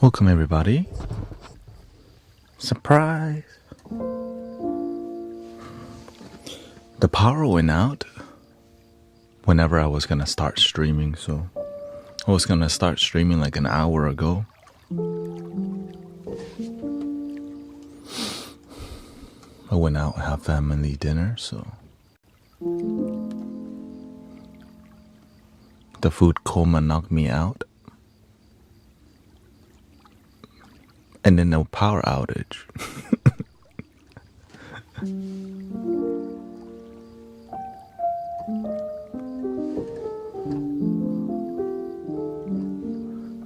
Welcome everybody. Surprise! The power went out whenever I was gonna start streaming, so I was gonna start streaming like an hour ago. I went out and have family dinner, so the food coma knocked me out. And then no power outage.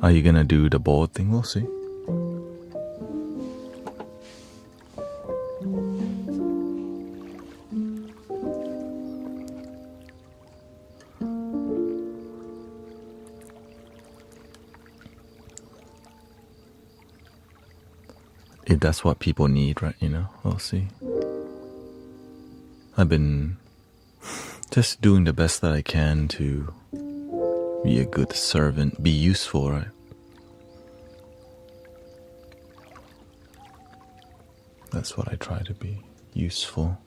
Are you gonna do the bowl thing? We'll see. If that's what people need, right? You know, we'll see. I've been just doing the best that I can to be a good servant, be useful, right? That's what I try to be, useful.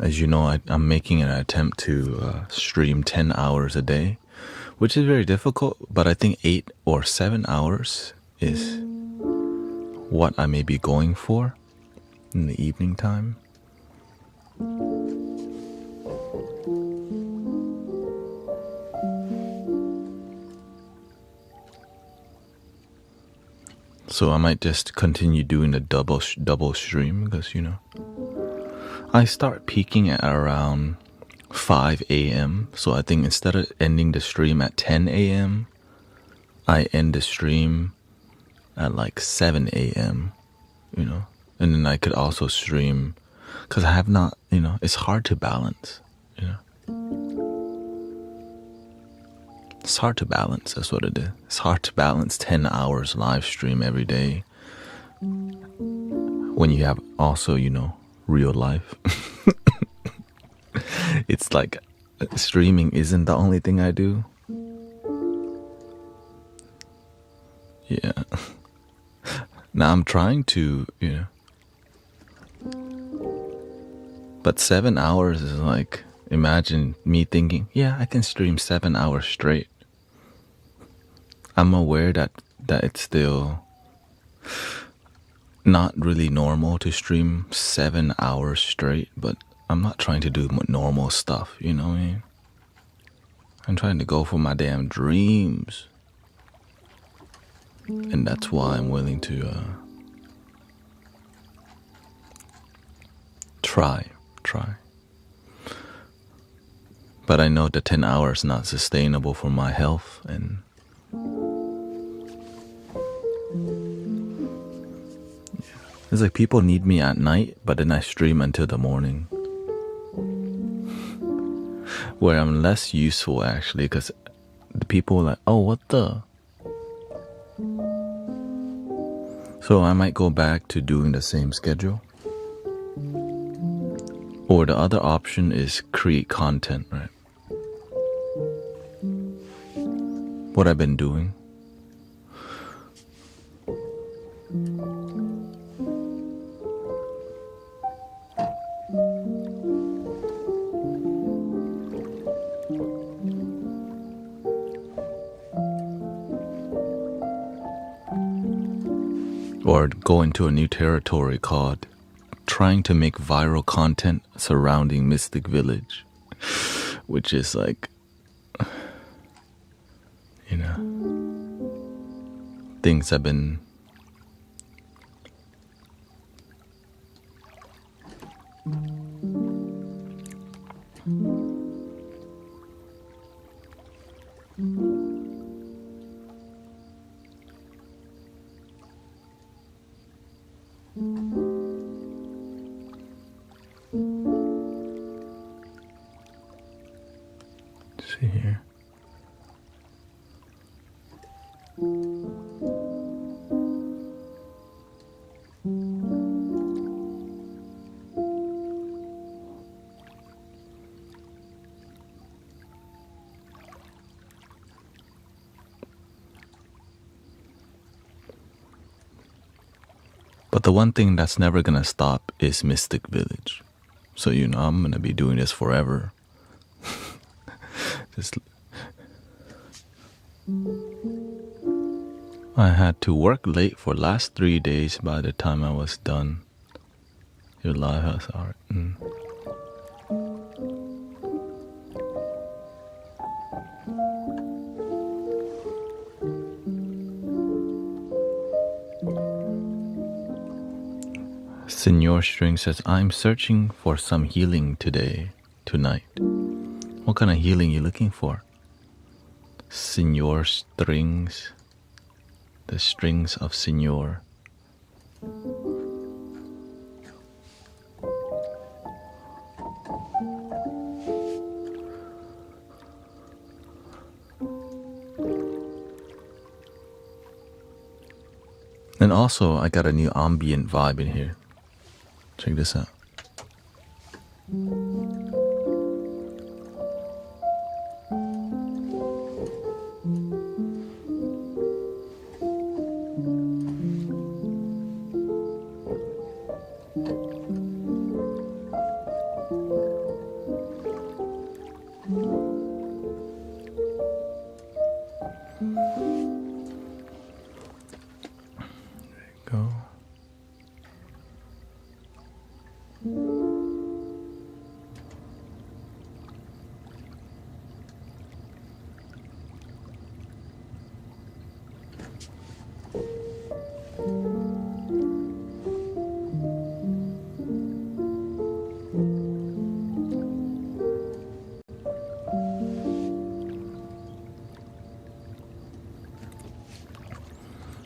As you know, I'm making an attempt to stream 10 hours a day, which is very difficult, but I think 8 or 7 hours is what I may be going for in the evening time. So I might just continue doing the double stream because, you know, I start peaking at around 5 a.m. So I think instead of ending the stream at 10 a.m., I end the stream at like 7 a.m., you know, and then I could also stream because I have not, you know, it's hard to balance, you know. It's hard to balance, that's what it is. It's hard to balance 10 hours live stream every day when you have also, you know, real life. It's like streaming isn't the only thing I do. Yeah. Now I'm trying to, you know. But 7 hours is like, imagine me thinking, yeah, I can stream 7 hours straight. I'm aware that it's still not really normal to stream 7 hours straight, but I'm not trying to do normal stuff, you know what I mean? I'm trying to go for my damn dreams. And that's why I'm willing to try. But I know the 10 hours is not sustainable for my health, and it's like people need me at night, but then I stream until the morning, where I'm less useful actually, because the people are like, oh, what the? So I might go back to doing the same schedule. Or the other option is create content, right? What I've been doing. Or go into a new territory called trying to make viral content surrounding Mystic Village, which is like, you know, things have been see here. But the one thing that's never gonna stop is Mystic Village. So I'm gonna be doing this forever. Just I had to work late for last 3 days by the time I was done. Your live house art. Senor String says, I'm searching for some healing tonight. What kind of healing you looking for? Senor Strings. The strings of Senor. And also, I got a new ambient vibe in here. Check this out.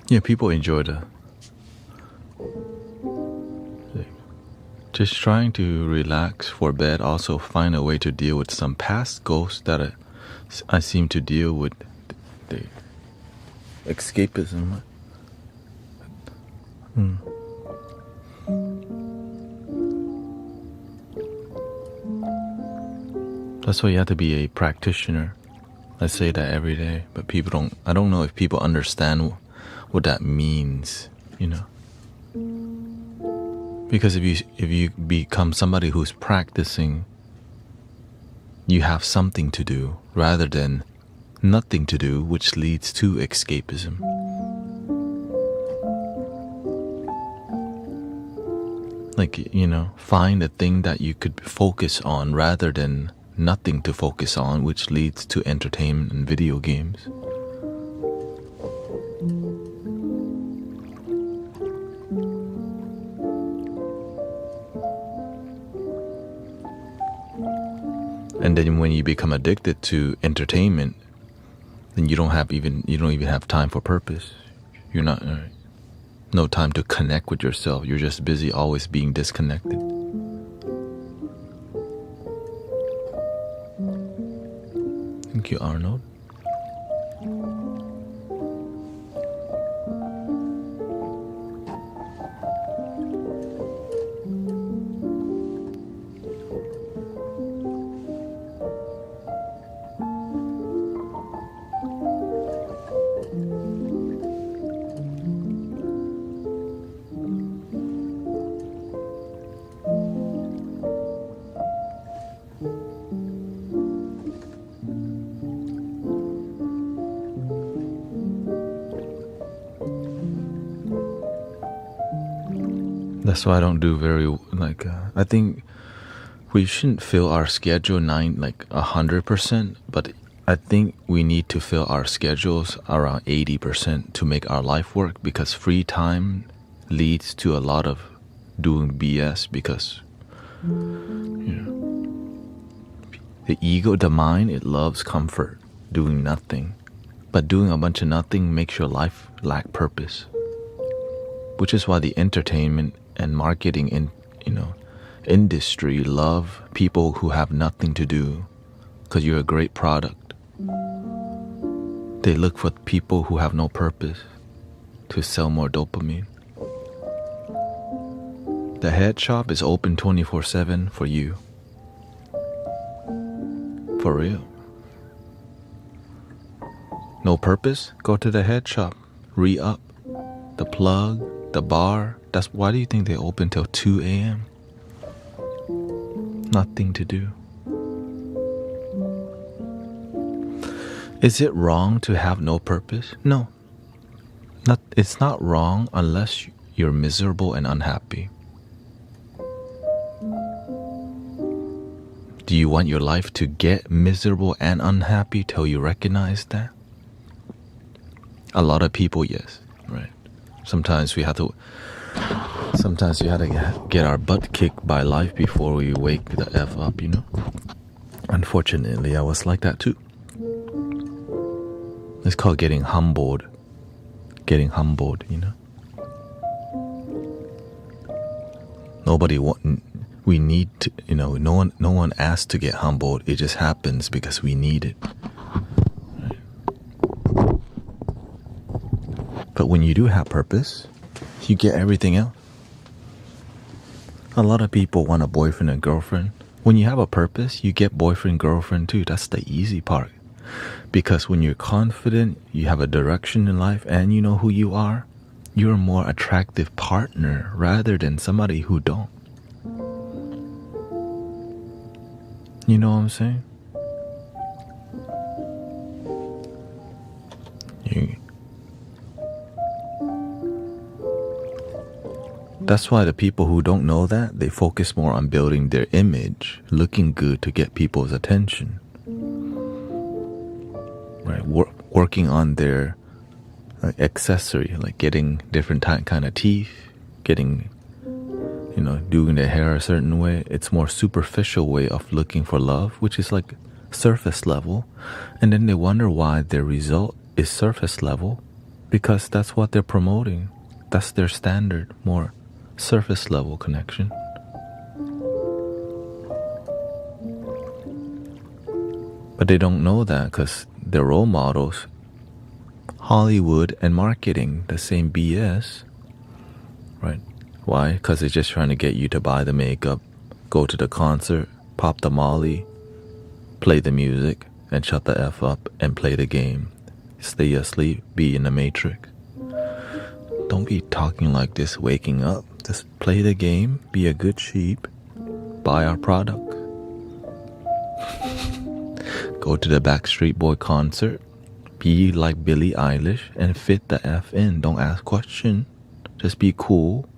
Yeah, people enjoy just trying to relax for bed. Also find a way to deal with some past ghosts that I seem to deal with. The escapism. That's why you have to be a practitioner. I say that every day, but I don't know if people understand what that means, Because if you become somebody who's practicing, you have something to do rather than nothing to do, which leads to escapism. Like, find a thing that you could focus on rather than nothing to focus on, which leads to entertainment and video games. And then when you become addicted to entertainment, then you don't even have time for purpose. You're not no time to connect with yourself. You're just busy always being disconnected. Thank you, Arnold. That's why I don't do I think we shouldn't fill our schedule 100%, but I think we need to fill our schedules around 80% to make our life work, because free time leads to a lot of doing BS, because the ego, the mind, it loves comfort, doing nothing. But doing a bunch of nothing makes your life lack purpose, which is why the entertainment and marketing industry love people who have nothing to do, because you're a great product. They look for people who have no purpose to sell more dopamine. The head shop is open 24/7 for you. For real. No purpose? Go to the head shop. Re-up. The plug, the bar, That's why do you think they open till 2 a.m.? Nothing to do. Is it wrong to have no purpose? No. It's not wrong unless you're miserable and unhappy. Do you want your life to get miserable and unhappy till you recognize that? A lot of people, yes, right. Sometimes we have to get our butt kicked by life before we wake the F up, you know? Unfortunately, I was like that too. It's called getting humbled. Getting humbled, you know? We need to, you know, no one asked to get humbled. It just happens because we need it. Right? But when you do have purpose, you get everything else. A lot of people want a boyfriend and girlfriend. When you have a purpose, you get boyfriend, girlfriend too. That's the easy part. Because when you're confident, you have a direction in life, and you know who you are, you're a more attractive partner rather than somebody who don't. You know what I'm saying? That's why the people who don't know that, they focus more on building their image, looking good to get people's attention. Right, working on their accessory, like getting different kind of teeth, getting, you know, doing their hair a certain way. It's more superficial way of looking for love, which is like surface level. And then they wonder why their result is surface level, because that's what they're promoting. That's their standard, more surface level connection. But they don't know that because their role models, Hollywood and marketing, the same BS, right? Why? Because they're just trying to get you to buy the makeup, go to the concert, pop the molly, play the music, and shut the F up and play the game. Stay asleep, be in the matrix. Don't be talking like this waking up. Just play the game, be a good sheep, buy our product. Go to the Backstreet Boy concert, be like Billie Eilish and fit the F in. Don't ask questions, just be cool.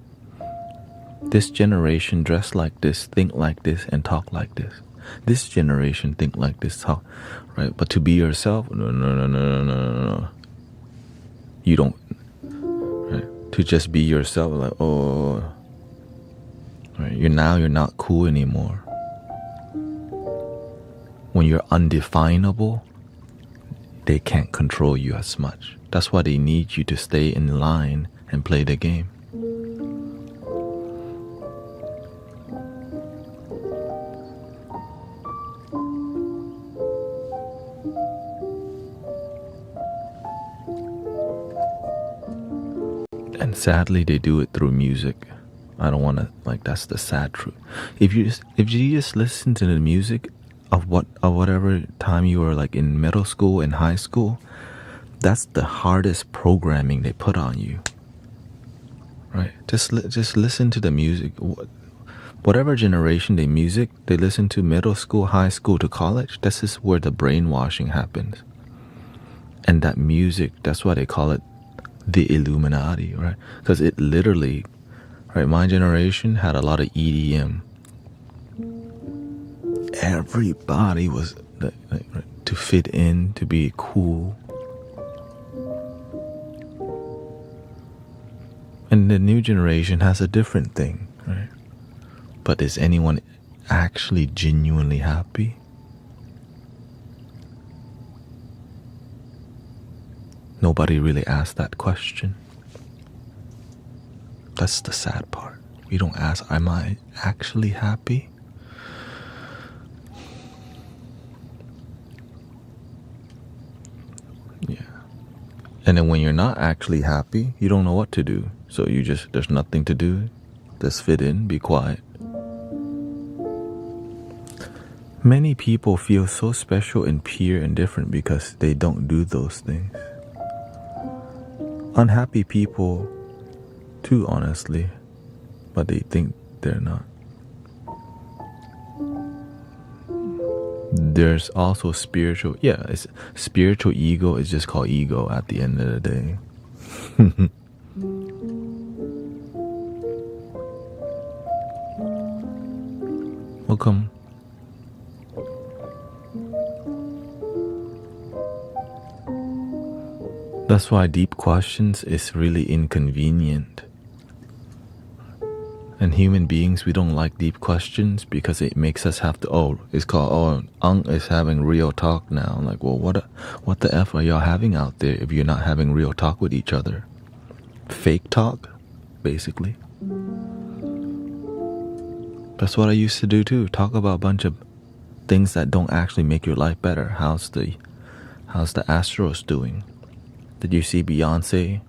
This generation dress like this, think like this, and talk like this. This generation think like this, talk, right? But to be yourself, no. You don't, right? To just be yourself, like, oh, right? You're not cool anymore. When you're undefinable, they can't control you as much. That's why they need you to stay in line and play the game. And sadly, they do it through music. I don't want to, like, that's the sad truth. If you just listen to the music of whatever time you were like in middle school and high school, that's the hardest programming they put on you. Right? Just listen to the music. Whatever generation they listen to, middle school, high school to college, this is where the brainwashing happens. And that music, that's why they call it the Illuminati, right? Because it literally, right, my generation had a lot of EDM. Everybody was like, to fit in, to be cool. And the new generation has a different thing, right? But is anyone actually genuinely happy? Nobody really asked that question. That's the sad part. We don't ask, am I actually happy? Yeah. And then when you're not actually happy, you don't know what to do. So there's nothing to do. Just fit in, be quiet. Many people feel so special and pure and different because they don't do those things. Unhappy people, too, honestly, but they think they're not. There's also spiritual, it's spiritual ego is just called ego at the end of the day. Welcome. That's why deep questions is really inconvenient. And human beings, we don't like deep questions because it makes us have to, it's called, is having real talk now. I'm like, well, what the F are y'all having out there if you're not having real talk with each other? Fake talk, basically. That's what I used to do too. Talk about a bunch of things that don't actually make your life better. How's the Astros doing? Did you see Beyonce?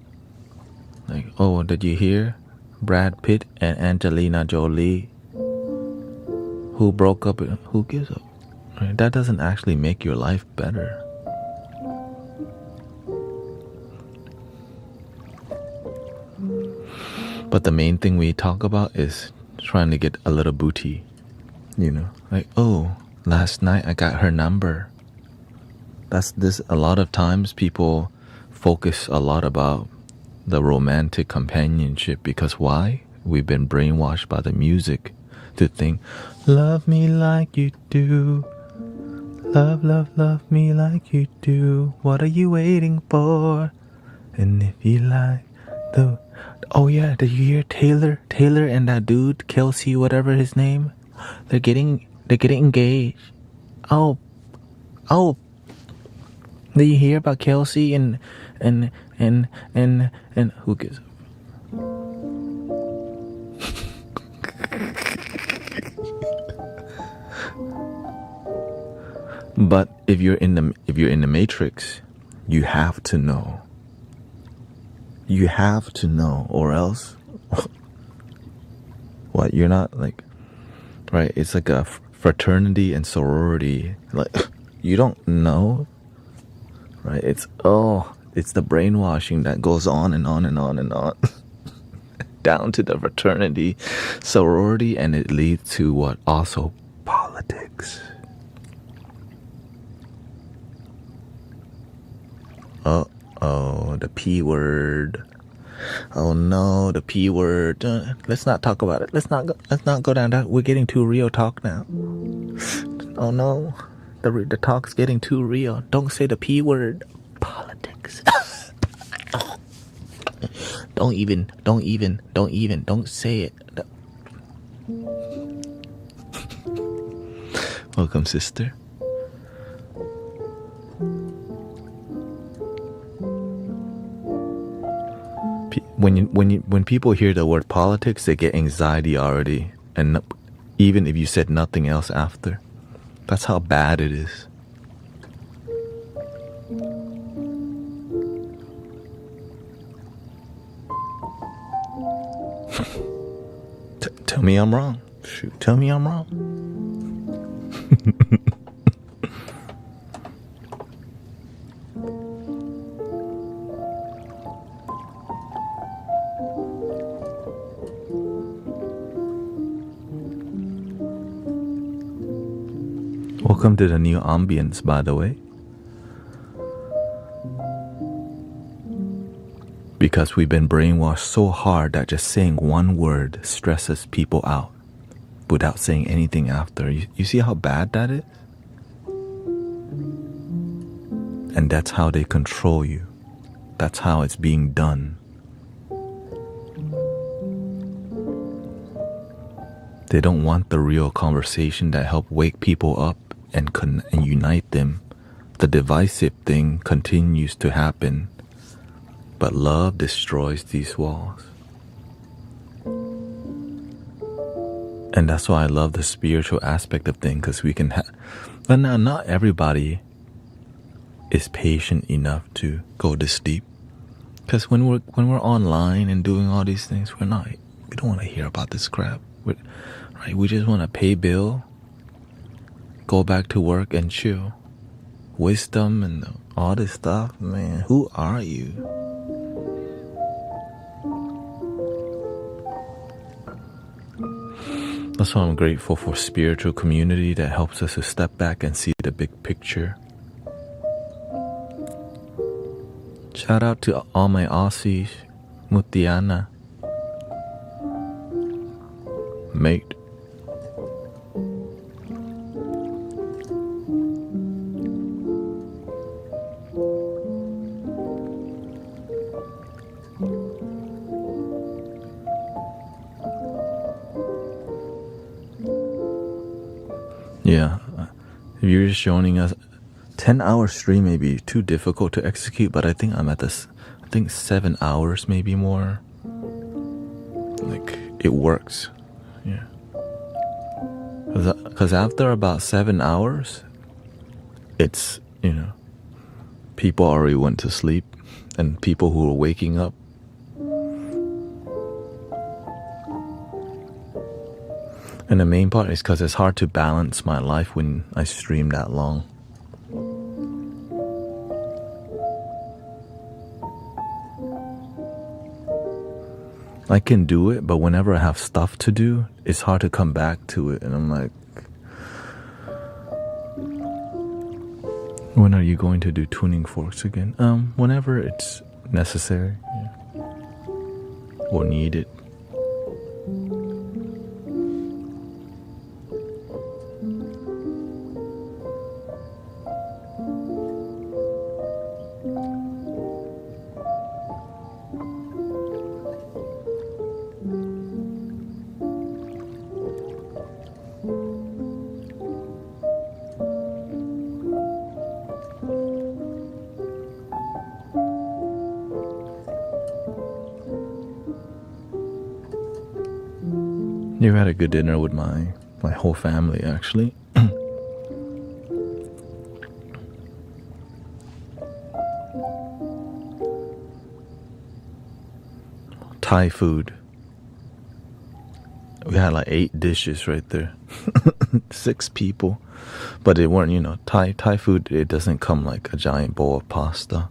Like, did you hear? Brad Pitt and Angelina Jolie, who broke up, who gives up? Right? That doesn't actually make your life better. But the main thing we talk about is trying to get a little booty, like, last night I got her number. A lot of times people focus a lot about the romantic companionship because why? We've been brainwashed by the music to think, love me like you do. Love, love, love me like you do. What are you waiting for? And if you like did you hear Taylor and that dude, Kelsey, whatever his name? They're getting engaged. Oh. Did you hear about Kelsey and who gives? But if you're in the matrix, you have to know. You have to know, or else, what? You're not like, right? It's like a fraternity and sorority. Like, you don't know, right? It's the brainwashing that goes on and on and on and on. Down to the fraternity, sorority, and it leads to what? Also politics. The P word. Oh no, the P word. Let's not talk about it. Let's not go down that. We're getting too real talk now. Oh no, the talk's getting too real. Don't say the P word. Politics. Don't say it. Welcome, sister. When people hear the word politics, they get anxiety already, and even if you said nothing else after, that's how bad it is. Tell me I'm wrong. Shoot, tell me I'm wrong. Welcome to the new ambience, by the way. Because we've been brainwashed so hard that just saying one word stresses people out without saying anything after. You see how bad that is? And that's how they control you. That's how it's being done. They don't want the real conversation that help wake people up and unite them. The divisive thing continues to happen, but love destroys these walls. And that's why I love the spiritual aspect of things, because we can but now not everybody is patient enough to go this deep. Because when we're online and doing all these things, we don't want to hear about this crap. Right? We just want to pay bill, go back to work and chill. Wisdom and all this stuff, man, who are you? That's why I'm grateful for spiritual community that helps us to step back and see the big picture. Shout out to all my Aussies, Mutiana, mate. Yeah, if you're just joining us, 10-hour stream may be too difficult to execute, but I think I'm at this, 7 hours, maybe more. Like, it works. Yeah. Because after about 7 hours, it's, people already went to sleep, and people who are waking up. And the main part is because it's hard to balance my life when I stream that long. I can do it, but whenever I have stuff to do, it's hard to come back to it. And I'm like, when are you going to do tuning forks again? Whenever it's necessary, yeah. Or needed. You had a good dinner with my whole family, actually. Thai food. We had like 8 dishes right there. 6 people. But it weren't, Thai food, it doesn't come like a giant bowl of pasta.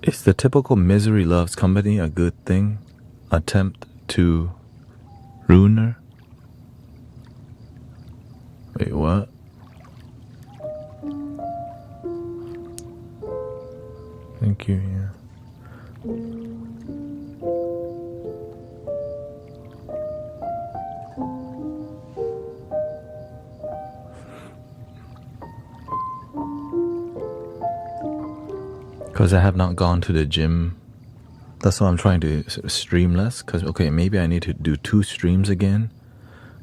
Is the typical misery loves company a good thing? Attempt to ruin her? Wait, what? Thank you, yeah. Because I have not gone to the gym. That's why I'm trying to stream less. Because, okay, maybe I need to do 2 streams again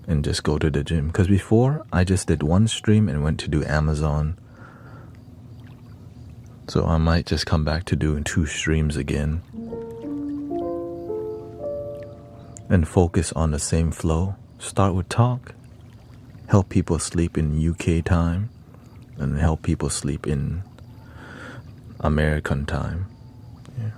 and just go to the gym. Because before, I just did 1 stream and went to do Amazon. So I might just come back to doing 2 streams again. And focus on the same flow. Start with talk. Help people sleep in UK time. And help people sleep in American time. Yeah.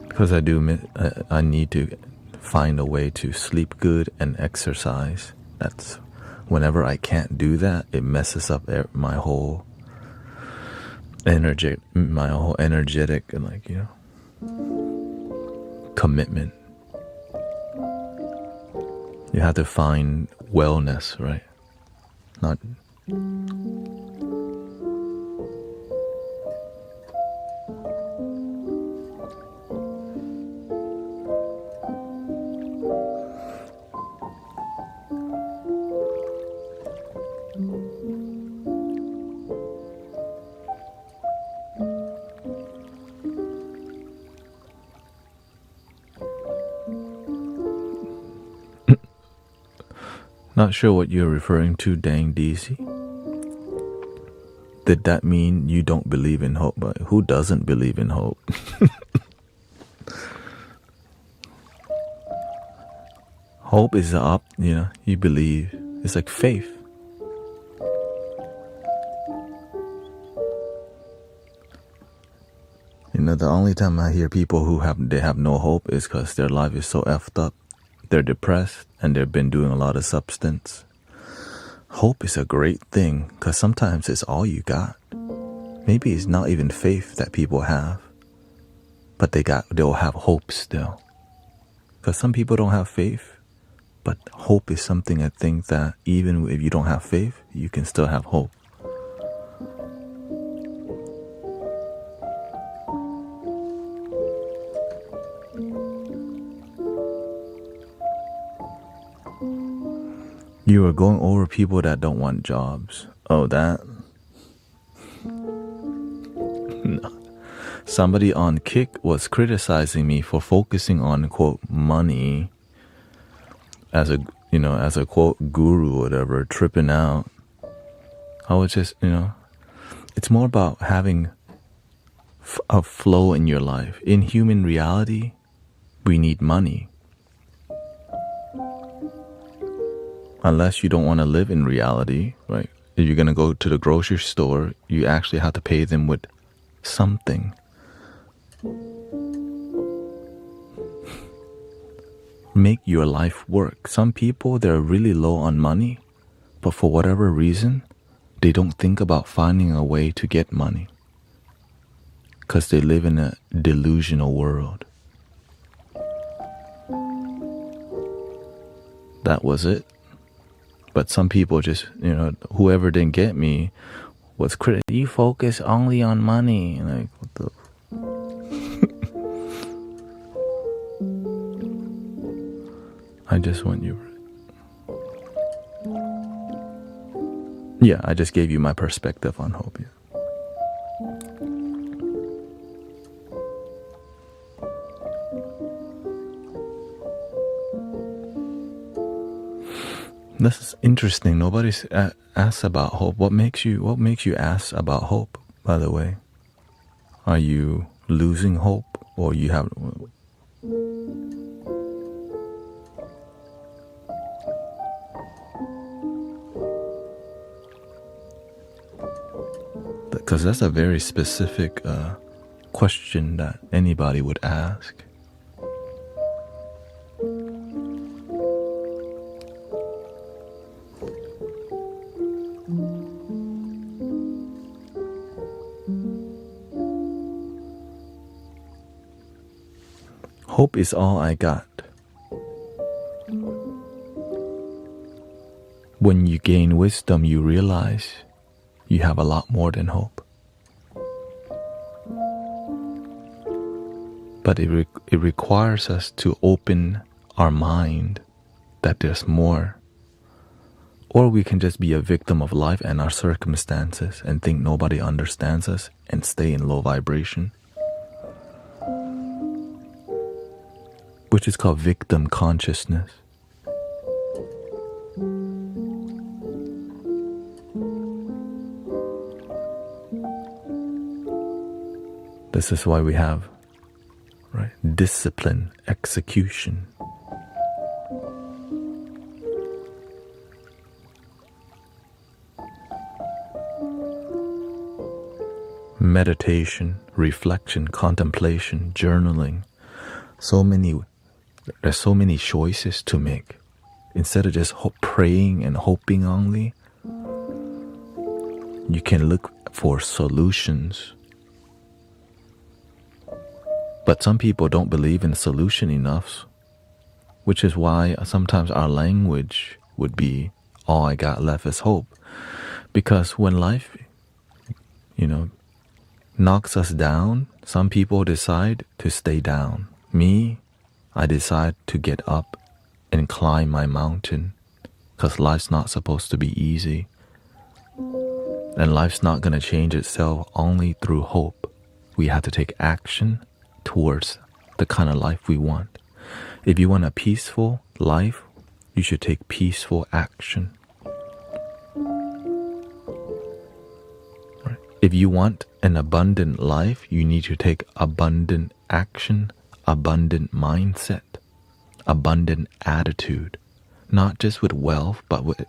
Because I need to find a way to sleep good and exercise. That's whenever I can't do that, it messes up my whole energetic and commitment. You have to find wellness, right? Not. Not sure what you're referring to, dang DC. Did that mean you don't believe in hope? But who doesn't believe in hope? Hope is up, you believe. It's like faith. You know, the only time I hear people who have no hope is because their life is so effed up. They're depressed and they've been doing a lot of substance. Hope is a great thing because sometimes it's all you got. Maybe it's not even faith that people have, but they'll have hope still. Because some people don't have faith, but hope is something I think that even if you don't have faith, you can still have hope. You are going over people that don't want jobs. Oh, that? No. Somebody on Kick was criticizing me for focusing on, quote, money as a quote guru or whatever, tripping out. I was just, it's more about having a flow in your life. In human reality, we need money. Unless you don't want to live in reality, right? If you're going to go to the grocery store, you actually have to pay them with something. Make your life work. Some people, they're really low on money, but for whatever reason, they don't think about finding a way to get money because they live in a delusional world. That was it. But some people just, whoever didn't get me was critical. You focus only on money. Like, what the... I just want you... Yeah, I just gave you my perspective on hope. Yeah. This is interesting. Nobody's asked about hope. What makes you ask about hope, by the way? Are you losing hope or you have... Because that's a very specific question that anybody would ask. Hope is all I got. When you gain wisdom, you realize you have a lot more than hope. But it requires us to open our mind that there's more. Or we can just be a victim of life and our circumstances and think nobody understands us and stay in low vibration, which is called victim consciousness. This is why we have, right, discipline, execution. Meditation, reflection, contemplation, journaling. There's so many choices to make. Instead of just praying and hoping only, you can look for solutions. But some people don't believe in solution enough, which is why sometimes our language would be, all I got left is hope. Because when life, knocks us down, some people decide to stay down. Me, I decide to get up and climb my mountain, because life's not supposed to be easy. And life's not going to change itself only through hope. We have to take action towards the kind of life we want. If you want a peaceful life, you should take peaceful action. Right? If you want an abundant life, you need to take abundant action, abundant mindset, abundant attitude, not just with wealth, but with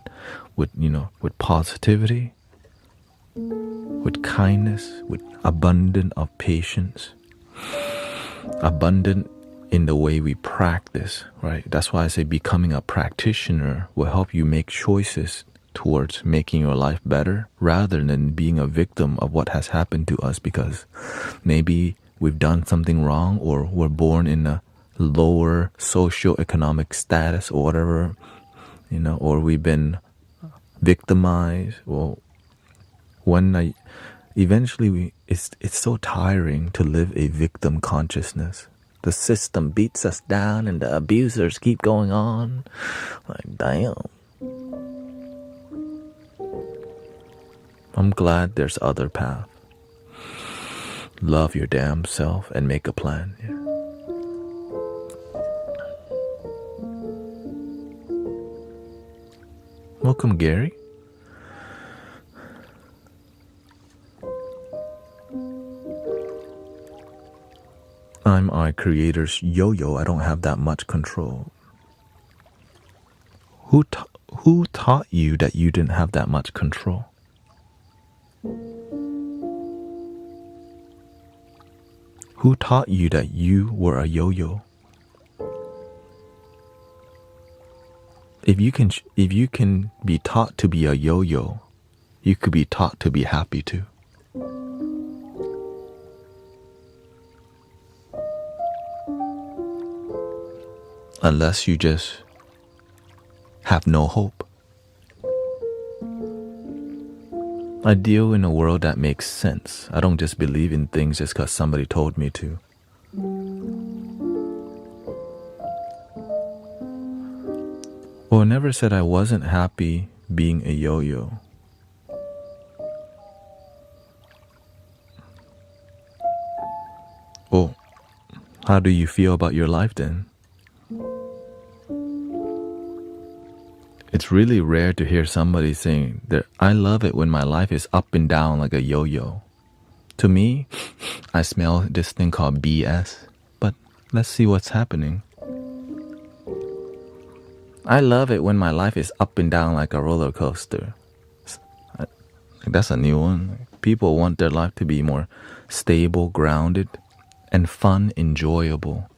positivity, with kindness, with abundance of patience, abundant in the way we practice, right? That's why I say becoming a practitioner will help you make choices towards making your life better rather than being a victim of what has happened to us because maybe we've done something wrong or we're born in a lower socioeconomic status or whatever, or we've been victimized. Well, eventually it's so tiring to live a victim consciousness. The system beats us down and the abusers keep going on. Like, damn. I'm glad there's other path. Love your damn self and make a plan. Yeah. Welcome, Gary. I'm our creator's yo-yo. I don't have that much control. Who taught you that you didn't have that much control? Who taught you that you were a yo-yo? If you can be taught to be a yo-yo, you could be taught to be happy too. Unless you just have no hope. I deal in a world that makes sense. I don't just believe in things just because somebody told me to. Well, I never said I wasn't happy being a yo-yo. Oh, how do you feel about your life then? It's really rare to hear somebody saying that I love it when my life is up and down like a yo-yo. To me, I smell this thing called BS, but let's see what's happening. I love it when my life is up and down like a roller coaster. That's a new one. People want their life to be more stable, grounded, and fun, enjoyable.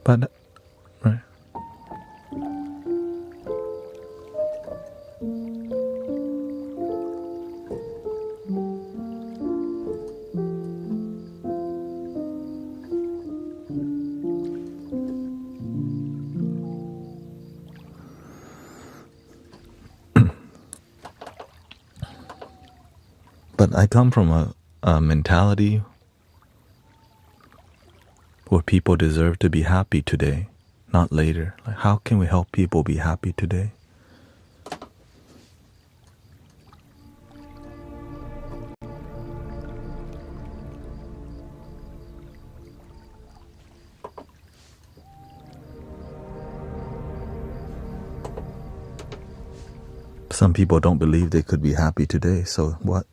But, right. But I come from a mentality where people deserve to be happy today, not later. Like, how can we help people be happy today? Some people don't believe they could be happy today, so what?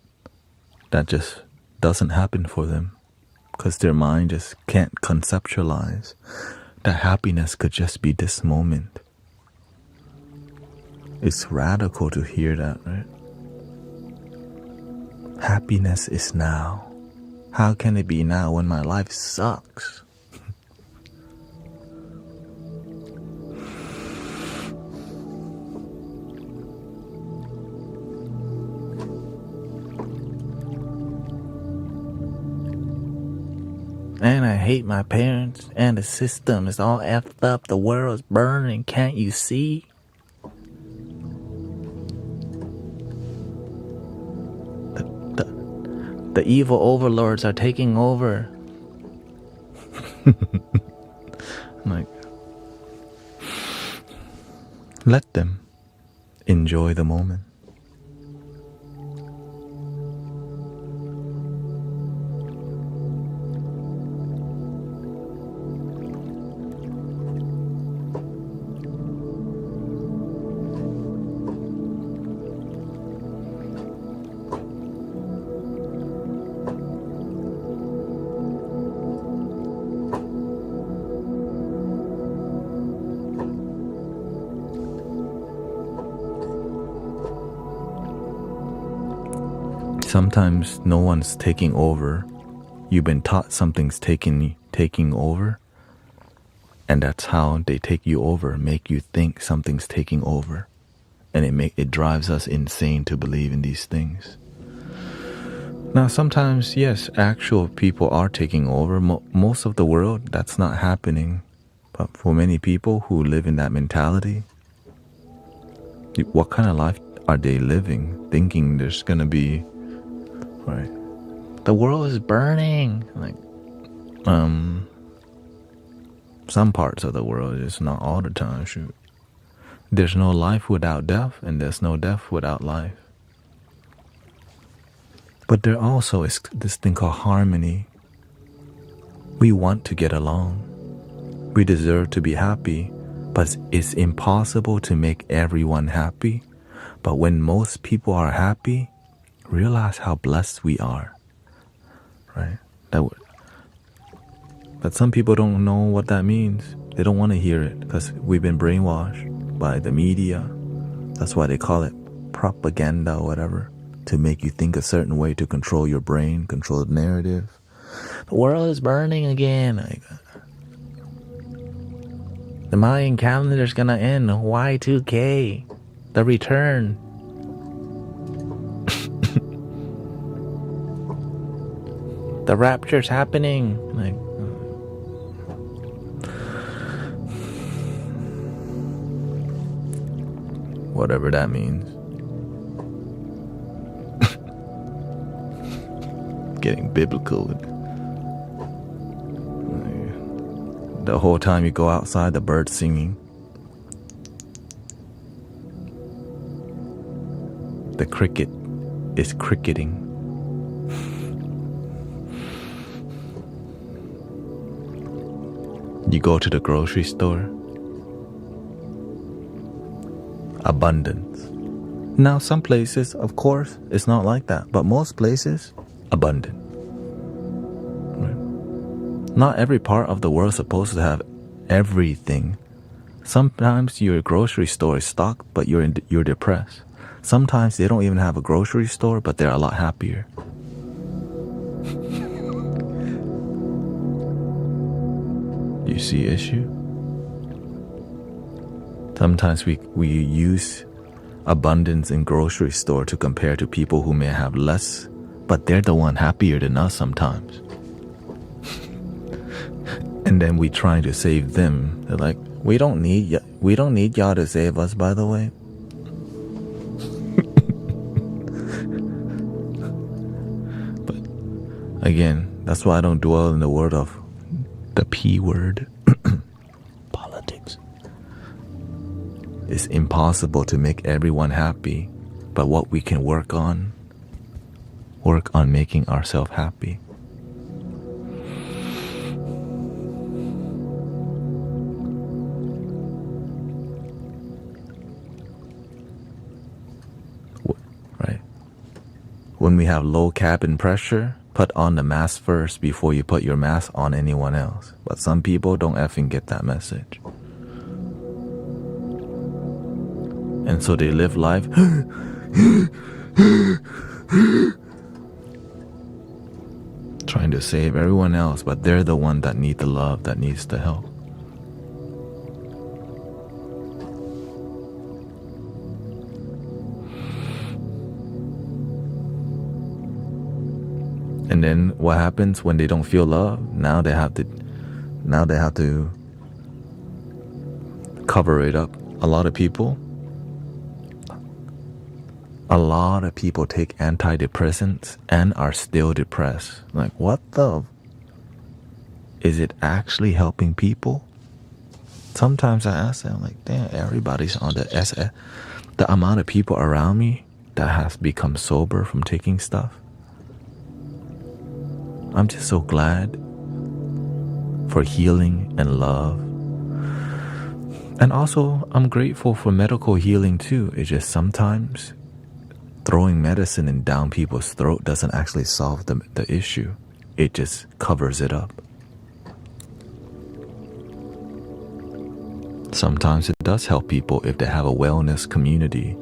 That just doesn't happen for them because their mind just can't conceptualize that happiness could just be this moment. It's radical to hear that, right? Happiness is now. How can it be now when my life sucks? And I hate my parents and the system is all effed up. The world's burning. Can't you see? The evil overlords are taking over. Like, let them enjoy the moment. Sometimes no one's taking over. You've been taught something's taking over, and that's how they take you over, make you think something's taking over. And it drives us insane to believe in these things. Now, sometimes, yes, actual people are taking over. Most of the world, that's not happening. But for many people who live in that mentality, what kind of life are they living? Thinking there's going to be, right? The world is burning. Like, some parts of the world, it's not all the time, shoot. There's no life without death, and there's no death without life. But there also is this thing called harmony. We want to get along. We deserve to be happy, but it's impossible to make everyone happy. But when most people are happy, realize how blessed we are, right? But some people don't know what that means. They don't want to hear it because we've been brainwashed by the media. That's why they call it propaganda or whatever, to make you think a certain way, to control your brain, control the narrative. The world is burning again. The Mayan calendar is gonna end. Y2K, the return. The rapture's happening. Whatever that means. Getting biblical. The whole time you go outside, the birds singing. The cricket is cricketing. You go to the grocery store. Abundance. Now, some places, of course, it's not like that. But most places, abundant. Right? Not every part of the world is supposed to have everything. Sometimes your grocery store is stocked, but you're depressed. Sometimes they don't even have a grocery store, but they're a lot happier. You see issue? Sometimes we use abundance in grocery store to compare to people who may have less, but they're the one happier than us sometimes. And then we trying to save them. They're like, we don't need y'all to save us, by the way. But again, that's why I don't dwell in the word of the P word. Politics. It's impossible to make everyone happy, but what we can work on making ourselves happy. Right? When we have low cabin pressure, put on the mask first before you put your mask on anyone else. But some people don't effing get that message. And so they live life trying to save everyone else, but they're the one that need the love, that needs the help. And then what happens when they don't feel love? Now they have to cover it up. A lot of people take antidepressants and are still depressed. Like, what the? Is it actually helping people? Sometimes I ask them, like, damn, everybody's on the SS. The amount of people around me that has become sober from taking stuff. I'm just so glad for healing and love. And also, I'm grateful for medical healing too. It's just sometimes throwing medicine in down people's throat doesn't actually solve the issue. It just covers it up. Sometimes it does help people if they have a wellness community,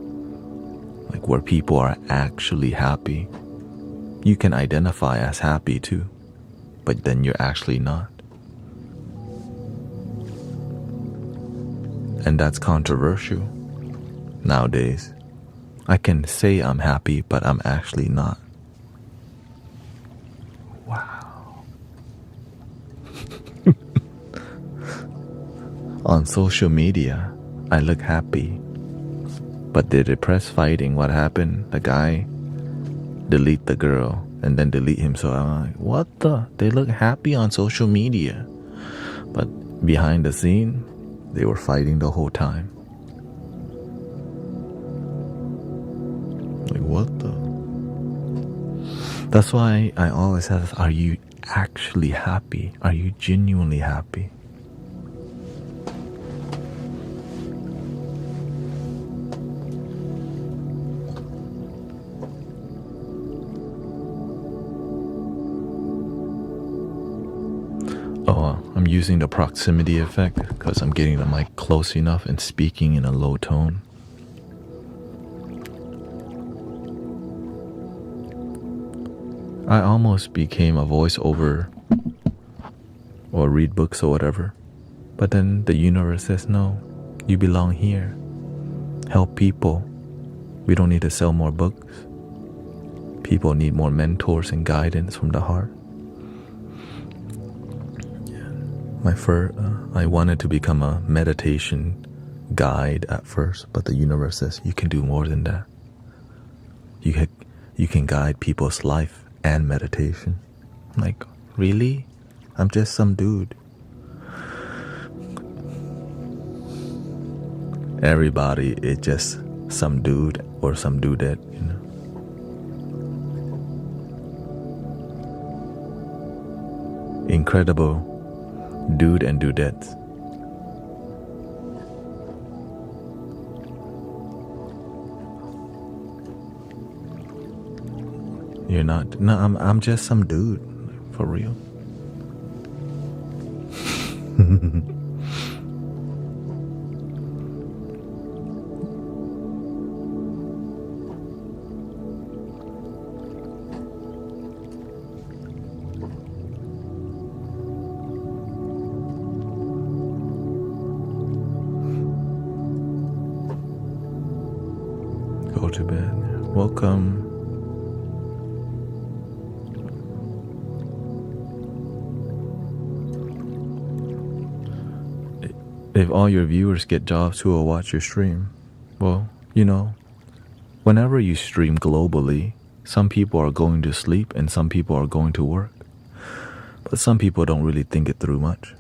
like where people are actually happy. You can identify as happy too, but then you're actually not. And that's controversial nowadays. I can say I'm happy, but I'm actually not. Wow. On social media, I look happy. But the depressed fighting, what happened? The guy delete the girl and then delete him. So I'm like, what the? They look happy on social media. But behind the scene, they were fighting the whole time. Like, what the? That's why I always ask, are you actually happy? Are you genuinely happy? Oh, I'm using the proximity effect because I'm getting the mic close enough and speaking in a low tone. I almost became a voiceover or read books or whatever. But then the universe says, no, you belong here. Help people. We don't need to sell more books. People need more mentors and guidance from the heart. I wanted to become a meditation guide at first, but the universe says you can do more than that. You can guide people's life and meditation. I'm like, really? I'm just some dude. Everybody is just some dude or some dudette, you know. Incredible dude and dudettes. You're not. No, I'm just some dude, for real. Go to bed. Welcome. If all your viewers get jobs, who will watch your stream? Well, you know, whenever you stream globally, some people are going to sleep and some people are going to work. But some people don't really think it through much.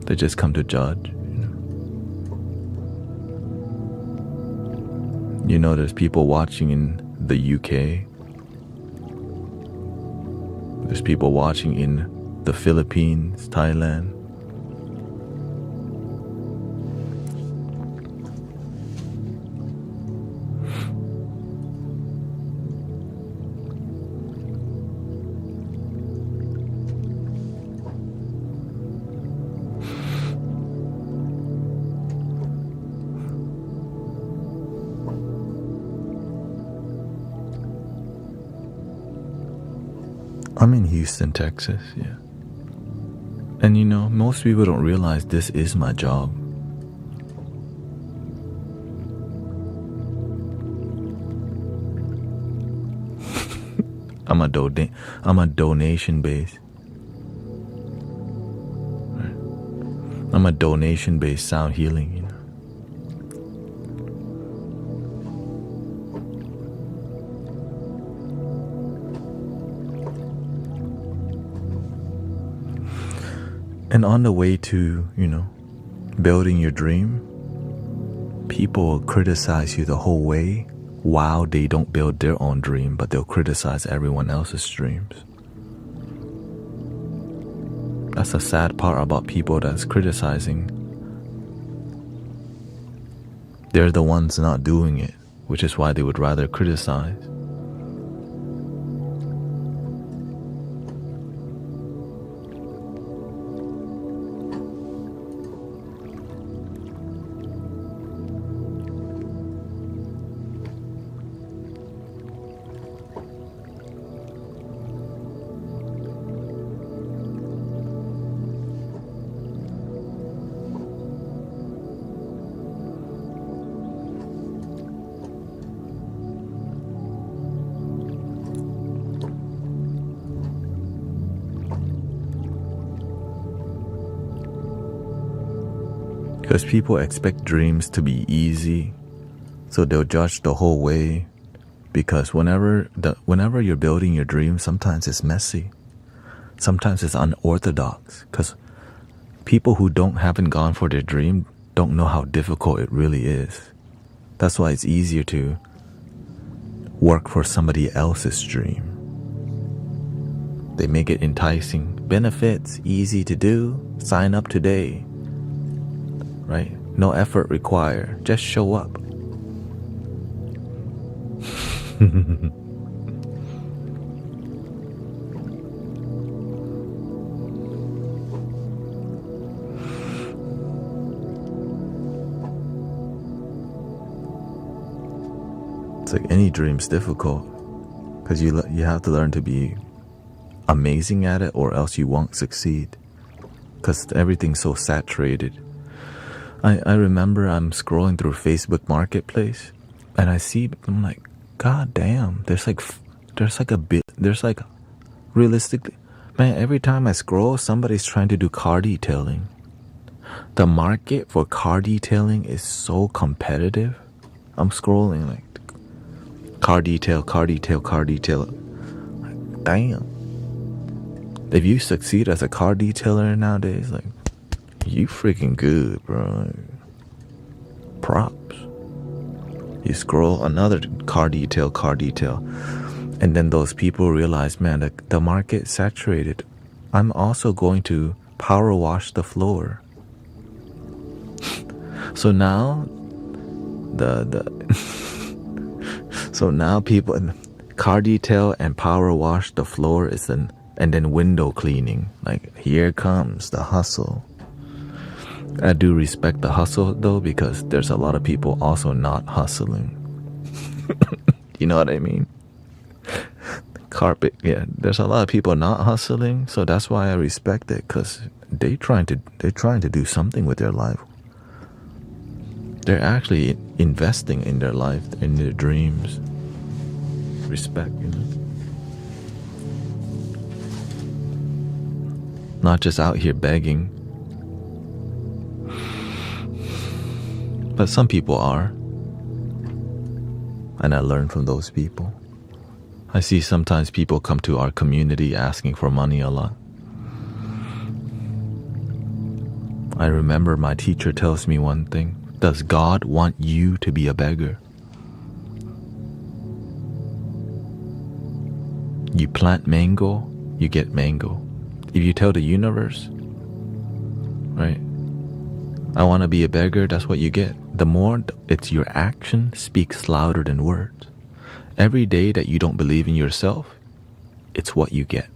They just come to judge. You know, there's people watching in the UK. There's people watching in the Philippines, Thailand. I'm in Houston, Texas, yeah. And you know, most people don't realize this is my job. I'm a donation based. I'm a donation based sound healing, you know. And on the way to, you know, building your dream, people will criticize you the whole way while they don't build their own dream, but they'll criticize everyone else's dreams. That's the sad part about people that's criticizing. They're the ones not doing it, which is why they would rather criticize. Because people expect dreams to be easy, so they'll judge the whole way. Because whenever you're building your dream, sometimes it's messy. Sometimes it's unorthodox. Because people who haven't gone for their dream don't know how difficult it really is. That's why it's easier to work for somebody else's dream. They make it enticing. Benefits, easy to do. Sign up today. Right? No effort required. Just show up. It's like any dream's difficult because you have to learn to be amazing at it, or else you won't succeed because everything's so saturated. I remember I'm scrolling through Facebook Marketplace and I'm like, God damn, there's like realistically, man, every time I scroll, somebody's trying to do car detailing. The market for car detailing is so competitive. I'm scrolling like car detail. Like, damn. If you succeed as a car detailer nowadays, like, you freaking good, bro. Like, props. You scroll another car detail. And then those people realize, man, the market's saturated. I'm also going to power wash the floor. So now so now people car detail and power wash the floor and then window cleaning. Like, here comes the hustle. I do respect the hustle though, because there's a lot of people also not hustling. You know what I mean? There's a lot of people not hustling, so that's why I respect it, because they're trying to do something with their life. They're actually investing in their life, in their dreams. Respect, you know? Not just out here begging. But some people are. And I learn from those people. I see sometimes people come to our community asking for money a lot. I remember my teacher tells me one thing. Does God want you to be a beggar? You plant mango, you get mango. If you tell the universe, right, I want to be a beggar, that's what you get. The more it's your action speaks louder than words. Every day that you don't believe in yourself, it's what you get.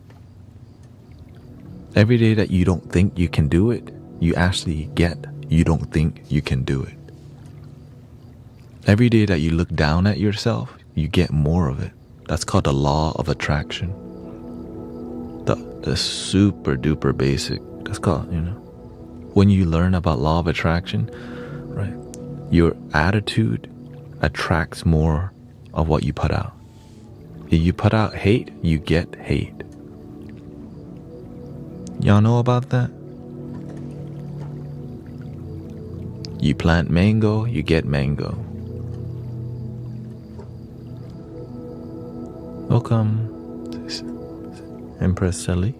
Every day that you don't think you can do it, you actually get you don't think you can do it. Every day that you look down at yourself, you get more of it. That's called the law of attraction. The super duper basic. That's called, you know. When you learn about law of attraction, right, your attitude attracts more of what you put out. If you put out hate, you get hate. Y'all know about that? You plant mango, you get mango. Welcome, Empress Sally.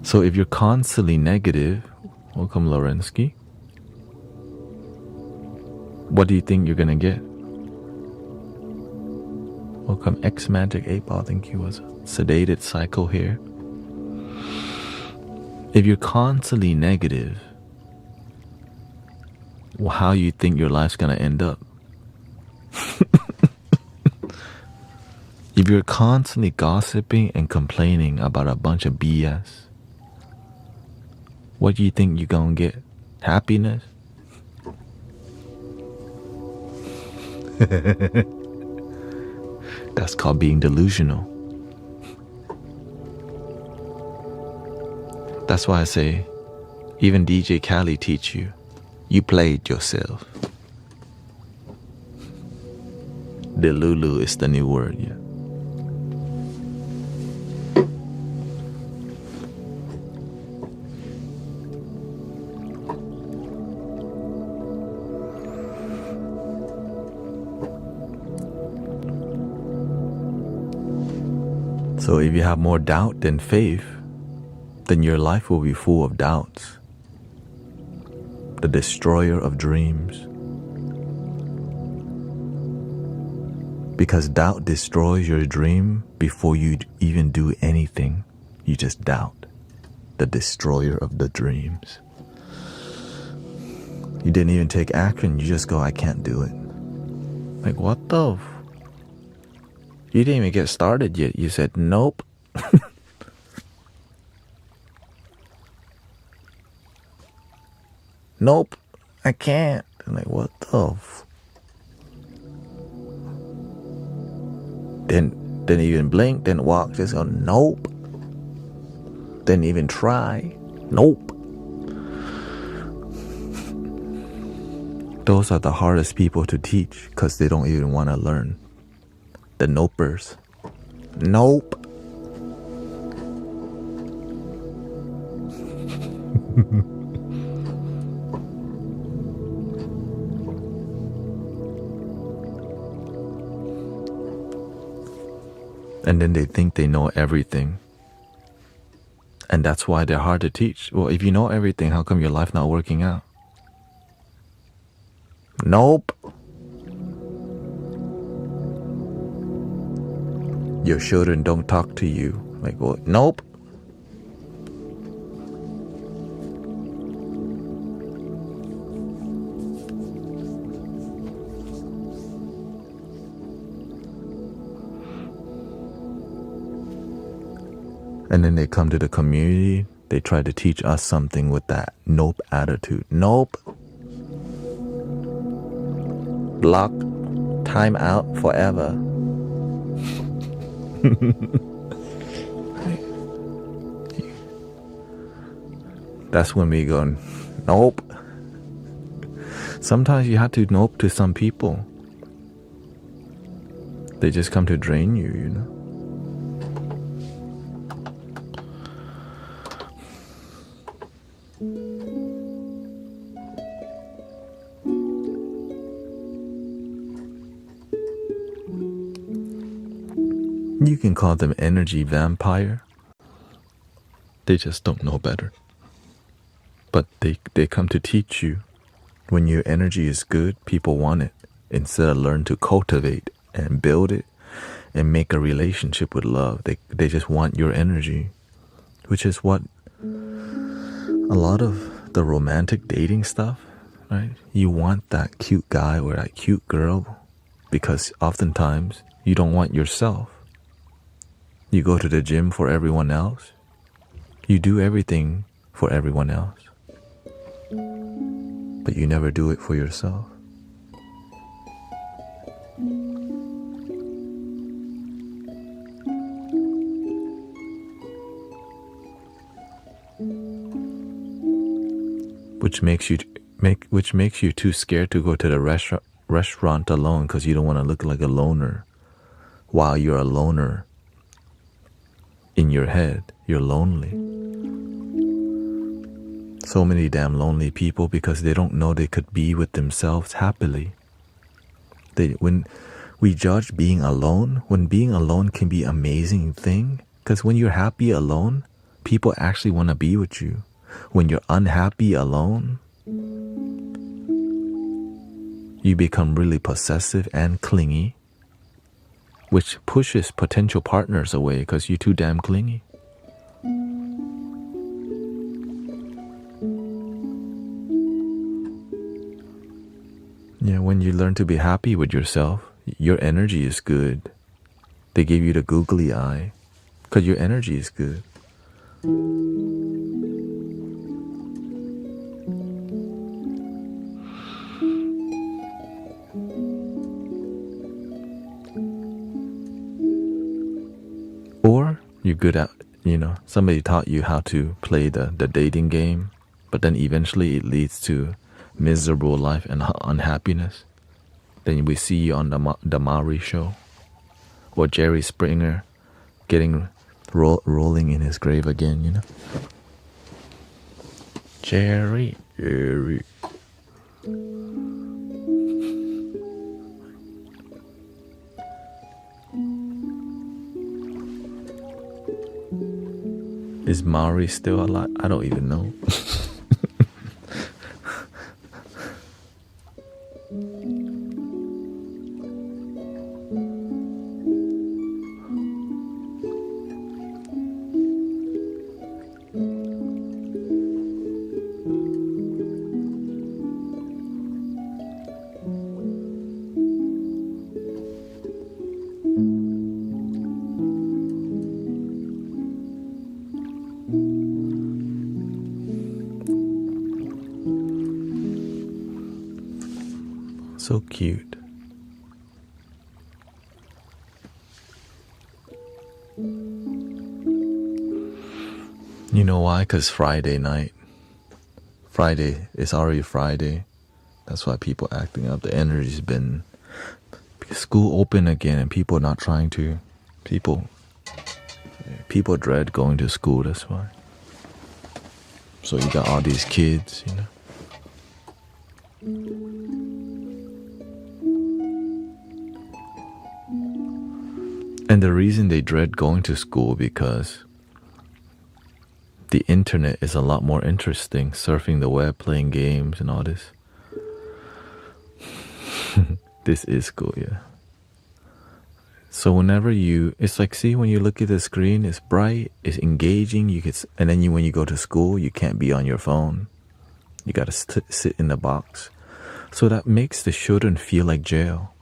So if you're constantly negative, welcome Lorensky, what do you think you're gonna get? Welcome X Magic 8-Ball, I think he was a sedated cycle here. If you're constantly negative, how you think your life's gonna end up? If you're constantly gossiping and complaining about a bunch of BS, what do you think you're gonna get? Happiness? That's called being delusional. That's why I say, even DJ Khaled teach you, you played yourself. Delulu is the new word, yeah. So if you have more doubt than faith, then your life will be full of doubts. The destroyer of dreams. Because doubt destroys your dream before you even do anything. You just doubt. The destroyer of the dreams. You didn't even take action. You just go, I can't do it. Like, what the? You didn't even get started yet. You said, nope. Nope, I can't. I'm like, what the? Didn't even blink, didn't walk, just go, nope. Didn't even try, nope. Those are the hardest people to teach because they don't even want to learn. The nopers. Nope. And then they think they know everything. And that's why they're hard to teach. Well, if you know everything, how come your life not working out? Nope. Your children don't talk to you. Like, well, nope. And then they come to the community, they try to teach us something with that nope attitude. Nope. Block. Time out forever. That's when we go, nope. Sometimes you have to nope to some people. They just come to drain you, you know. You can call them energy vampire. They just don't know better. But they come to teach you. When your energy is good, people want it. Instead of learn to cultivate and build it and make a relationship with love. They just want your energy. Which is what a lot of the romantic dating stuff, right? You want that cute guy or that cute girl because oftentimes you don't want yourself. You go to the gym for everyone else. You do everything for everyone else. But you never do it for yourself. Which makes you too scared to go to the restaurant alone because you don't want to look like a loner. While you're a loner, in your head, you're lonely. So many damn lonely people because they don't know they could be with themselves happily. When we judge being alone, when being alone can be an amazing thing, because when you're happy alone, people actually want to be with you. When you're unhappy alone, you become really possessive and clingy, which pushes potential partners away because you're too damn clingy. Yeah, when you learn to be happy with yourself, your energy is good. They give you the googly eye because your energy is good. Or you're good at, somebody taught you how to play the dating game, but then eventually it leads to miserable life and unhappiness. Then we see you on the Maury show or Jerry Springer getting rolling in his grave again, Jerry. Is Maori still alive? I don't even know. So cute. You know why? Because Friday night. Friday. It's already Friday. That's why people acting up. The energy's been... School open again and people not trying to... People dread going to school, that's why. So you got all these kids, you know. And the reason they dread going to school because the internet is a lot more interesting, surfing the web, playing games and all this. This is cool, yeah. So whenever it's like, see, when you look at the screen, it's bright, it's engaging, and then when you go to school, you can't be on your phone. You gotta sit in the box. So that makes the children feel like jail.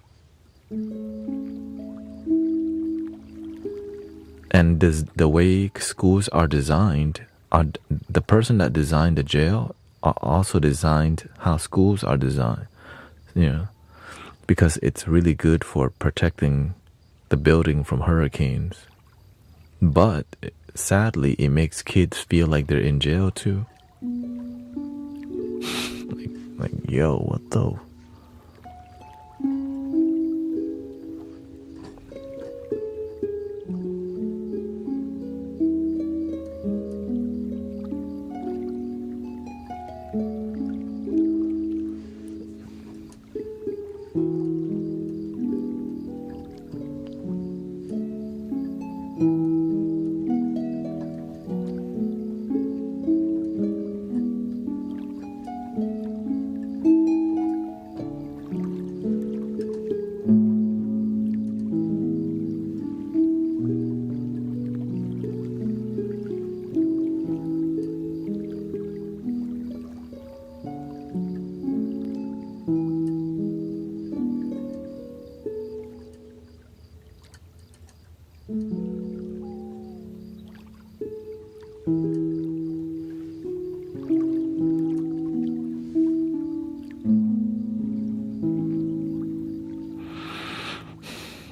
And the way schools are designed, the person that designed the jail also designed how schools are designed, you know, because it's really good for protecting the building from hurricanes. But sadly, it makes kids feel like they're in jail too. like yo, what the?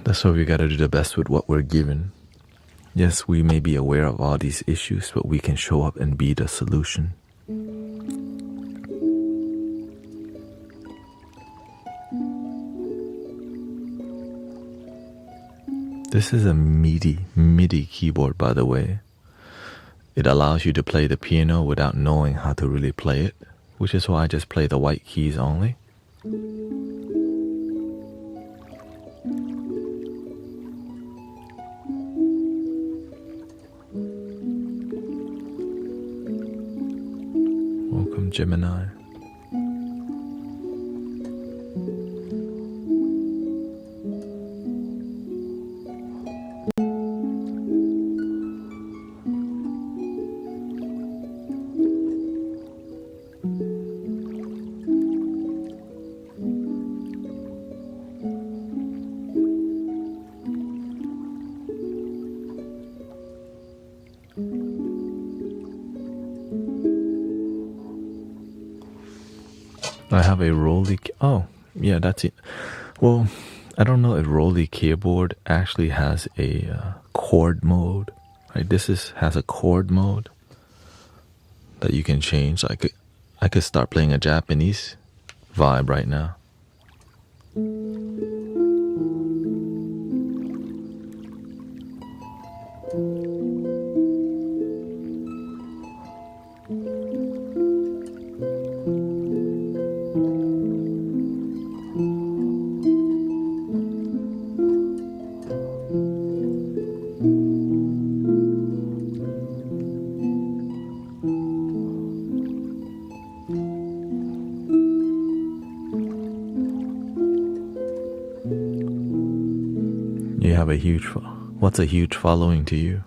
That's why we gotta do the best with what we're given. Yes, we may be aware of all these issues, but we can show up and be the solution. This is a MIDI keyboard, by the way. It allows you to play the piano without knowing how to really play it, which is why I just play the white keys only. Welcome, Gemini. I have a Rolly. Oh, yeah, that's it. Well, I don't know if Rolly keyboard actually has a chord mode. Right, has a chord mode that you can change. So I could start playing a Japanese vibe right now. have a huge... What's a huge following to you?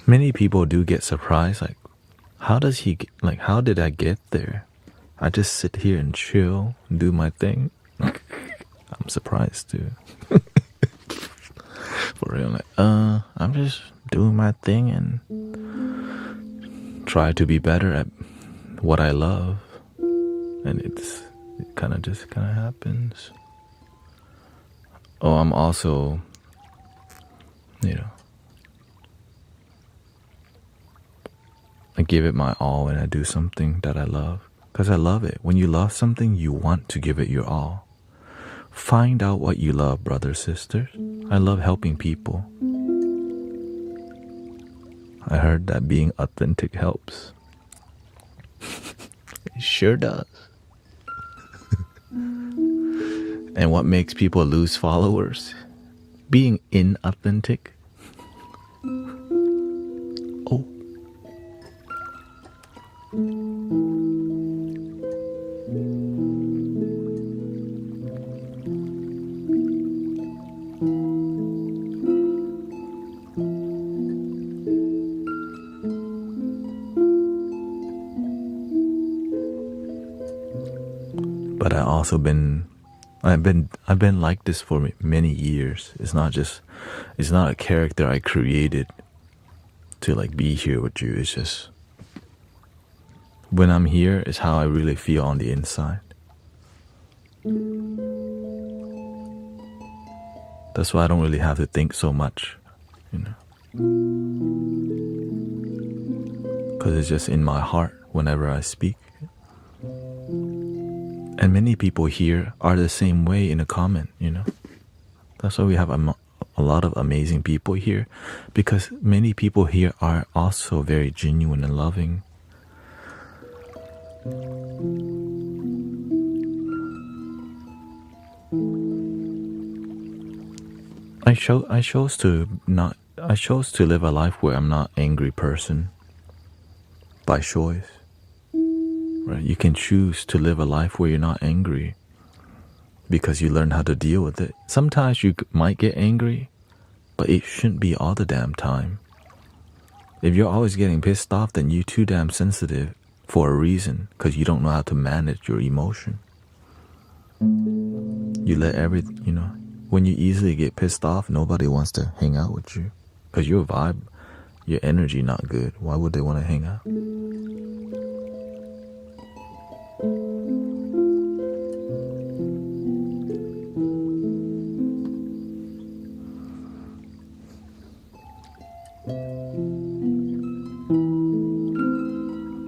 Many people do get surprised, like, how did I get there? I just sit here and chill and do my thing. I'm surprised too. For real, like, I'm just doing my thing and try to be better at what I love. And it kind of happens. Oh, I'm also, I give it my all when I do something that I love. Because I love it. When you love something, you want to give it your all. Find out what you love, brothers, sisters. I love helping people. I heard that being authentic helps. It sure does. And what makes people lose followers? Being inauthentic. Oh. But I've been like this for many years. It's not a character I created to like be here with you. It's just when I'm here is how I really feel on the inside. That's why I don't really have to think so much, because it's just in my heart whenever I speak. And many people here are the same way in a comment, That's why we have a lot of amazing people here, because many people here are also very genuine and loving. I chose to live a life where I'm not an angry person by choice. Right? You can choose to live a life where you're not angry because you learn how to deal with it. Sometimes you might get angry, but it shouldn't be all the damn time. If you're always getting pissed off, then you're too damn sensitive for a reason, because you don't know how to manage your emotion. You let when you easily get pissed off, nobody wants to hang out with you because your vibe, your energy not good. Why would they want to hang out?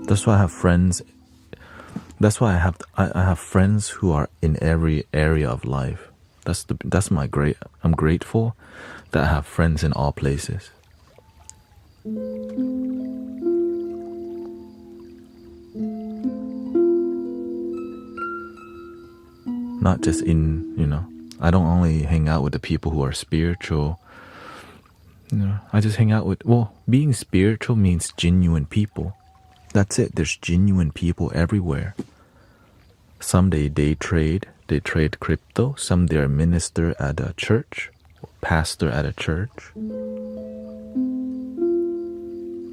That's why I have friends. That's why I have friends who are in every area of life. I'm grateful that I have friends in all places. Not just I don't only hang out with the people who are spiritual. I just hang out with, being spiritual means genuine people. That's it. There's genuine people everywhere. Some they trade crypto. Some they're a minister at a church, pastor at a church.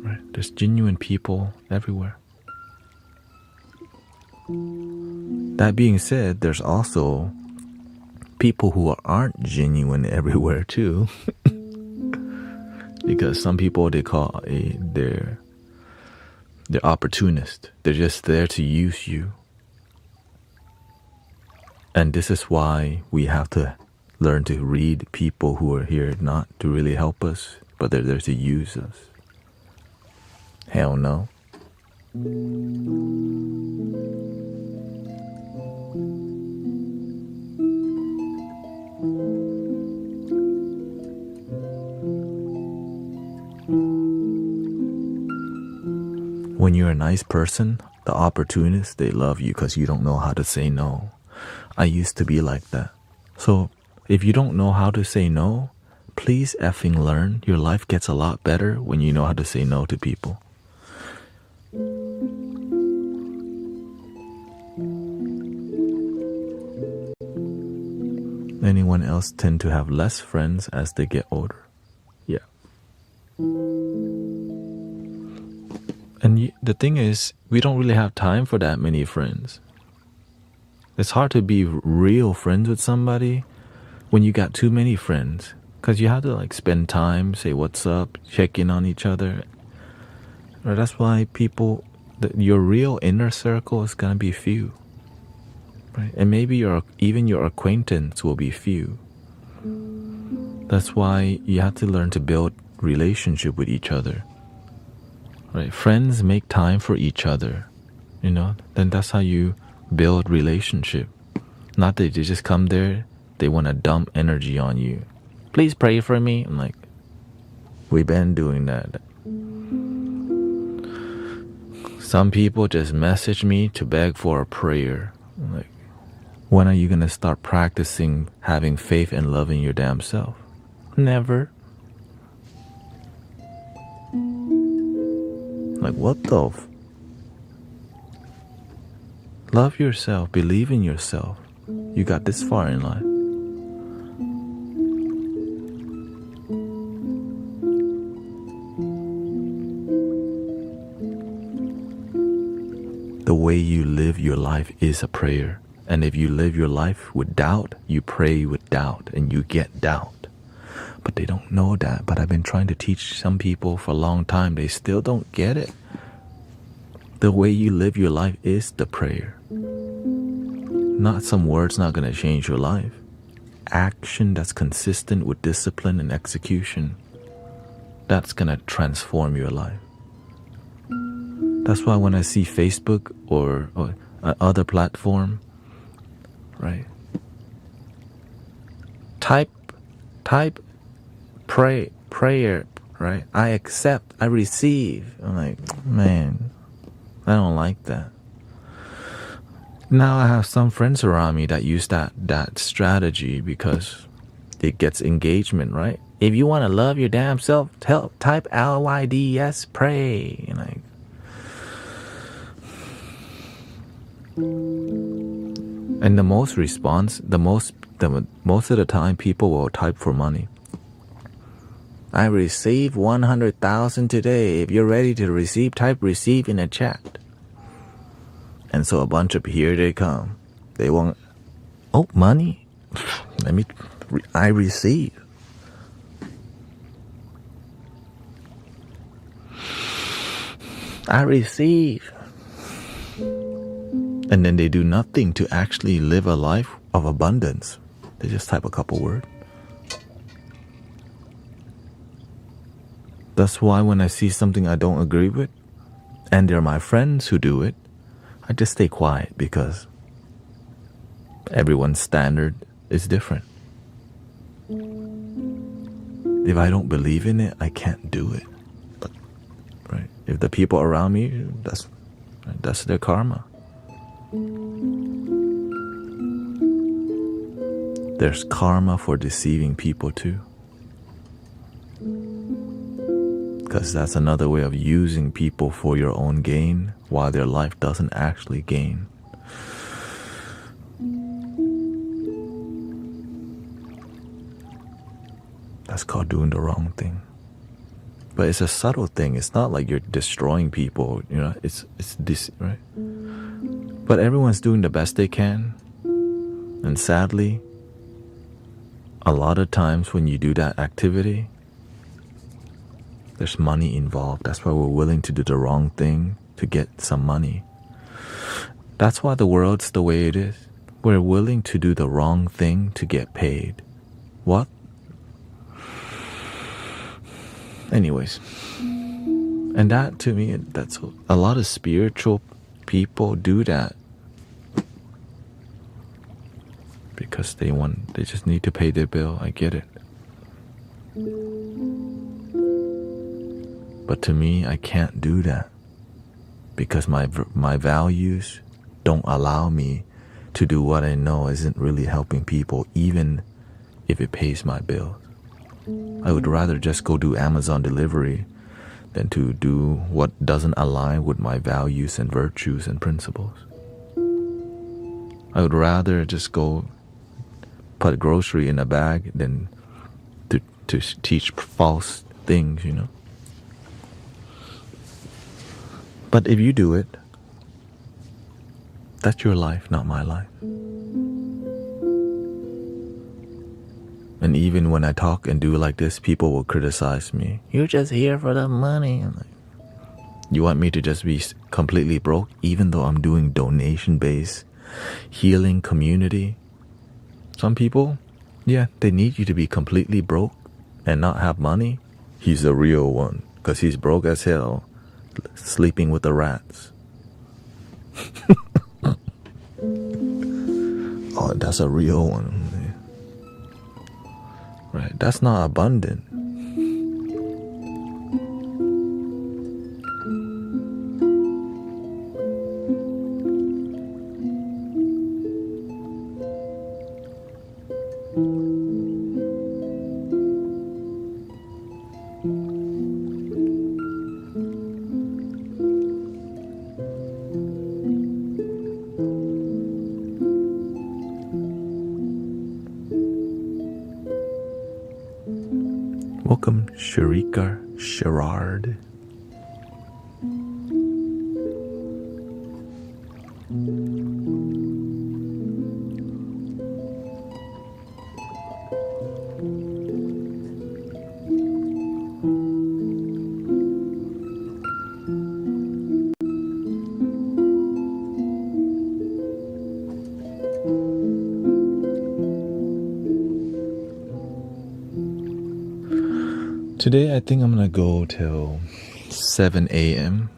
Right? There's genuine people everywhere. That being said, there's also people who aren't genuine everywhere too. Because some people they're opportunist. They're just there to use you. And this is why we have to learn to read people who are here not to really help us, but they're there to use us. Hell no. When you're a nice person, the opportunists, they love you because you don't know how to say no. I used to be like that. So if you don't know how to say no, please effing learn. Your life gets a lot better when you know how to say no to people. Anyone else tend to have less friends as they get older? Yeah. And the thing is, we don't really have time for that many friends. It's hard to be real friends with somebody when you got too many friends, because you have to like spend time, say what's up, check in on each other. Or that's why people, your real inner circle is gonna be few, right? And maybe even your acquaintance will be few. That's why you have to learn to build relationship with each other, right? Friends make time for each other, then that's how you build relationship. Not that they just come there, they want to dump energy on you. Please pray for me. I'm like, we've been doing that. Some people just message me to beg for a prayer. I'm like, when are you going to start practicing having faith and loving your damn self? Never. Like, what the love yourself, believe in yourself. You got this far in life. The way you live your life is a prayer. And if you live your life with doubt, you pray with doubt and you get doubt. But they don't know that. But I've been trying to teach some people for a long time. They still don't get it. The way you live your life is the prayer. Not some words not going to change your life. Action that's consistent with discipline and execution. That's going to transform your life. That's why when I see Facebook or other platform, right? Type prayer, right? I accept, I receive. I'm like, man, I don't like that. Now I have some friends around me that use that strategy because it gets engagement, right? If you want to love your damn self, type LYDS, pray. And like, and the most of the time people will type for money. I received 100,000 today. If you're ready to receive, type receive in a chat. And so a bunch of here they come. They want, money. I receive. I receive. And then they do nothing to actually live a life of abundance. They just type a couple words. That's why when I see something I don't agree with, and they're my friends who do it, I just stay quiet because everyone's standard is different. If I don't believe in it, I can't do it. Right? If the people around me, that's their karma. There's karma for deceiving people too. Because that's another way of using people for your own gain while their life doesn't actually gain. That's called doing the wrong thing. But it's a subtle thing. It's not like you're destroying people, it's this, right? But everyone's doing the best they can. And sadly, a lot of times when you do that activity, there's money involved. That's why we're willing to do the wrong thing to get some money. That's why the world's the way it is. We're willing to do the wrong thing to get paid. What? Anyways. And that, to me, that's a lot of spiritual people do that. Because they just need to pay their bill. I get it. But to me, I can't do that. because my values don't allow me to do what I know isn't really helping people, even if it pays my bills. I would rather just go do Amazon delivery than to do what doesn't align with my values and virtues and principles. I would rather just go put grocery in a bag than to teach false things, you know. But if you do it, that's your life, not my life. And even when I talk and do like this, people will criticize me. You're just here for the money. I'm like, you want me to just be completely broke, even though I'm doing donation-based healing community? Some people, yeah, they need you to be completely broke and not have money. He's a real one, because he's broke as hell, sleeping with the rats. Oh, that's a real one. Right, that's not abundant. Welcome, Sharika Sherrard. Today I think I'm gonna go till 7 a.m.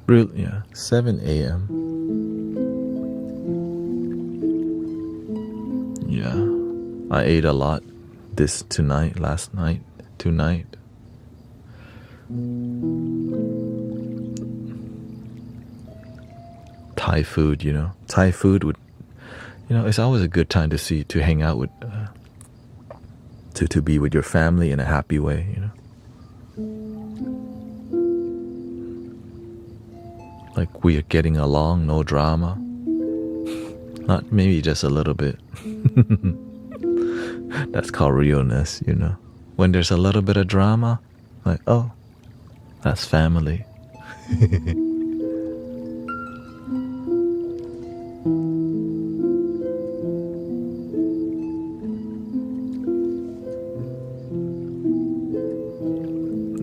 Really, yeah, 7 a.m. Yeah, I ate a lot last night, tonight. Thai food, you know. Thai food would, you know, it's always a good time to hang out with, to be with your family in a happy way, you know. Like we are getting along, no drama. Not maybe just a little bit. That's called realness, you know. When there's a little bit of drama, like, oh, that's family.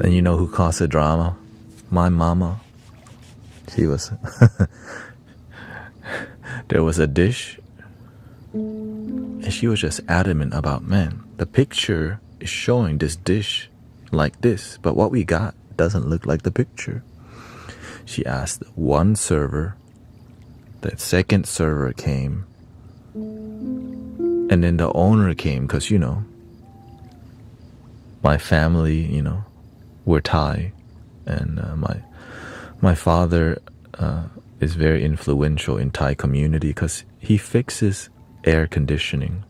And you know who caused the drama? My mama. She was there was a dish and she was just adamant about, man, the picture is showing this dish like this, but what we got doesn't look like the picture. She asked one server, the second server came, and then the owner came, because, you know, my family, you know, we're Thai, and my father is very influential in Thai community because he fixes air conditioning,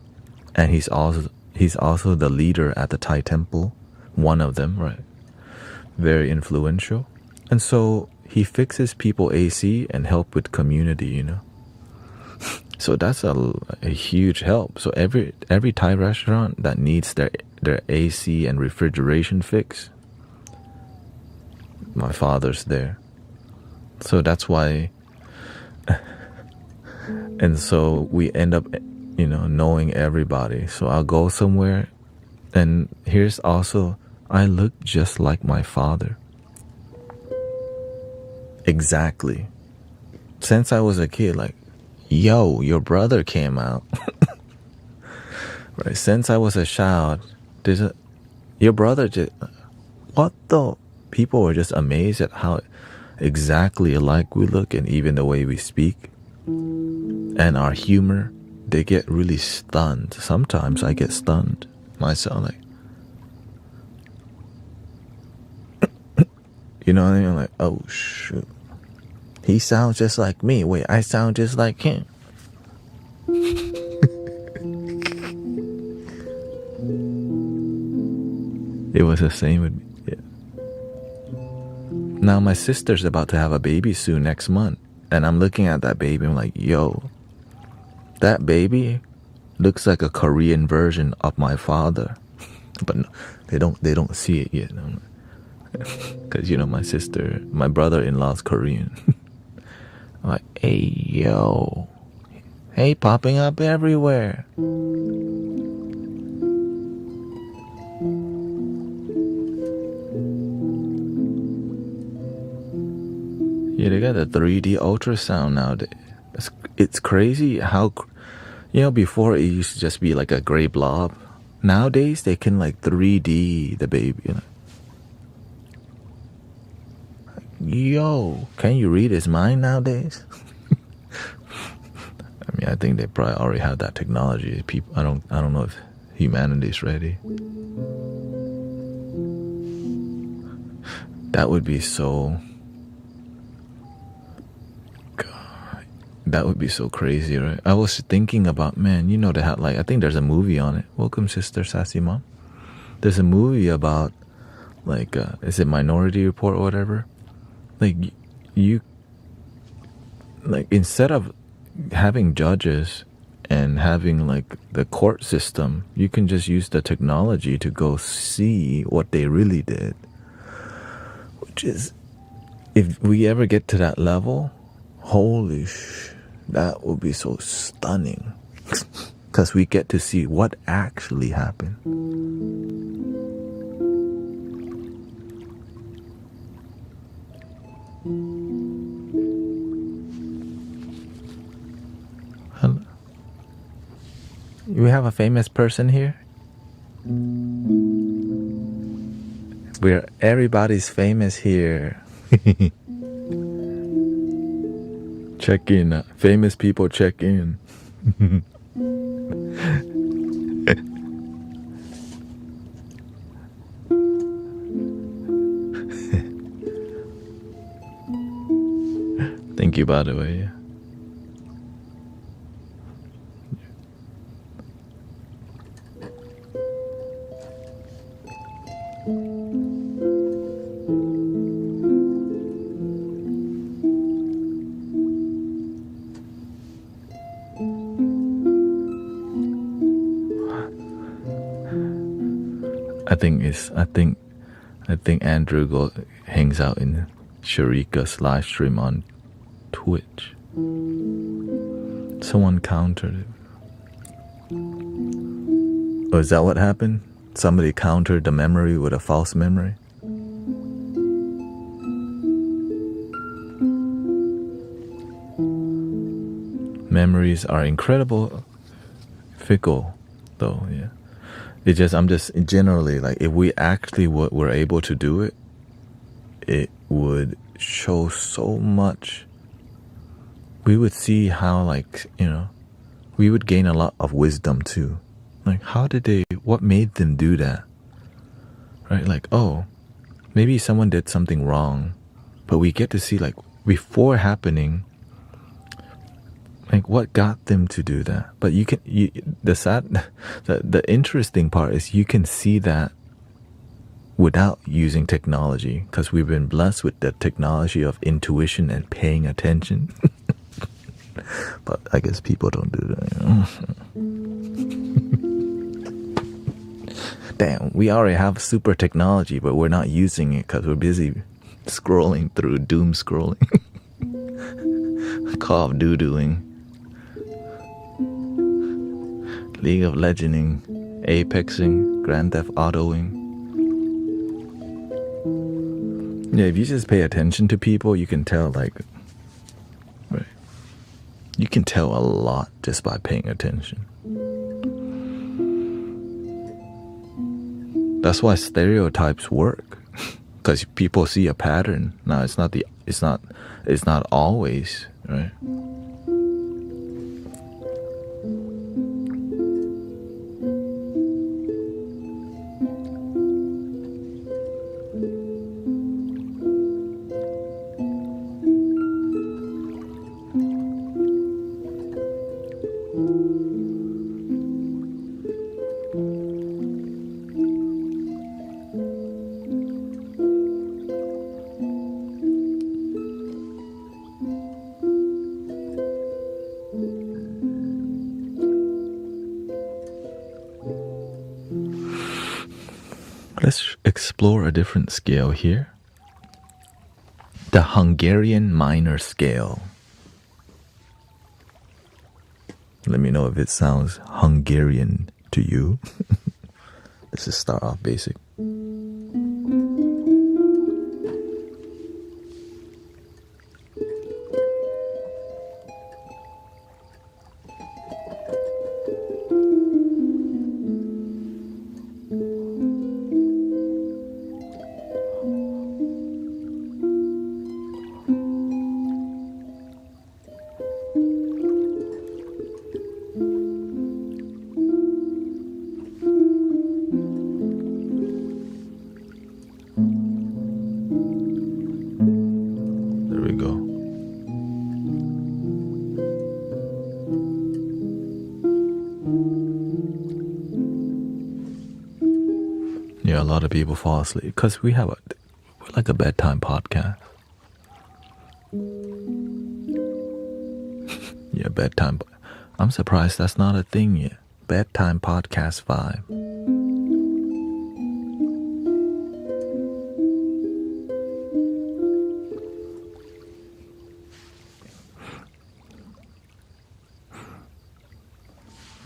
and he's also the leader at the Thai temple, one of them, right? Very influential, and so he fixes people AC and help with community, you know. So that's a huge help. So every Thai restaurant that needs their AC and refrigeration fix, my father's there. So that's why, and so we end up, you know, knowing everybody. So I'll go somewhere, and here's also, I look just like my father. Exactly. Since I was a kid, like, yo, your brother came out. Right. Since I was a child, your brother just, what the? People were just amazed at how exactly alike we look, and even the way we speak and our humor. They get really stunned. Sometimes I get stunned myself, like, you know what I mean? Like, oh shoot. He sounds just like me. Wait, I sound just like him. It was the same with me. Yeah. Now my sister's about to have a baby soon next month. And I'm looking at that baby. I'm like, yo, that baby looks like a Korean version of my father. But no, they don't see it yet. Because, my brother-in-law's Korean. I'm like, hey, yo. Hey, popping up everywhere. Yeah, they got the 3D ultrasound nowadays. It's crazy how, before it used to just be like a gray blob. Nowadays, they can like 3D the baby. Yo, can you read his mind nowadays? I mean, I think they probably already have that technology. People, I don't know if humanity's ready. That would be so. God, that would be so crazy, right? I was thinking about, man, they have I think there's a movie on it. Welcome, Sister Sassy Mom. There's a movie about is it Minority Report or whatever? Instead of having judges and having the court system, you can just use the technology to go see what they really did. Which is, if we ever get to that level, holy that would be so stunning. Because we get to see what actually happened. Hello. We have a famous person here. Everybody's famous here. Check in. Famous people check in. Thank you, by the way. I think Andrew hangs out in Sharika's live stream on Twitch. Someone countered it. Oh, is that what happened? Somebody countered the memory with a false memory? Memories are incredible, fickle, though, yeah. I'm just generally if we actually were able to do it, it would show so much. We would see how we would gain a lot of wisdom too. What made them do that? Right? Oh, maybe someone did something wrong, but we get to see before happening, what got them to do that. But the interesting part is you can see that without using technology, because we've been blessed with the technology of intuition and paying attention. But I guess people don't do that. Damn, we already have super technology, but we're not using it because we're busy scrolling through, doom scrolling. Call of Duty-ing. League of Legending, Apexing, Grand Theft Autoing. Yeah, if you just pay attention to people, you can tell right. You can tell a lot just by paying attention. That's why stereotypes work, because people see a pattern. Now it's not always, right? Let's explore a different scale here. The Hungarian minor scale. Let me know if it sounds Hungarian to you. Let's just start off basic. Yeah, a lot of people fall asleep because we're like a bedtime podcast. Yeah, bedtime. I'm surprised that's not a thing yet. Bedtime podcast vibe.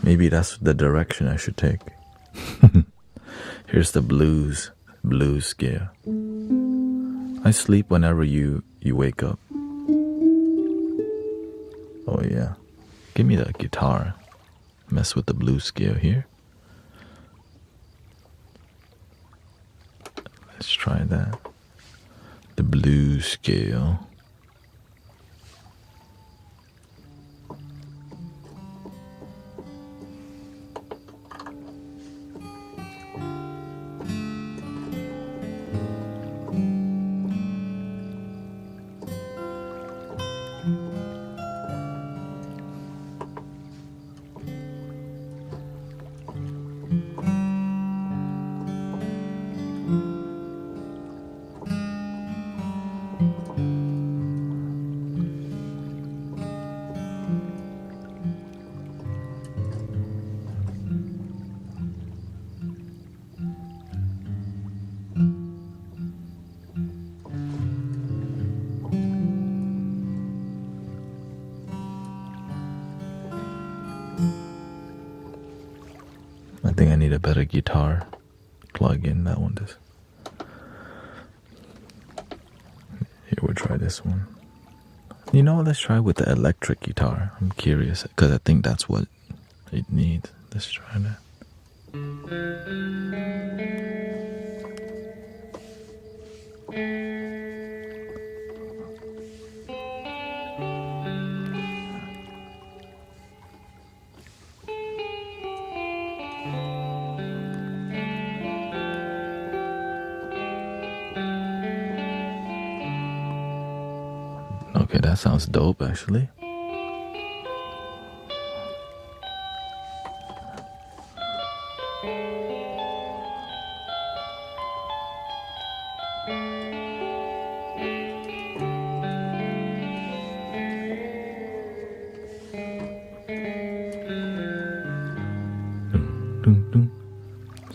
Maybe that's the direction I should take. Here's the blues scale. I sleep whenever you wake up. Oh yeah. Give me the guitar. Mess with the blues scale here. Let's try that. The blues scale. I think I need a better guitar plug in. That one does. Here, we'll try this one. You know what? Let's try with the electric guitar. I'm curious because I think that's what it needs. Let's try that. Okay, that sounds dope actually.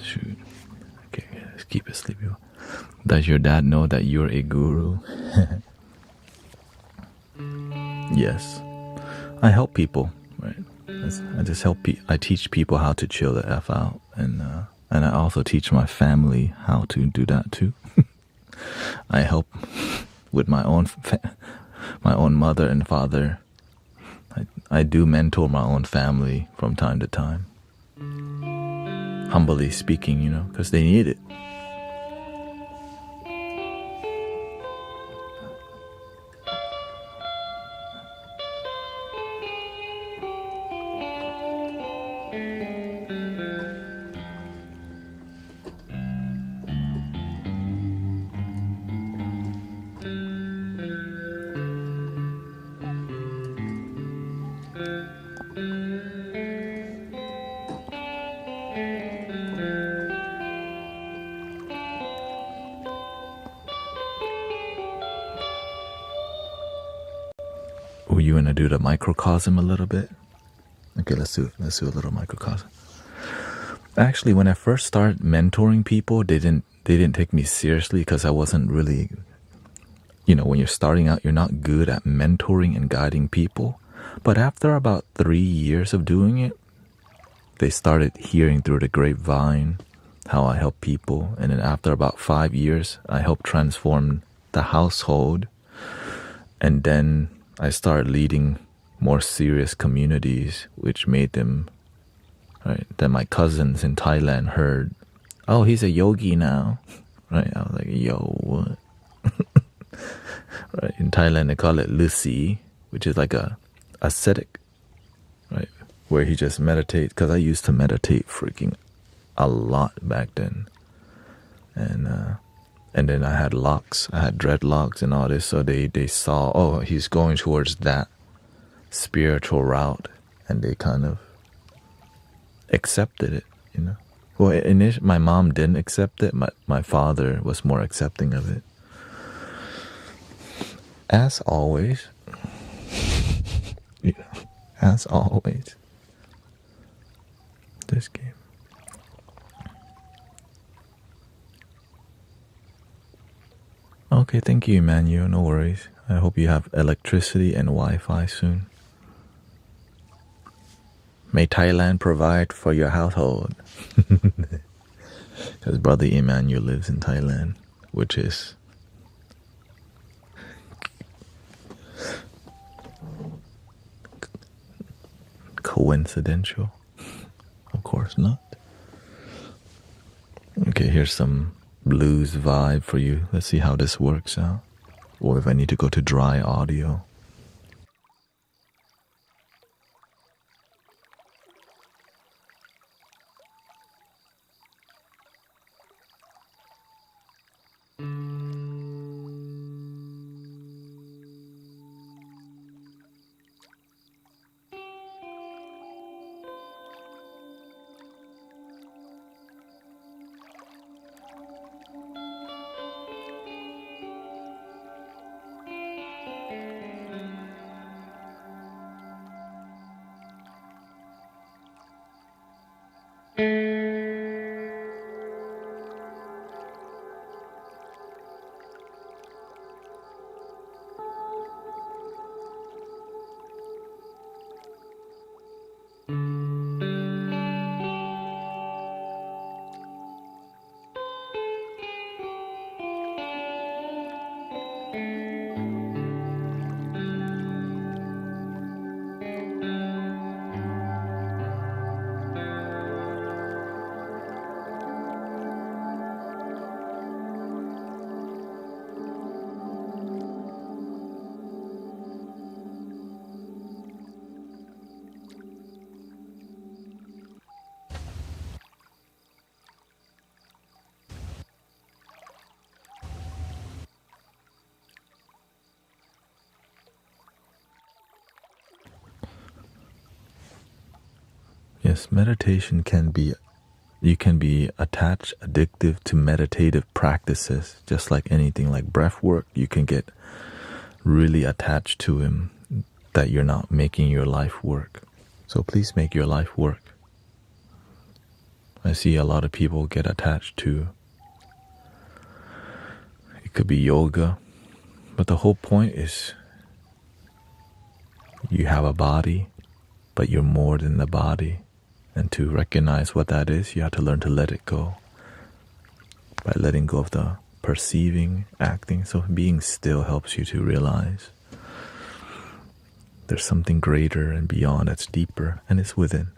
Shoot. Okay, let's keep it sleepy. Does your dad know that you're a guru? Yes, I help people, right? I just help. I teach people how to chill the f out, and I also teach my family how to do that too. I help with my own mother and father. I do mentor my own family from time to time. Humbly speaking, you know, because they need it. Were you gonna do the microcosm a little bit? Okay, let's do a little microcosm. Actually, when I first started mentoring people, they they didn't take me seriously because I wasn't really, when you're starting out, you're not good at mentoring and guiding people. But after about 3 years of doing it, they started hearing through the grapevine how I help people. And then after about 5 years, I helped transform the household. And then I started leading more serious communities, which made them, right? Then my cousins in Thailand heard, oh, he's a yogi now, right? I was like, yo, what? Right? In Thailand, they call it Lucy, which is like a ascetic, right? Where he just meditates. Because I used to meditate freaking a lot back then. And then I had locks. I had dreadlocks and all this. So they saw, oh, he's going towards that spiritual route. And they kind of accepted it. Well, my mom didn't accept it. My father was more accepting of it. As always, as always, this game. Okay, thank you, Emmanuel. No worries. I hope you have electricity and Wi-Fi soon. May Thailand provide for your household. Because brother Emmanuel lives in Thailand, which is coincidental. Of course not. Okay, here's some blues vibe for you. Let's see how this works out. Or if I need to go to dry audio. Yes, meditation you can be attached, addictive to meditative practices, just like anything like breathwork. You can get really attached to him that you're not making your life work. So please make your life work. I see a lot of people get attached to, it could be yoga, but the whole point is you have a body, but you're more than the body. And to recognize what that is, you have to learn to let it go. By letting go of the perceiving, acting. So being still helps you to realize there's something greater and beyond that's deeper, and it's within.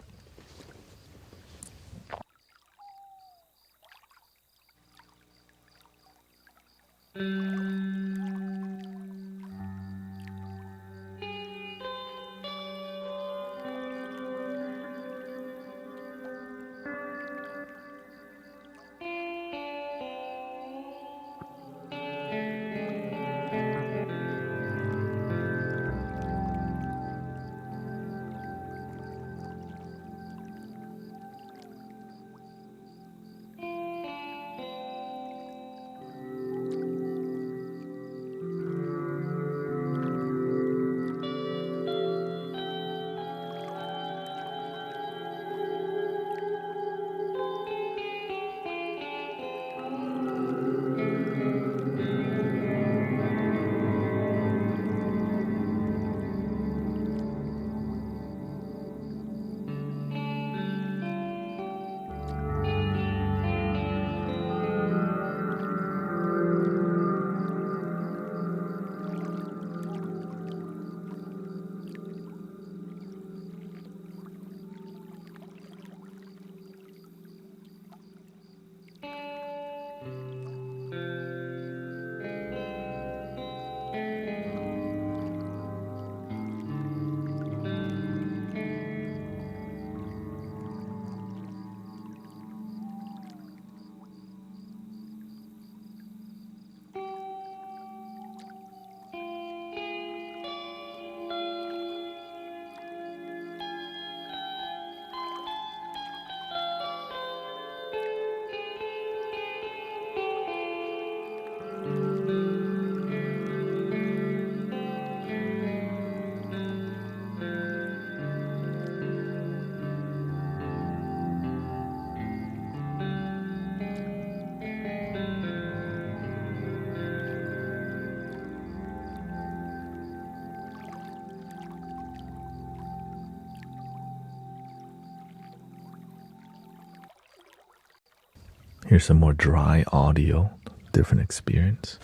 Here's some more dry audio, different experience.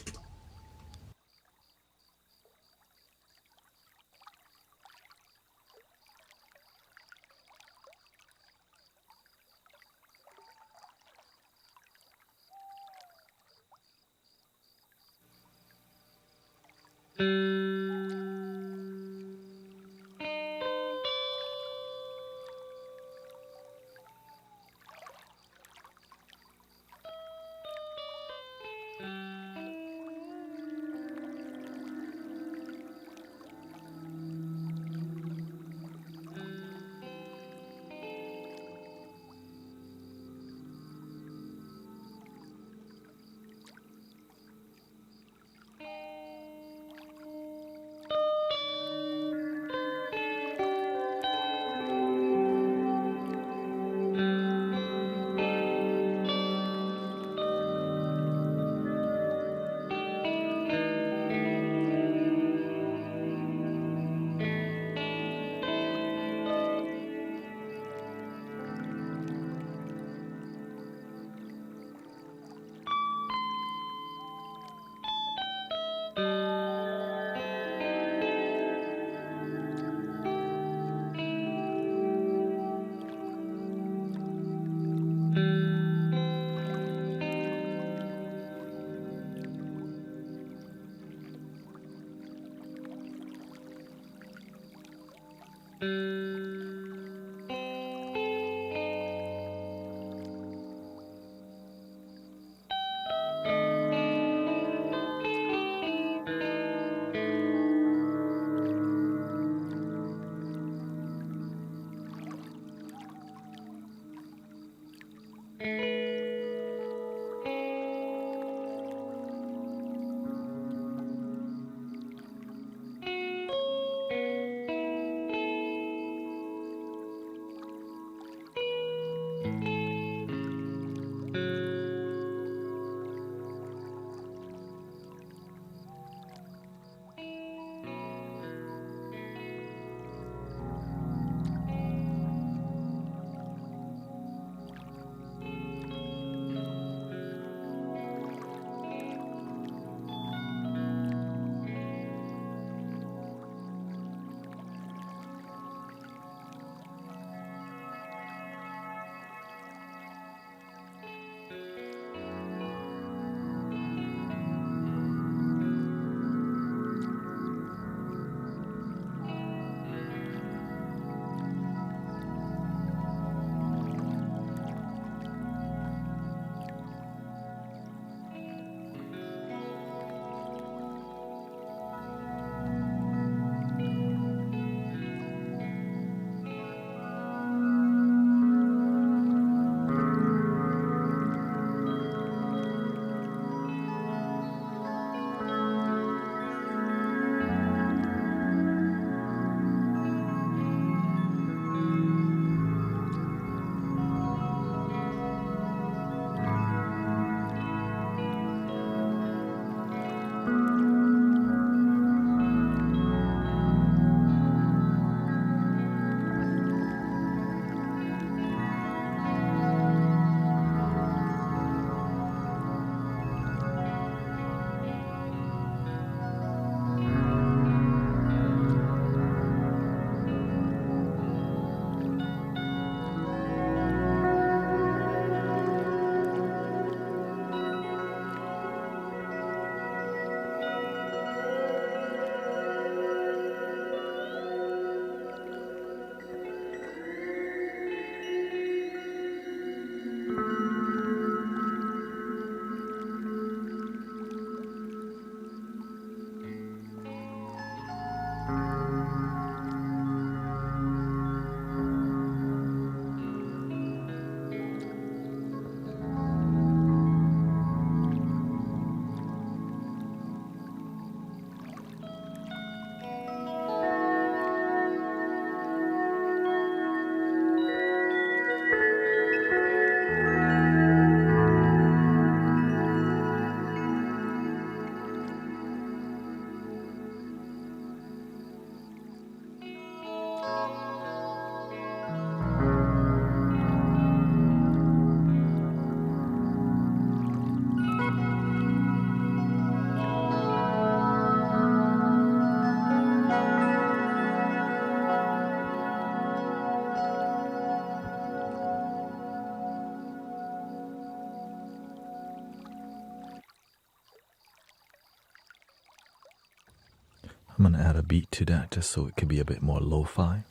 I'm gonna add a beat to that just so it could be a bit more lo-fi.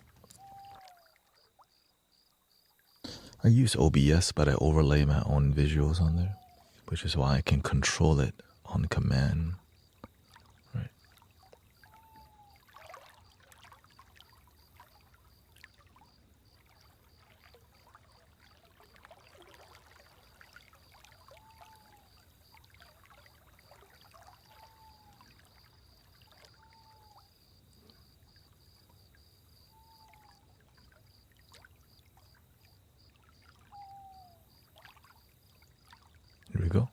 I use OBS, but I overlay my own visuals on there, which is why I can control it on command. Right. Here we go.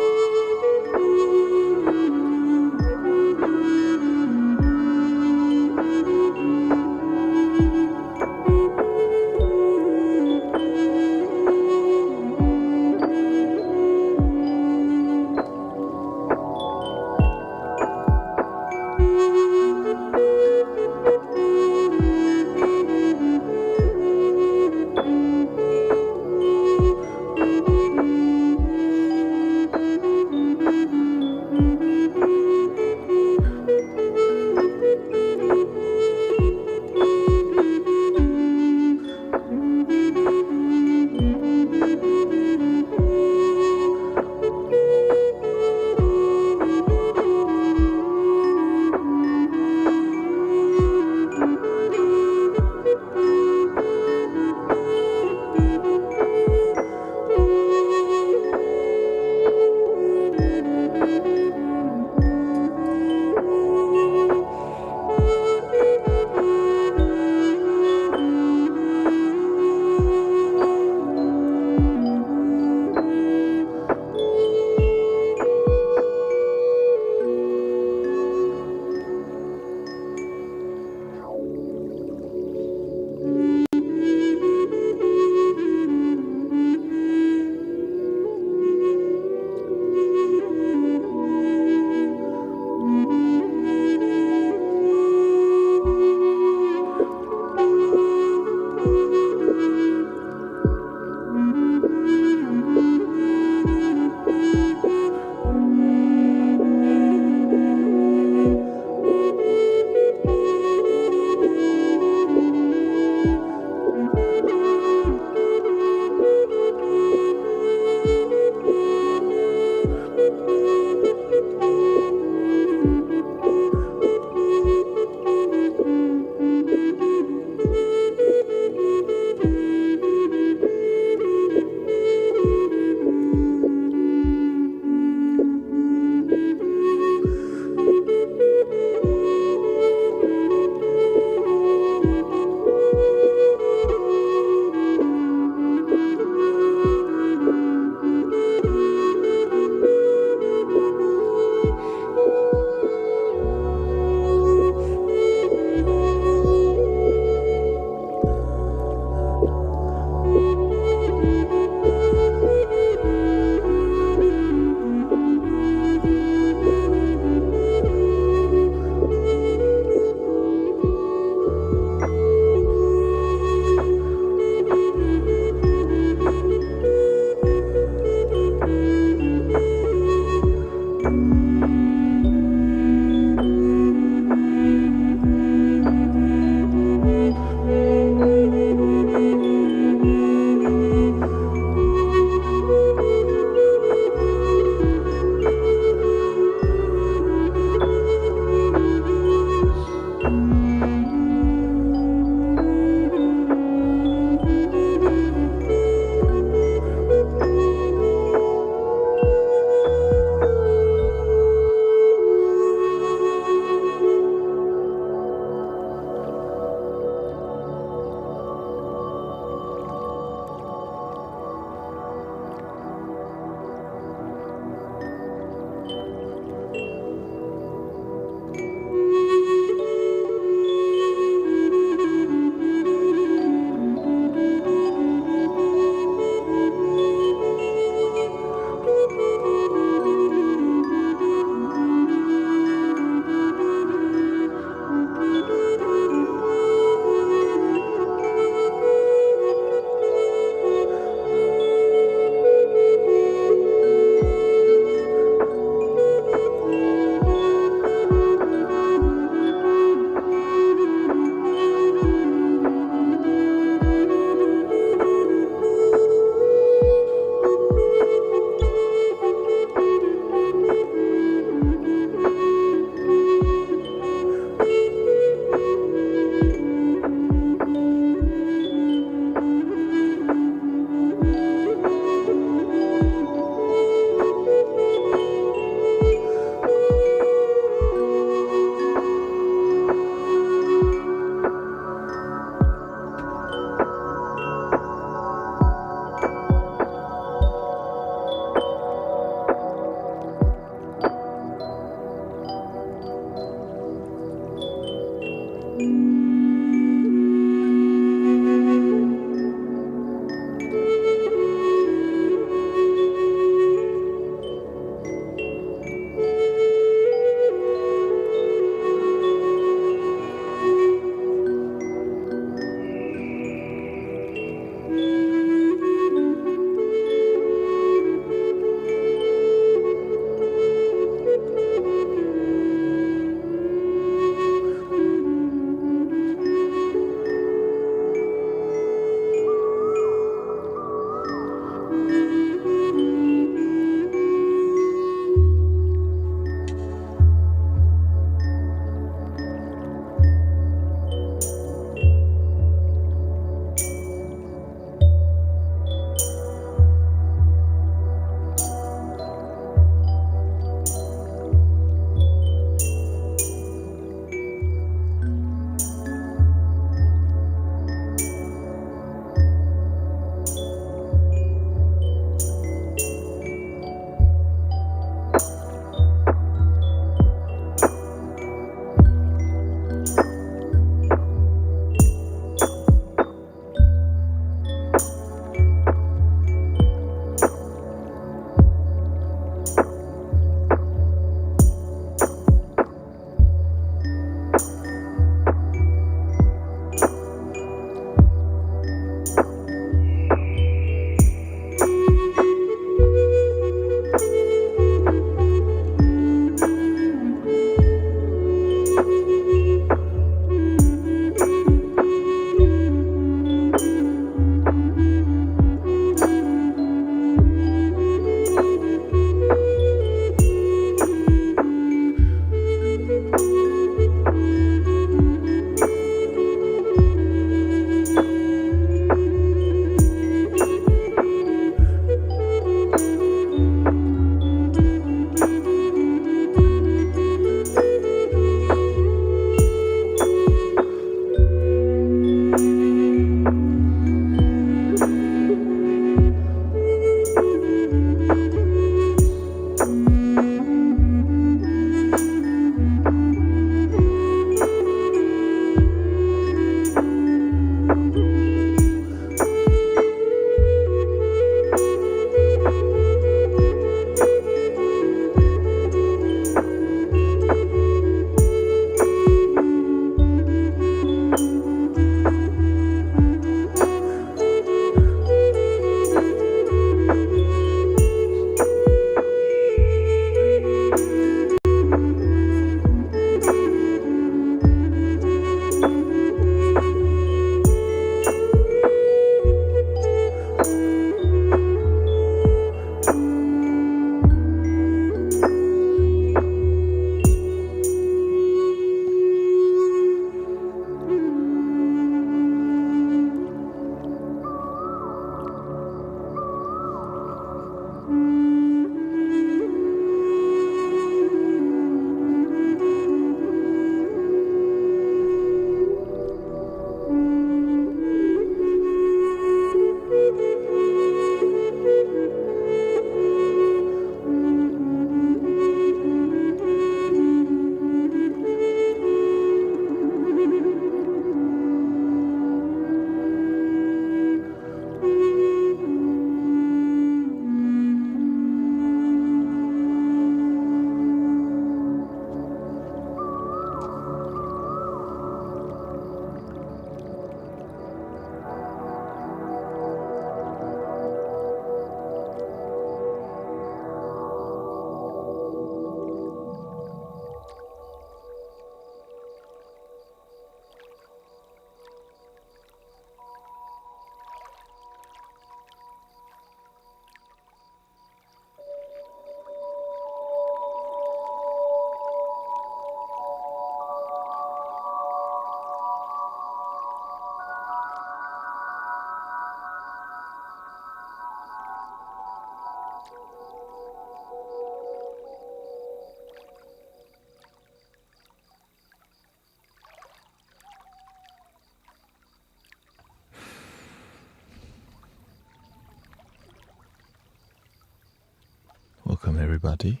Welcome, everybody.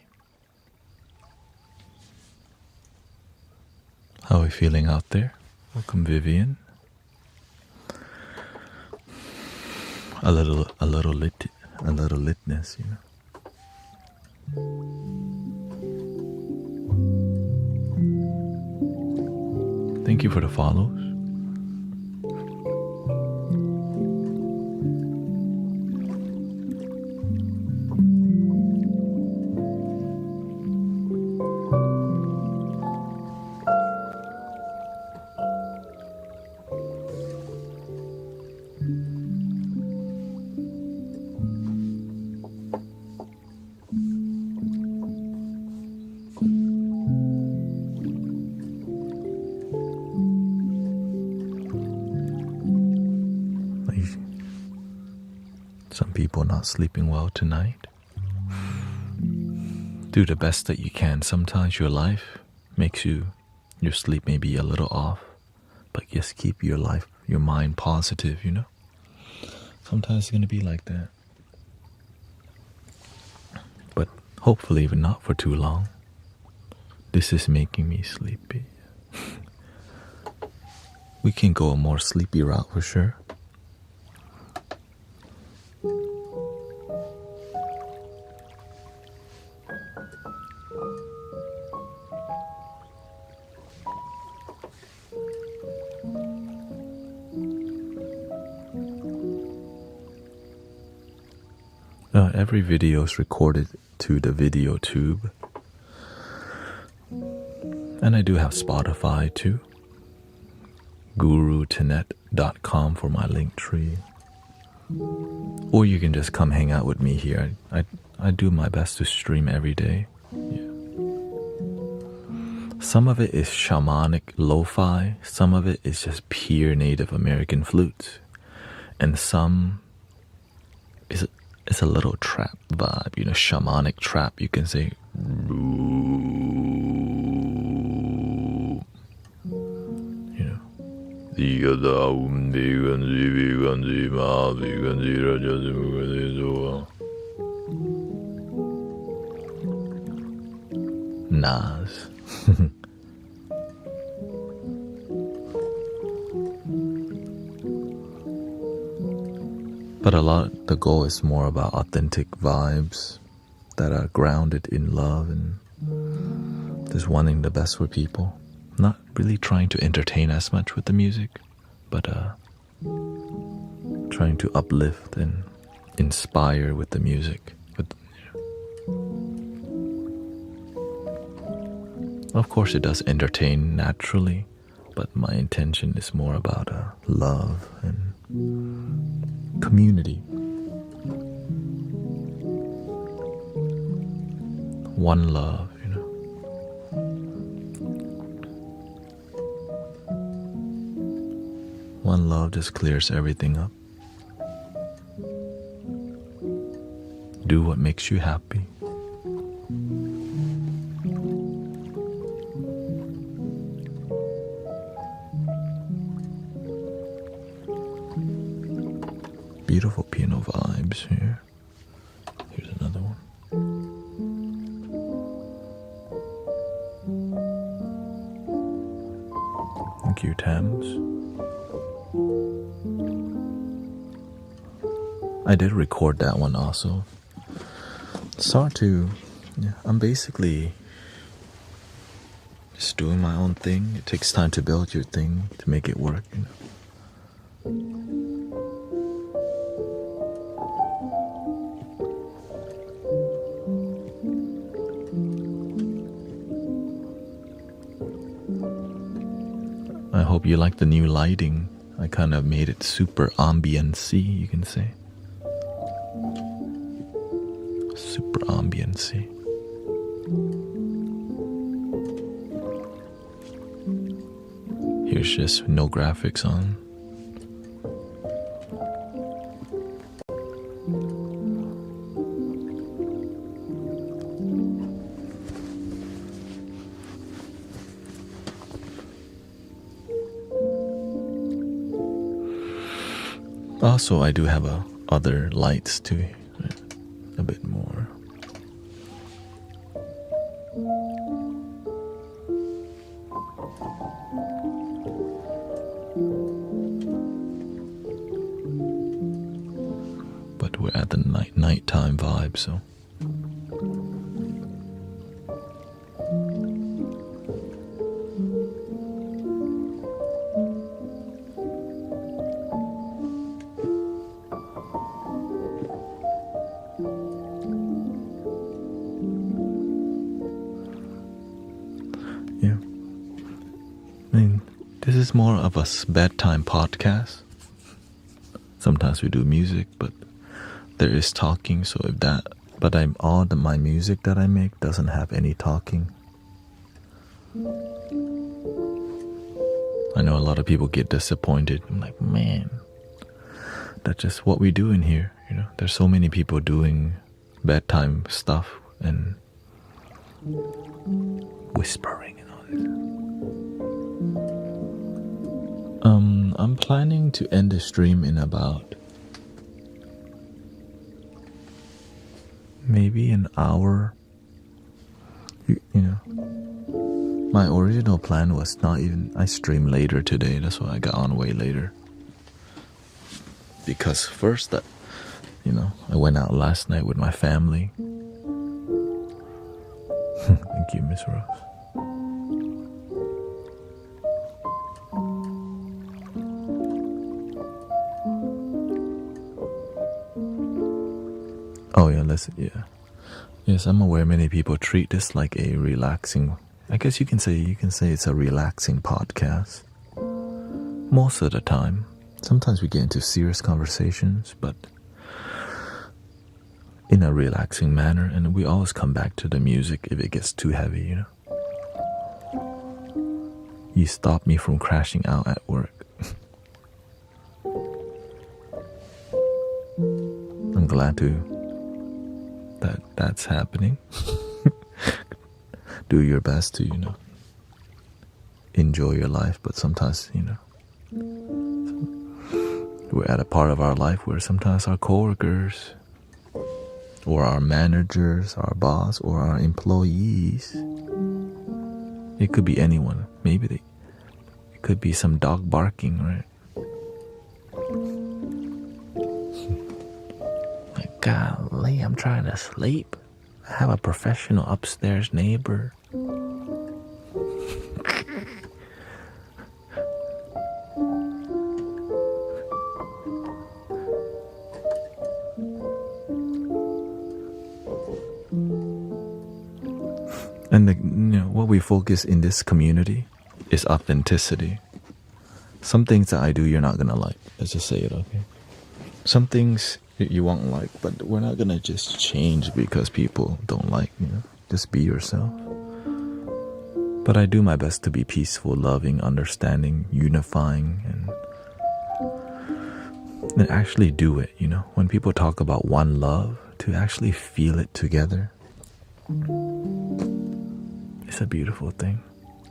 How are we feeling out there? Welcome, Vivian. A little litness, you know. Thank you for the follows. Some people not sleeping well tonight. Do the best that you can. Sometimes your life makes your sleep may be a little off, but just keep your mind positive, you know. Sometimes it's going to be like that. But hopefully not for too long. This is making me sleepy. We can go a more sleepy route for sure. Every video is recorded to the video tube. And I do have Spotify too. GuruThanet.com for my link tree. Or you can just come hang out with me here. I do my best to stream every day. Yeah. Some of it is shamanic lo-fi. Some of it is just pure Native American flutes. And some is it's a little trap vibe, you know, shamanic trap, you can say. You know. Nas. But the goal is more about authentic vibes that are grounded in love and just wanting the best for people. Not really trying to entertain as much with the music, but trying to uplift and inspire with the music. Of course it does entertain naturally, but my intention is more about love and community. One love, you know. One love just clears everything up. Do what makes you happy. Beautiful piano vibes here. Here's another one. Thank you, Thames. I did record that one also. I'm basically just doing my own thing. It takes time to build your thing to make it work, you know. I hope you like the new lighting. I kind of made it super ambience-y, you can say. Super ambience-y. Here's just no graphics on. Also, I do have other lights too, a bit more nighttime vibe. So yeah, I mean, this is more of a bedtime podcast. Sometimes we do music, but there is talking. So if that, but my music that I make doesn't have any talking. I know a lot of people get disappointed. I'm like, man, that's just what we do in here. You know, there's so many people doing bedtime stuff and whispering and all this. I'm planning to end the stream in about maybe an hour. You know, my original plan was I stream later today. That's why I got on way later. Because first I went out last night with my family. Thank you, Miss Rose. Oh yeah, yes, I'm aware many people treat this like a relaxing, I guess you can say it's a relaxing podcast. Most of the time. Sometimes we get into serious conversations, but in a relaxing manner, and we always come back to the music if it gets too heavy, you know. You stop me from crashing out at work. I'm glad that's happening. Do your best to, enjoy your life, but sometimes, we're at a part of our life where sometimes our coworkers or our managers, our boss, or our employees, it could be anyone. Maybe it could be some dog barking, right? Like, golly, I'm trying to sleep. I have a professional upstairs neighbor. And what we focus in this community is authenticity. Some things that I do you're not gonna like. Let's just say it, okay? Some things you won't like, but we're not gonna just change because people don't like, Just be yourself. But I do my best to be peaceful, loving, understanding, unifying, and actually do it, When people talk about one love, to actually feel it together. It's a beautiful thing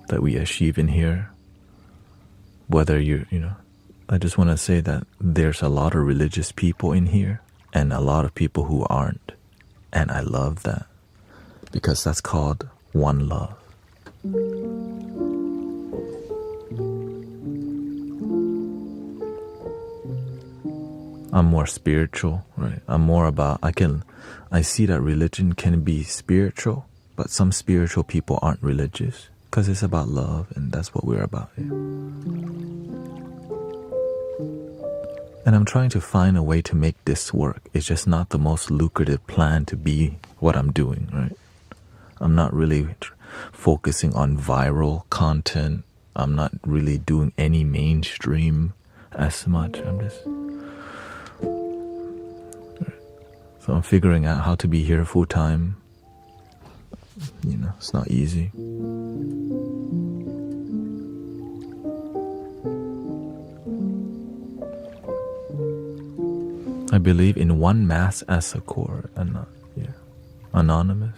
that we achieve in here. Whether I just want to say that there's a lot of religious people in here and a lot of people who aren't. And I love that because that's called one love. I'm more spiritual, right? I'm more about, I see that religion can be spiritual, but some spiritual people aren't religious because it's about love, and that's what we're about here. And I'm trying to find a way to make this work. It's just not the most lucrative plan to be what I'm doing, right? I'm not really focusing on viral content. I'm not really doing any mainstream as much. So I'm figuring out how to be here full time. It's not easy. I believe in one mass as a core and not, anonymous.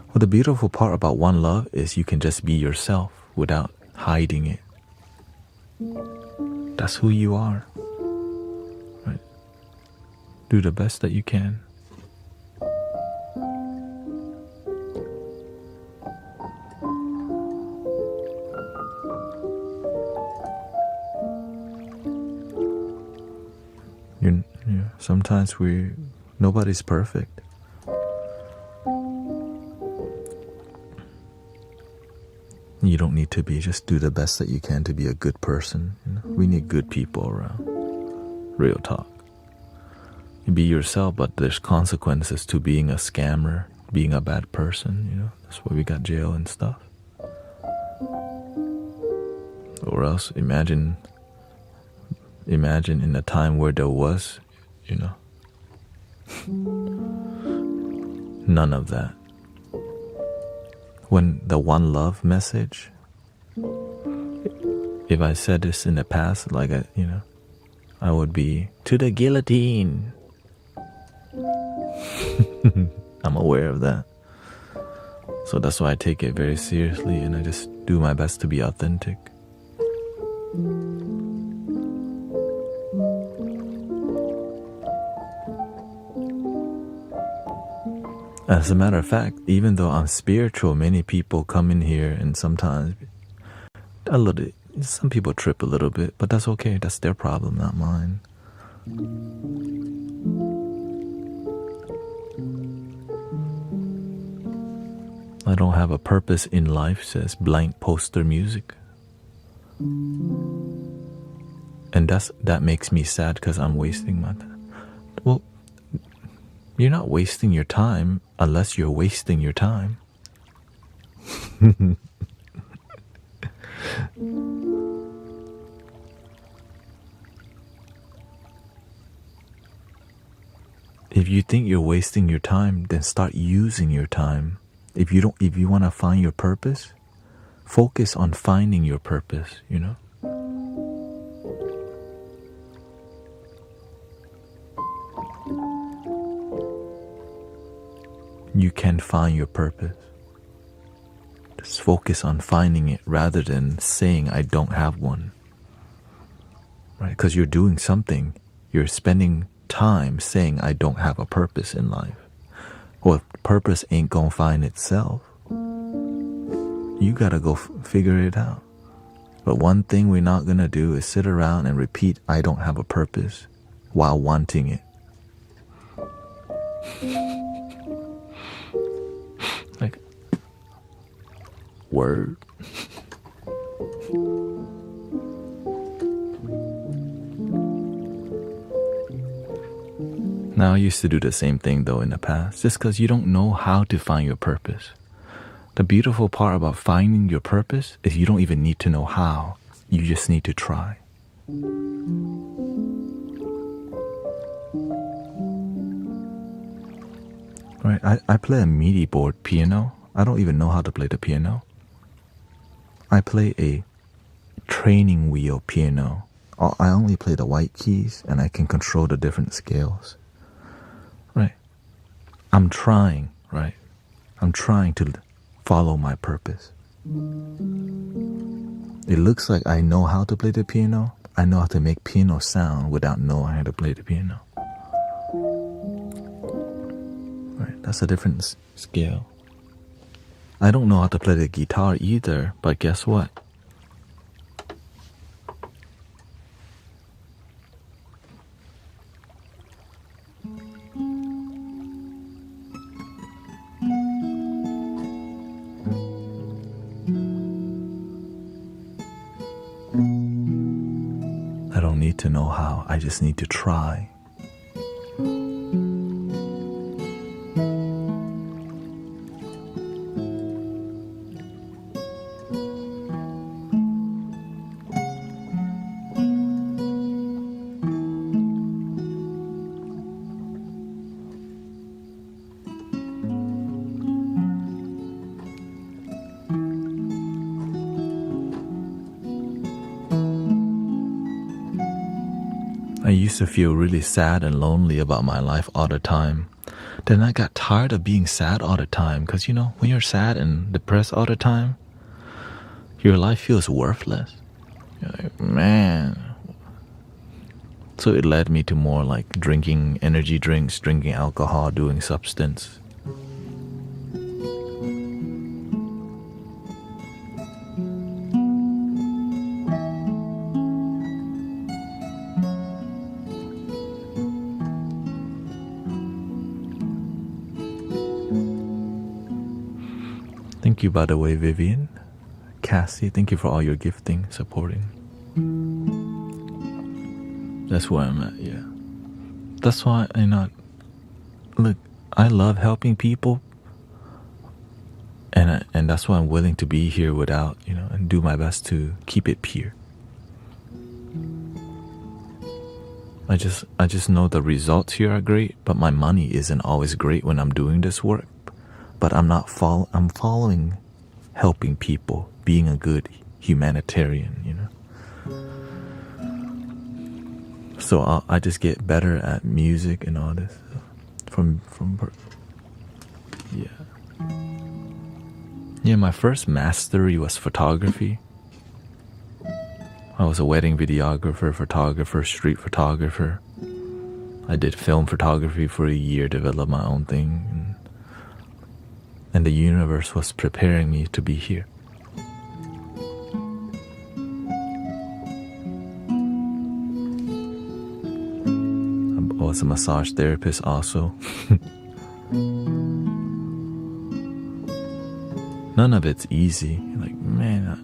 Well, the beautiful part about one love is you can just be yourself without hiding it. That's who you are. Right? Do the best that you can. Sometimes we Nobody's perfect. You don't need to be. Just do the best that you can to be a good person. You know? We need good people around. Real talk. You be yourself, but there's consequences to being a scammer, being a bad person. You know, that's why we got jail and stuff. Or else, imagine in a time where there was, you know, none of that. When the one love message, if I said this in the past, like, I would be to the guillotine. I'm aware of that. So that's why I take it very seriously and I just do my best to be authentic. As a matter of fact, even though I'm spiritual, many people come in here and sometimes some people trip a little bit, but that's okay. That's their problem, not mine. I don't have a purpose in life, says blank poster music. And that makes me sad because I'm wasting my time. Well, you're not wasting your time unless you're wasting your time. If you think you're wasting your time, then start using your time. If you want to find your purpose, focus on finding your purpose, you know? You can find your purpose. Just focus on finding it rather than saying I don't have one. Right? Because you're doing something. You're spending time saying I don't have a purpose in life. Well, if purpose ain't gonna find itself, you gotta go figure it out. But one thing we're not gonna do is sit around and repeat I don't have a purpose while wanting it. Like, word. Now, I used to do the same thing though in the past, just because you don't know how to find your purpose. The beautiful part about finding your purpose is you don't even need to know how. You just need to try. Right, I play a MIDI board piano. I don't even know how to play the piano. I play a training wheel piano. I only play the white keys and I can control the different scales. Right. I'm trying, right? I'm trying to follow my purpose. It looks like I know how to play the piano. I know how to make piano sound without knowing how to play the piano. Right, that's a different scale. I don't know how to play the guitar either, but guess what? I don't need to know how, I just need to try. I used to feel really sad and lonely about my life all the time. Then I got tired of being sad all the time because, you know, when you're sad and depressed all the time, your life feels worthless. You're like, man. So it led me to more like drinking energy drinks, drinking alcohol, doing substance. Thank you, by the way, Vivian. Cassie, thank you for all your gifting, supporting. That's where I'm at, yeah. That's why look, I love helping people, and that's why I'm willing to be here without, and do my best to keep it pure. I just know the results here are great, but my money isn't always great when I'm doing this work. But I'm following helping people, being a good humanitarian, So I just get better at music and all this yeah. My first mastery was photography. I was a wedding videographer, photographer, street photographer. I did film photography for a year, developed my own thing, and the universe was preparing me to be here. I was a massage therapist also. None of it's easy. Like, man,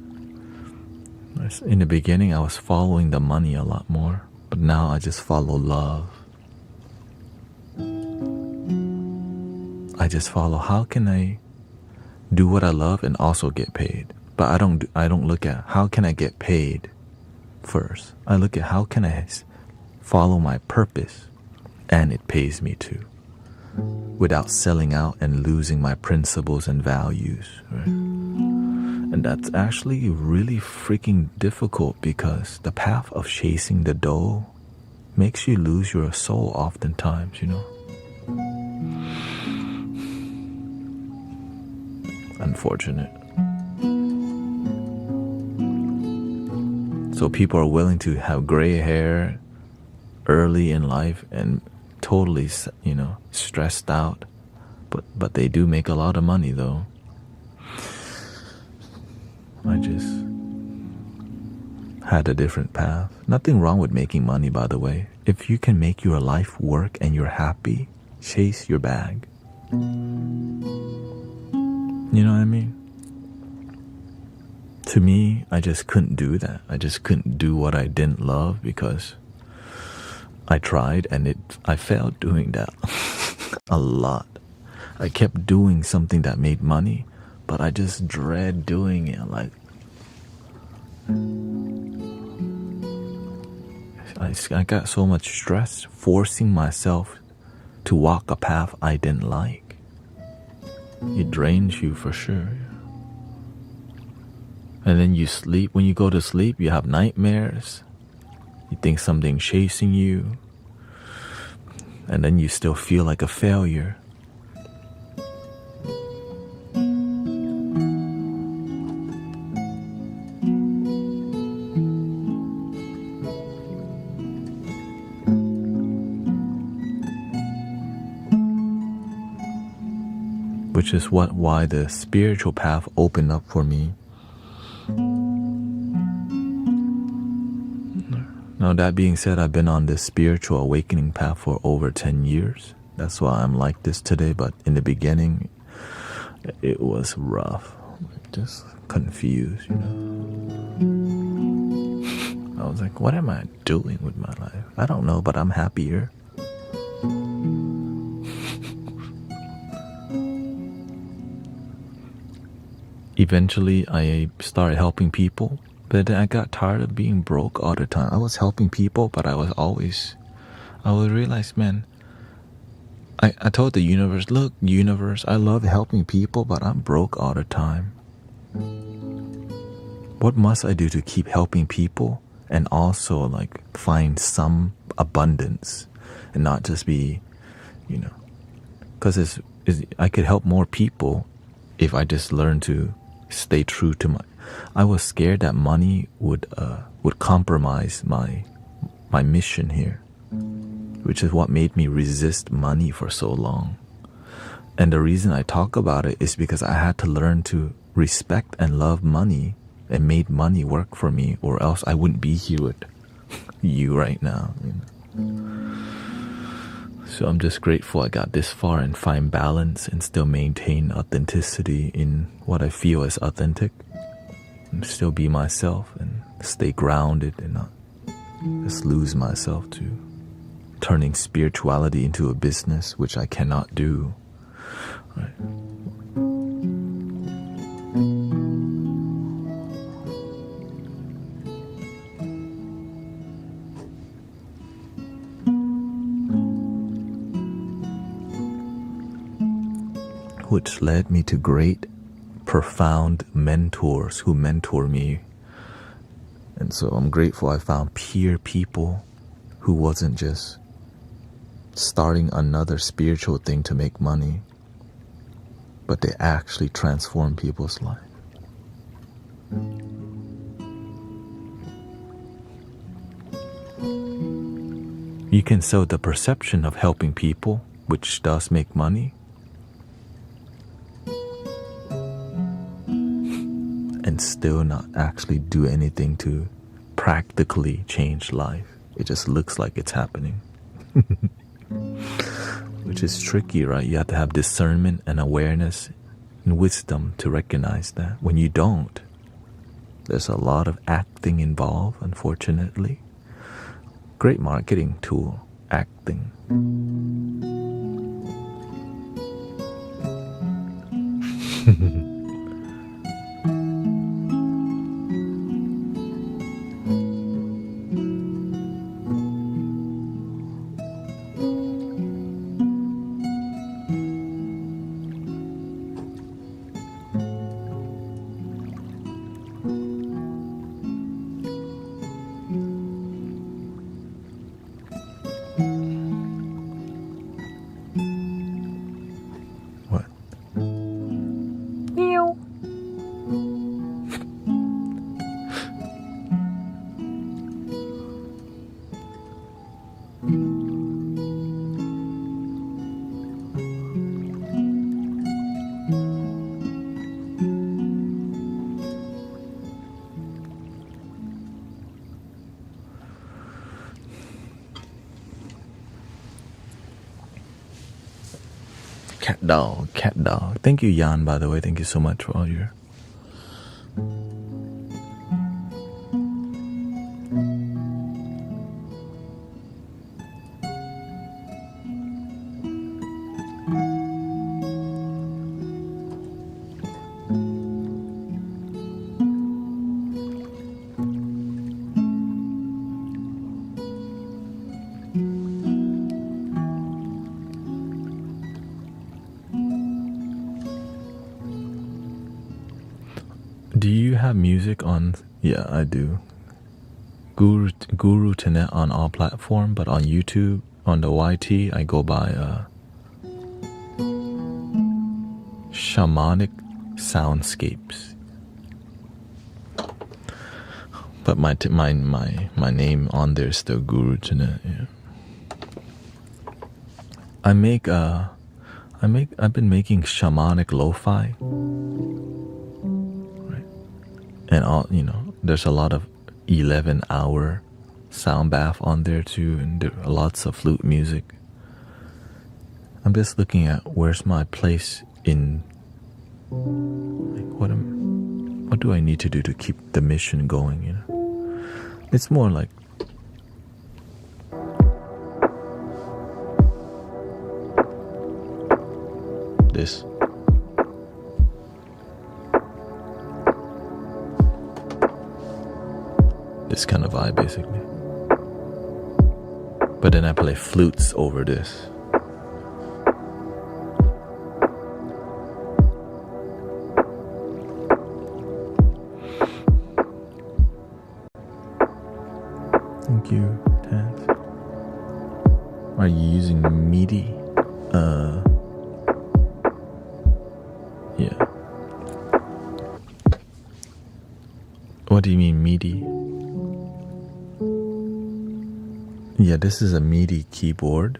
in the beginning I was following the money a lot more, but now I just follow love. I just follow, how can I do what I love and also get paid? But I don't look at how can I get paid first. I look at how can I follow my purpose and it pays me too, without selling out and losing my principles and values, right? And that's actually really freaking difficult, because the path of chasing the dough makes you lose your soul oftentimes, Unfortunate. So people are willing to have gray hair early in life and totally, stressed out, but they do make a lot of money though. I just had a different path. Nothing wrong with making money, by the way. If you can make your life work and you're happy, chase your bag. You know what I mean? To me, I just couldn't do that. I just couldn't do what I didn't love, because I tried and I failed doing that a lot. I kept doing something that made money, but I just dread doing it. Like, I got so much stress forcing myself to walk a path I didn't like. It drains you for sure. And then you sleep. When you go to sleep, you have nightmares. You think something's chasing you. And then you still feel like a failure. Which is why the spiritual path opened up for me. Now, that being said, I've been on this spiritual awakening path for over 10 years. That's why I'm like this today. But in the beginning, it was rough. Just confused, I was like, what am I doing with my life? I don't know, but I'm happier. Eventually, I started helping people, but then I got tired of being broke all the time. I was helping people, but I would realize, man, I told the universe, look, universe, I love helping people, but I'm broke all the time. What must I do to keep helping people and also find some abundance and not just be, because I could help more people if I just learn to stay true to I was scared that money would compromise my mission here, which is what made me resist money for so long. And the reason I talk about it is because I had to learn to respect and love money and made money work for me, or else I wouldn't be here with you right now. So I'm just grateful I got this far and find balance and still maintain authenticity in what I feel is authentic, and still be myself and stay grounded and not just lose myself to turning spirituality into a business, which I cannot do. Right? Which led me to great, profound mentors who mentor me. And so I'm grateful I found peer people who wasn't just starting another spiritual thing to make money, but they actually transform people's life. You can sell the perception of helping people, which does make money, and still not actually do anything to practically change life. It just looks like it's happening. Which is tricky, right? You have to have discernment and awareness and wisdom to recognize that. When you don't, there's a lot of acting involved, unfortunately. Great marketing tool, acting. Cat dog. Thank you, Jan, by the way. Thank you so much for all your... Do you have music on? Yeah, I do. Guru Thanet on all platforms, but on YouTube, on the YT, I go by Shamanic Soundscapes. But my name on there is still Guru Thanet. Yeah. I've been making shamanic Lofi. And all, there's a lot of 11-hour sound bath on there too, and there are lots of flute music. I'm just looking at where's my place in, what do I need to do to keep the mission going, It's more like this. This kind of vibe, basically. But then I play flutes over this. Thank you, Tans. Are you using MIDI? Yeah. What do you mean MIDI? Yeah, this is a MIDI keyboard.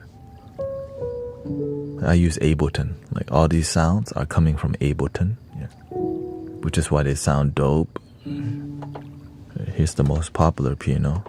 I use Ableton. Like all these sounds are coming from Ableton, yeah. Which is why they sound dope. Here's the most popular piano.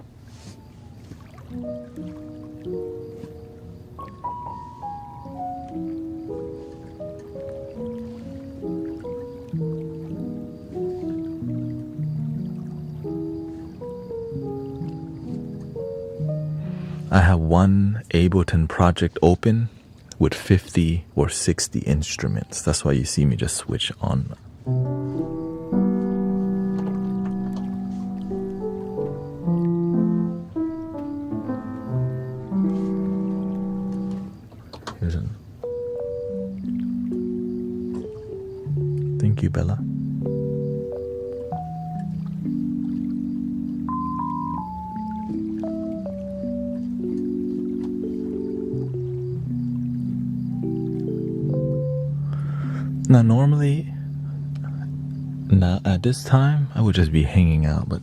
I have one Ableton project open with 50 or 60 instruments. That's why you see me just switch on. Here's an... Thank you, Bella. Now, normally, now at this time, I would just be hanging out, but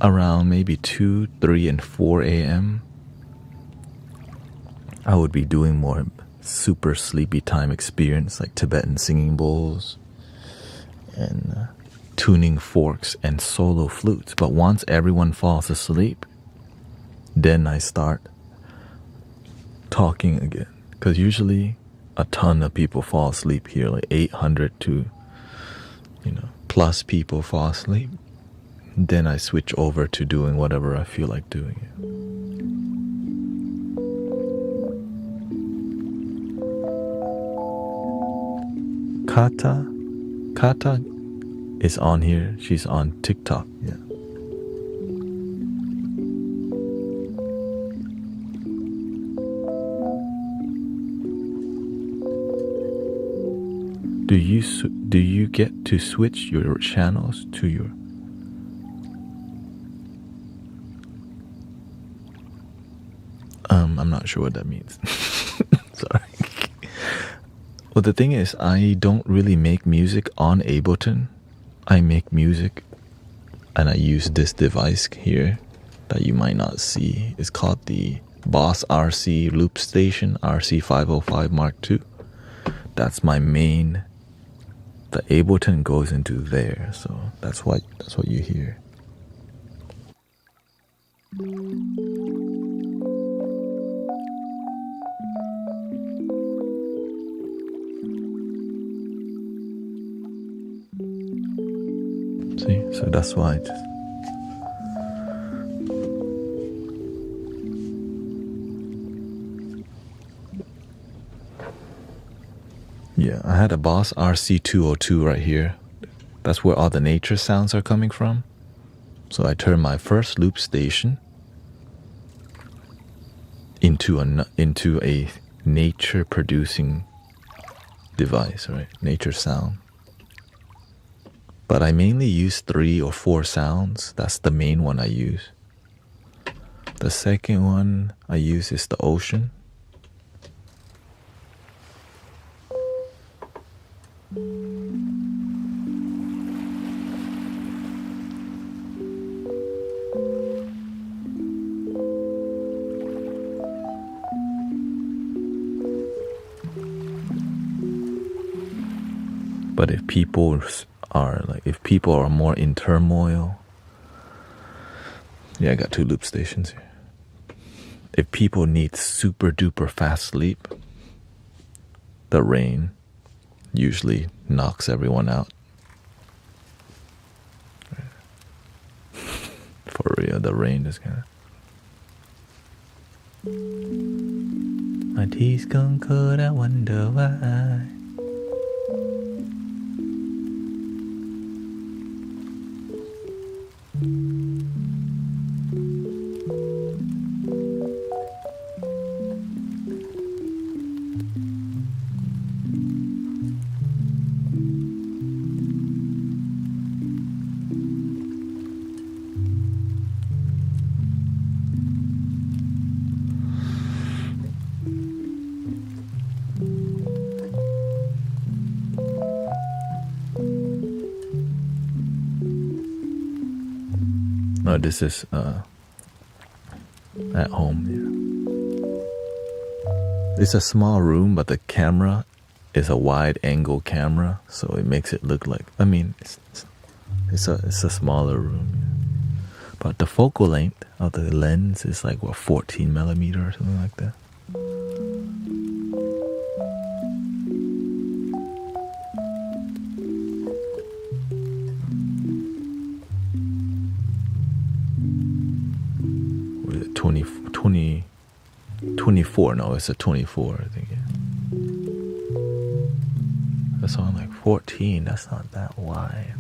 around maybe 2, 3, and 4 a.m., I would be doing more super sleepy time experience, like Tibetan singing bowls and tuning forks and solo flutes. But once everyone falls asleep, then I start talking again, because usually a ton of people fall asleep here, like 800 to plus people fall asleep. Then I switch over to doing whatever I feel like doing. Kata is on here. She's on TikTok. Yeah. Do you get to switch your channels to your... I'm not sure what that means. Sorry. Well, the thing is, I don't really make music on Ableton. I make music and I use this device here that you might not see. It's called the Boss RC Loop Station RC505 Mark II. That's my main. The Ableton goes into there, so that's what you hear. See, so that's why I just... Yeah, I had a Boss RC202 right here. That's where all the nature sounds are coming from. So I turned my first loop station into a nature producing device, right? Nature sound. But I mainly use 3 or 4 sounds. That's the main one I use. The second one I use is the ocean. But if people are more in turmoil, yeah, I got 2 loop stations here. If people need super duper fast sleep, the rain usually knocks everyone out. For real, the rain is kind of... My tea's gone cold, I wonder why. Oh, this is at home. Yeah. It's a small room, but the camera is a wide angle camera, so it makes it look like, I mean, it's a smaller room. Yeah. But the focal length of the lens is like, what, 14 millimeter or something like that. What is it, 20 24. No, it's a 24, I think. Yeah. That's on like 14. That's not that wide.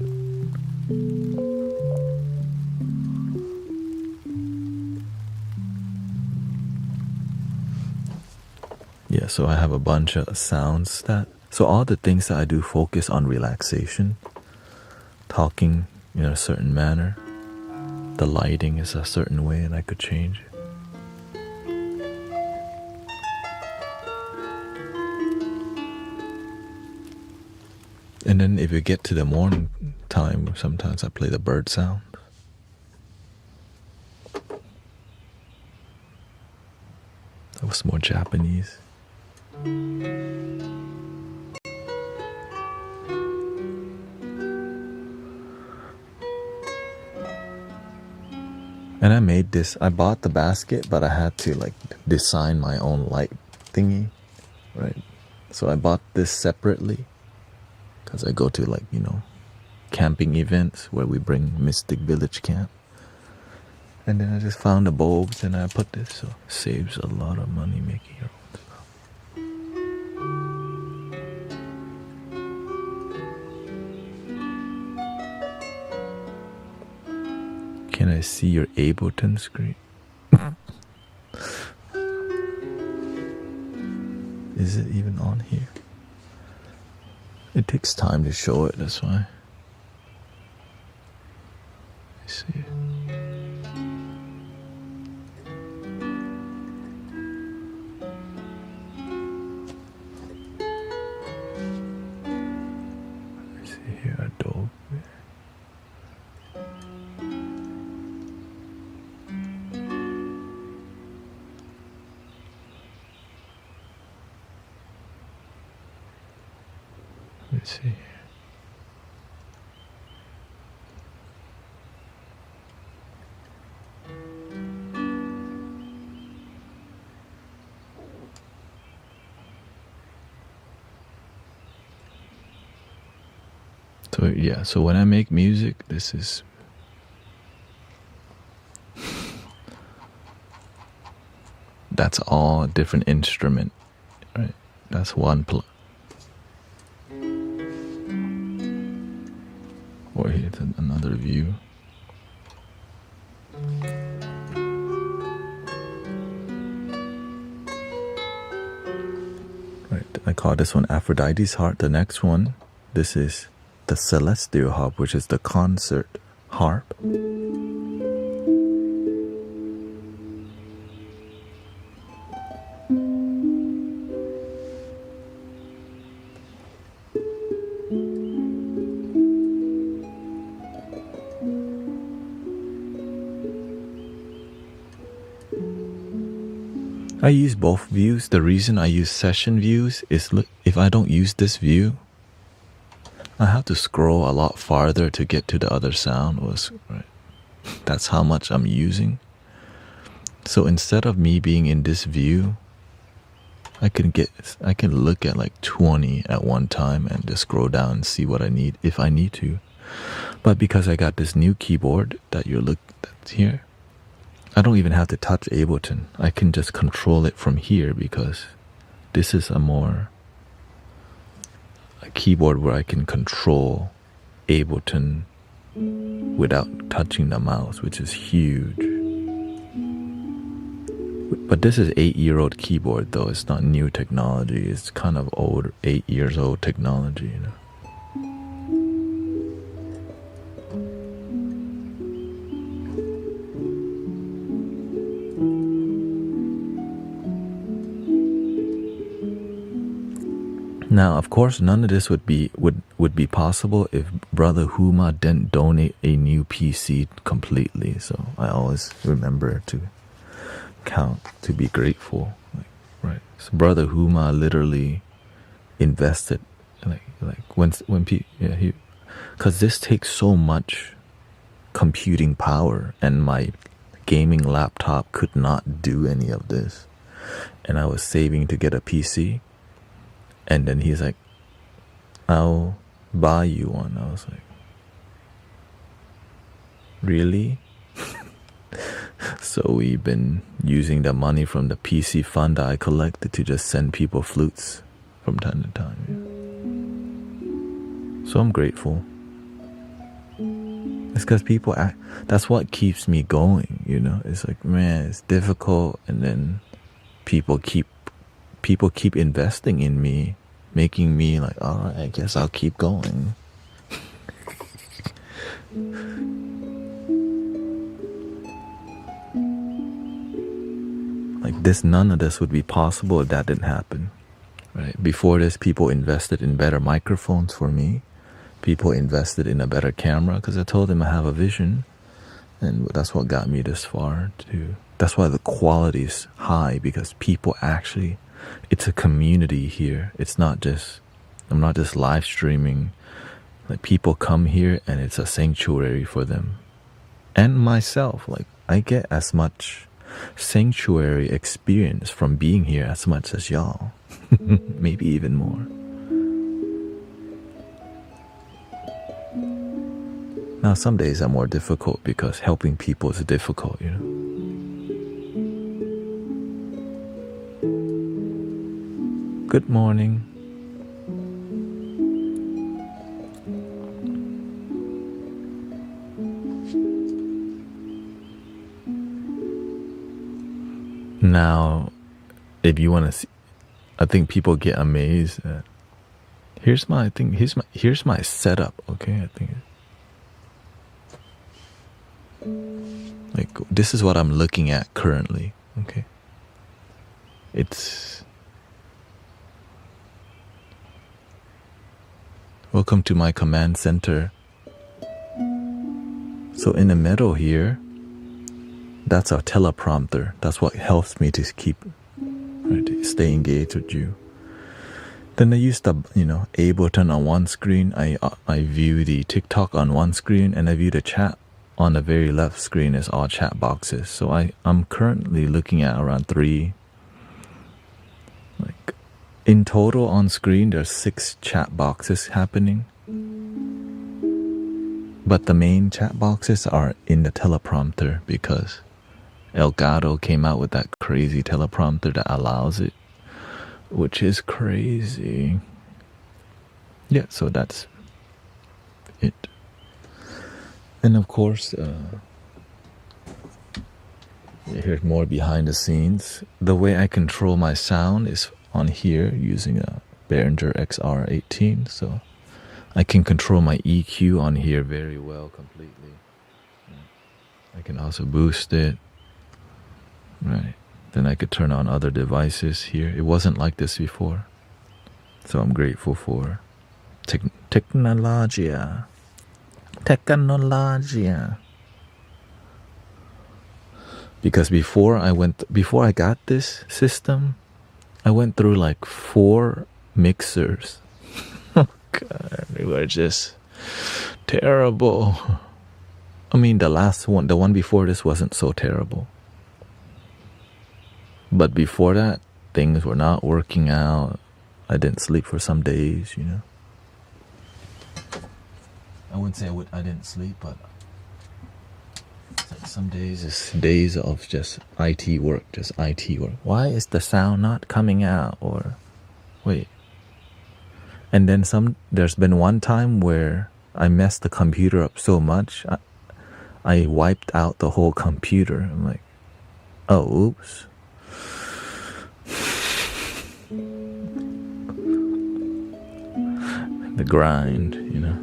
Yeah, so I have a bunch of sounds that... So all the things that I do focus on relaxation. Talking in a certain manner. The lighting is a certain way and I could change it. And then if you get to the morning time, sometimes I play the bird sound. That was more Japanese. And I made this, I bought the basket, but I had to like design my own light thingy, right? So I bought this separately because I go to like, you know, camping events where we bring Mystic Village Camp. And then I just found the bulbs and I put this, so it saves a lot of money making your own stuff. Can I see your Ableton screen? Is it even on here? It takes time to show it, that's why. Let's see. Let's see here, Adobe. Let's see. So yeah, so when I make music, this is that's all a different instrument, right? That's one or here's another view. Right, I call this one Aphrodite's Heart. The next one, this is the Celestial Harp, which is the concert harp. I use both views. The reason I use session views is, look, if I don't use this view, I have to scroll a lot farther to get to the other sound. Right? That's how much I'm using. So instead of me being in this view, I can look at like 20 at one time and just scroll down and see what I need if I need to. But because I got this new keyboard that's here, I don't even have to touch Ableton. I can just control it from here because this is a keyboard where I can control Ableton without touching the mouse, which is huge. But this is 8-year-old keyboard though. It's not new technology. It's kind of old, 8 years old technology, you know. Now, of course, none of this would be possible if Brother Huma didn't donate a new PC completely. So I always remember to be grateful, right? So Brother Huma literally invested, because this takes so much computing power, and my gaming laptop could not do any of this, and I was saving to get a PC. And then he's like, I'll buy you one. I was like, really? So we've been using the money from the PC fund that I collected to just send people flutes from time to time. Yeah. So I'm grateful. It's because people act, that's what keeps me going, you know. It's like, man, it's difficult, and then people keep investing in me, making me like, all right, I guess I'll keep going. Like this, none of this would be possible if that didn't happen, right? Before this, people invested in better microphones for me. People invested in a better camera because I told them I have a vision, and that's what got me this far too. That's why the quality is high, because people actually, it's a community here. It's not just, I'm not just live streaming. Like people come here and it's a sanctuary for them. And myself, like I get as much sanctuary experience from being here as much as y'all. Maybe even more. Now some days are more difficult because helping people is difficult, you know. Good morning. Now, if you want to see, I think people get amazed at, here's my setup, okay? I think like this is what I'm looking at currently, okay? It's, welcome to my command center. So in the middle here, that's our teleprompter. That's what helps me to keep, right, to stay engaged with you. Then I use the, you know, Ableton on one screen. I view the TikTok on one screen, and I view the chat on the very left screen as all chat boxes. So I'm currently looking at around 3, like in total on screen there's 6 chat boxes happening. But the main chat boxes are in the teleprompter because Elgato came out with that crazy teleprompter that allows it, which is crazy. Yeah, so that's it. And of course, here's more behind the scenes. The way I control my sound is on here using a Behringer XR18, so I can control my EQ on here very well, completely. I can also boost it. Right, then I could turn on other devices here. It wasn't like this before, so I'm grateful for technology. Because before I got this system, I went through like 4 mixers. Oh God, they were just terrible. I mean, the one before this wasn't so terrible. But before that, things were not working out. I didn't sleep for some days, you know. I wouldn't say I didn't sleep, but like some days is days of just IT work. Why is the sound not coming out? Or wait. And then there's been one time where I messed the computer up so much, I wiped out the whole computer. I'm like, oh, oops. The grind, you know.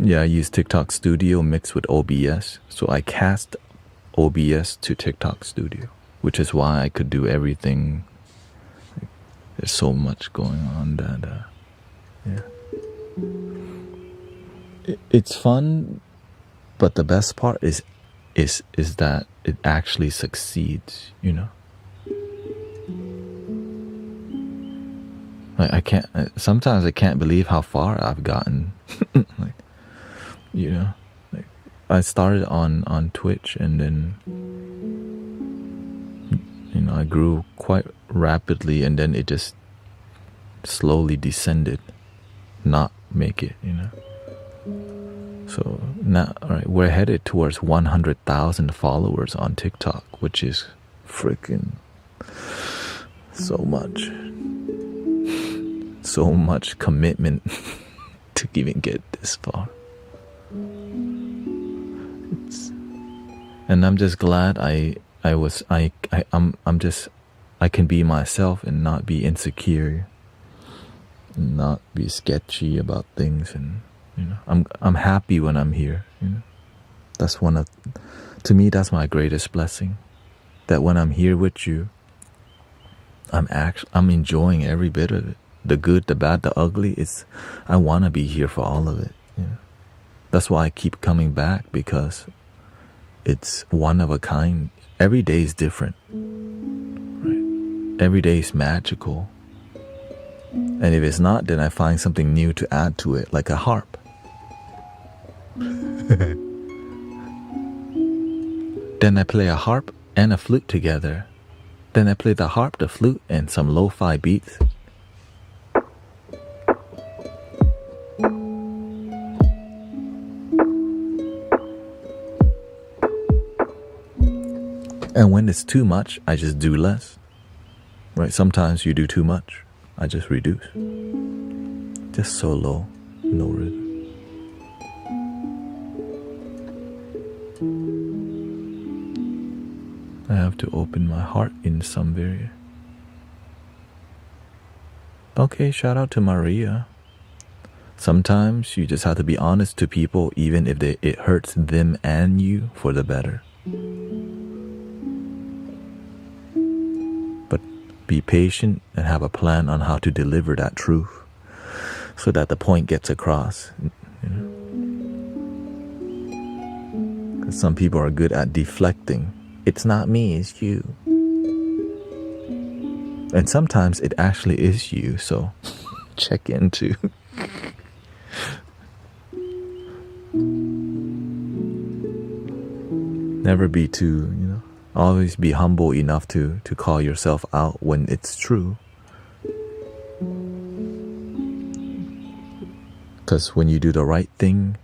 Yeah, I use TikTok Studio mixed with OBS. So I cast OBS to TikTok Studio, which is why I could do everything. There's so much going on that, yeah. It's fun, but the best part is that it actually succeeds, you know. Like sometimes I can't believe how far I've gotten. Like, you know, like I started on Twitch, and then, you know, I grew quite rapidly, and then it just slowly descended, not make it, you know. So now, all right, we're headed towards 100,000 followers on TikTok, which is freaking so much commitment to even get this far. And I'm just glad I can be myself and not be insecure, and not be sketchy about things, and I'm happy when I'm here. That's to me that's my greatest blessing. That when I'm here with you, I'm enjoying every bit of it. The good, the bad, the ugly. I want to be here for all of it. That's why I keep coming back, because it's one of a kind. Every day is different. Right? Every day is magical. And if it's not, then I find something new to add to it, like a harp. Then I play a harp and a flute together. Then I play the harp, the flute, and some lo-fi beats. And when it's too much, I just do less. Right? Sometimes you do too much. I just reduce. Just so low, no rhythm. I have to open my heart in some area. Okay, shout out to Maria. Sometimes you just have to be honest to people, even if it hurts them and you, for the better. But be patient and have a plan on how to deliver that truth, so that the point gets across. Because some people are good at deflecting. It's not me, it's you. And sometimes it actually is you, so check into. Never be too, always be humble enough to call yourself out when it's true. Because when you do the right thing,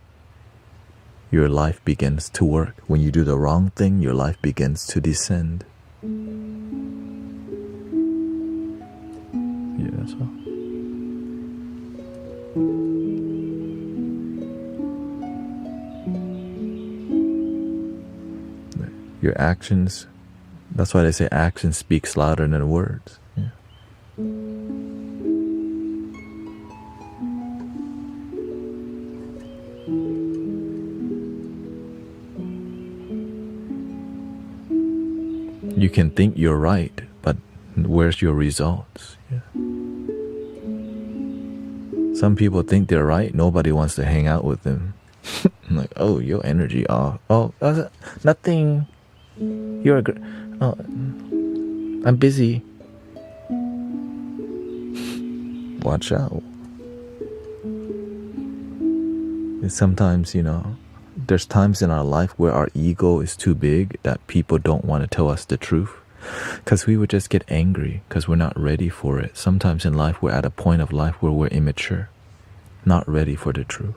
your life begins to work. When you do the wrong thing, your life begins to descend. Yeah, so. Your actions, that's why they say action speaks louder than words. Yeah. You can think you're right, but where's your results? Yeah. Some people think they're right. Nobody wants to hang out with them. I'm like, oh, your energy off. Oh, nothing. You're I'm busy. Watch out. And sometimes, there's times in our life where our ego is too big that people don't want to tell us the truth, because we would just get angry because we're not ready for it. Sometimes in life we're at a point of life where we're immature, not ready for the truth.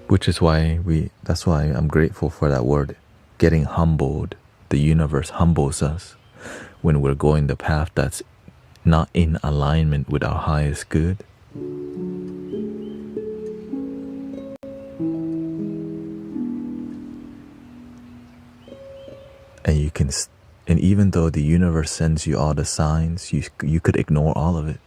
Which is why that's why I'm grateful for that word, getting humbled. The universe humbles us when we're going the path that's not in alignment with our highest good. And even though the universe sends you all the signs, you could ignore all of it.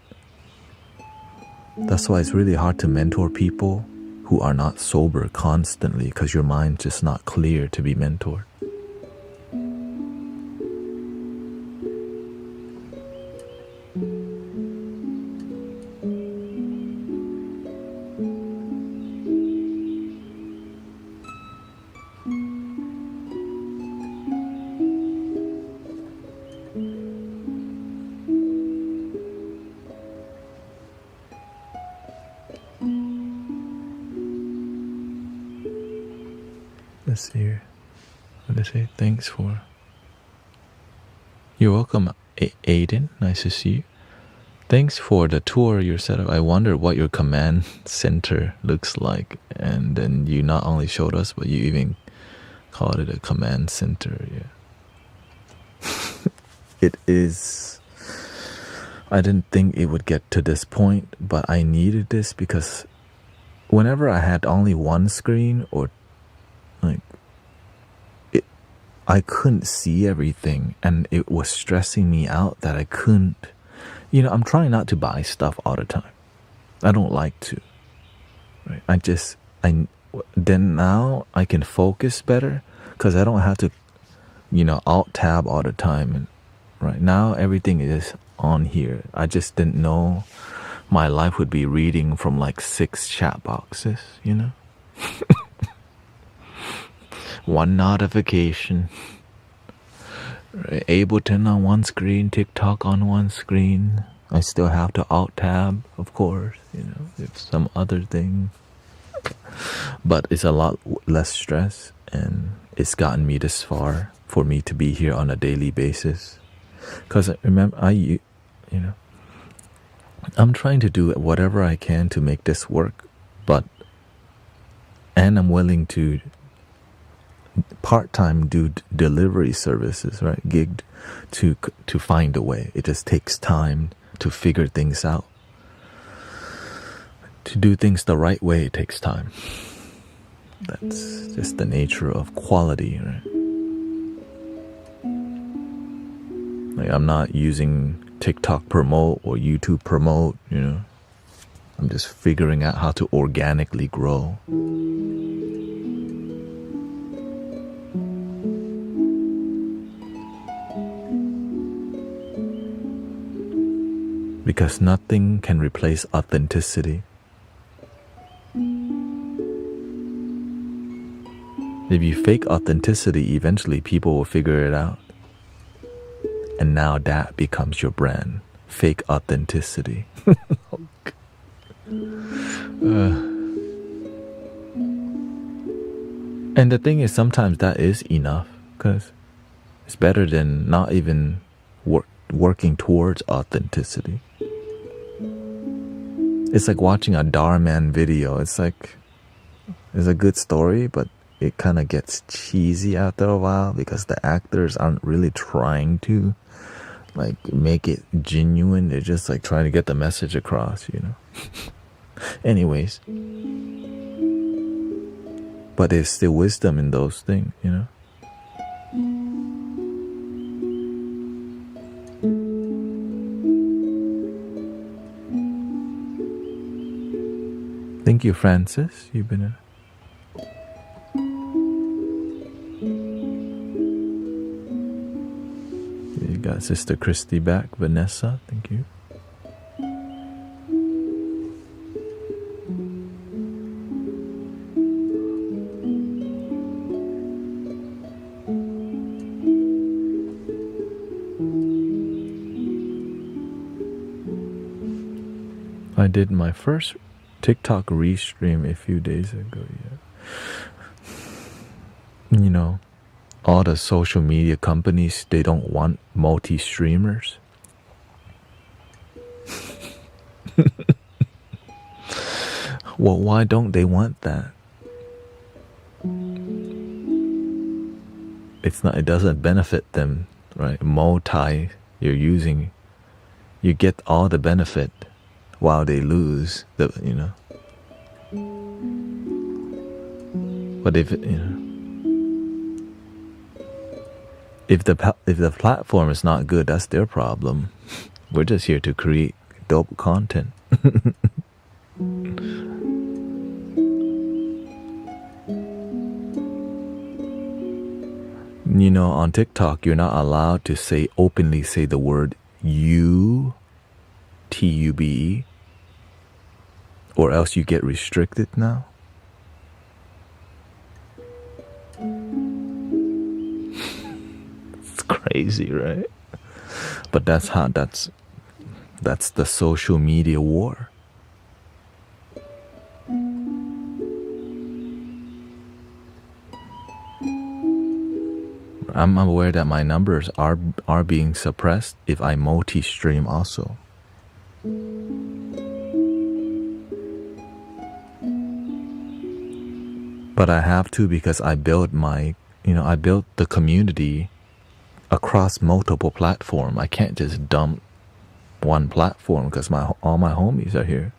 That's why it's really hard to mentor people who are not sober constantly, because your mind's just not clear to be mentored. Let's see here. What did I say? Thanks for. You're welcome, Aiden. Nice to see you. Thanks for the tour you set up. I wonder what your command center looks like. And then you not only showed us, but you even called it a command center. Yeah. It is. I didn't think it would get to this point, but I needed this because whenever I had only one screen or like I couldn't see everything, and it was stressing me out that I couldn't. I'm trying not to buy stuff all the time. I don't like to. Right? Then now I can focus better because I don't have to, alt tab all the time. And right now everything is on here. I just didn't know my life would be reading from like 6 chat boxes, One notification. Ableton on one screen, TikTok on one screen. I still have to alt tab, of course, if some other thing. But it's a lot less stress, and it's gotten me this far for me to be here on a daily basis. Because remember, I'm trying to do whatever I can to make this work, and I'm willing to part-time do delivery services, right? Gigged to find a way. It just takes time to figure things out. To do things the right way, it takes time. That's just the nature of quality, right? Like, I'm not using TikTok promote or YouTube promote, I'm just figuring out how to organically grow. Because nothing can replace authenticity. If you fake authenticity, eventually people will figure it out. And now that becomes your brand. Fake authenticity. And the thing is, sometimes that is enough. Because it's better than not even working towards authenticity. It's like watching a Dharman video. It's a good story, but it kind of gets cheesy after a while because the actors aren't really trying to make it genuine. They're just trying to get the message across, Anyways, but there's still wisdom in those things, Thank you, Francis. You've been You got Sister Christy back. Vanessa, thank you. I did my first TikTok restream a few days ago, yeah. All the social media companies, they don't want multi-streamers. Well, why don't they want that? It doesn't benefit them, right? You get all the benefit while they lose But if the platform is not good, that's their problem. We're just here to create dope content. On TikTok, you're not allowed to openly say the word you, T-U-B-E, or else you get restricted now. It's crazy, right? But that's the social media war. I'm aware that my numbers are being suppressed if I multi-stream also. But I have to because I built I built the community across multiple platforms. I can't just dump one platform because all my homies are here.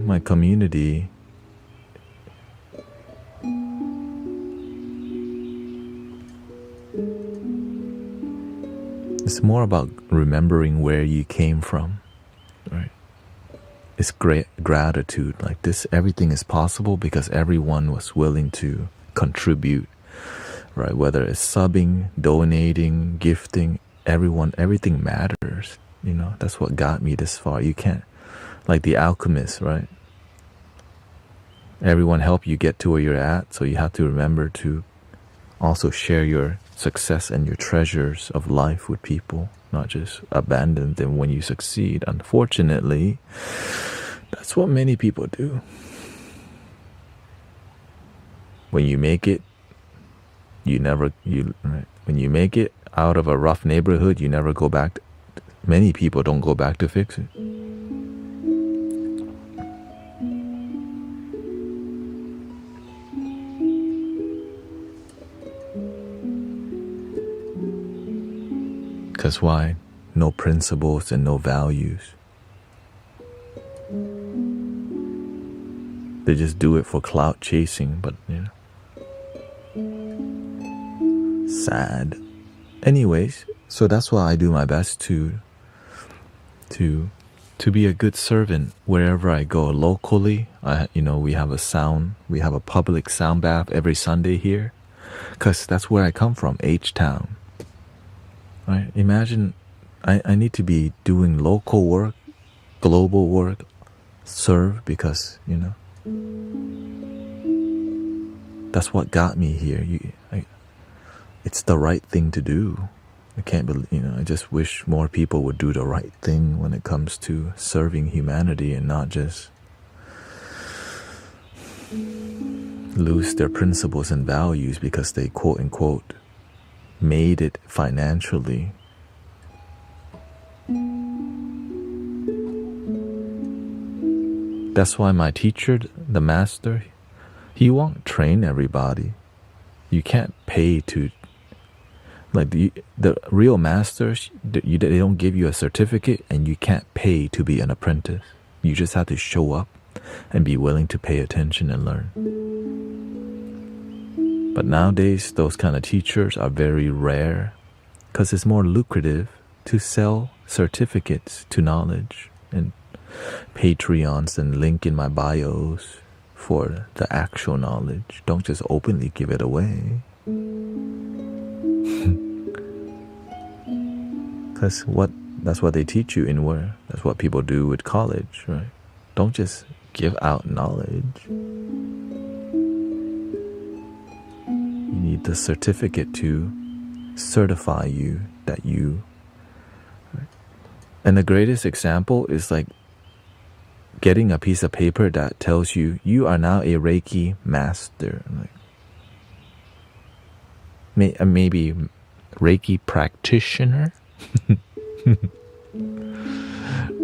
My community. It's more about remembering where you came from, right? It's great gratitude. Like this, everything is possible because everyone was willing to contribute, right? Whether it's subbing, donating, gifting, everything matters. That's what got me this far. You can't, like the alchemist, right? Everyone helped you get to where you're at, so you have to remember to also share your success and your treasures of life with people, not just abandon them when you succeed. Unfortunately, that's what many people do. When you make it, when you make it out of a rough neighborhood, you never go back. Many people don't go back to fix it. Because why? No principles and no values. They just do it for clout chasing, but sad. Anyways, so that's why I do my best to be a good servant wherever I go. Locally, we have a public sound bath every Sunday here, because that's where I come from, H-Town. Right? Imagine I need to be doing local work, global work, serve, because that's what got me here. It's the right thing to do. I can't believe, I just wish more people would do the right thing when it comes to serving humanity and not just lose their principles and values because they quote unquote made it financially. That's why my teacher, the master, he won't train everybody. You can't pay to, like the real masters, they don't give you a certificate and you can't pay to be an apprentice. You just have to show up and be willing to pay attention and learn. But nowadays, those kind of teachers are very rare because it's more lucrative to sell certificates to knowledge and Patreons and link in my bios for the actual knowledge. Don't just openly give it away. Because that's what they teach you in where. That's what people do with college, right? Don't just give out knowledge. You need the certificate to certify you that you. Right? And the greatest example is like getting a piece of paper that tells you you are now a Reiki master. Like, maybe Reiki practitioner.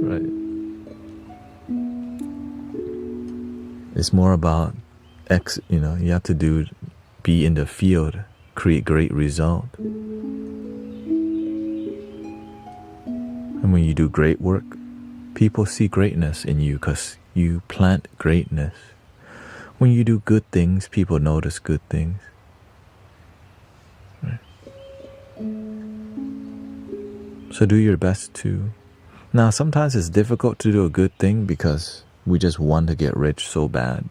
Right. It's more about you have to be in the field, create great result. And when you do great work, people see greatness in you because you plant greatness. When you do good things, people notice good things. Right. So do your best to. Now, sometimes it's difficult to do a good thing because we just want to get rich so bad.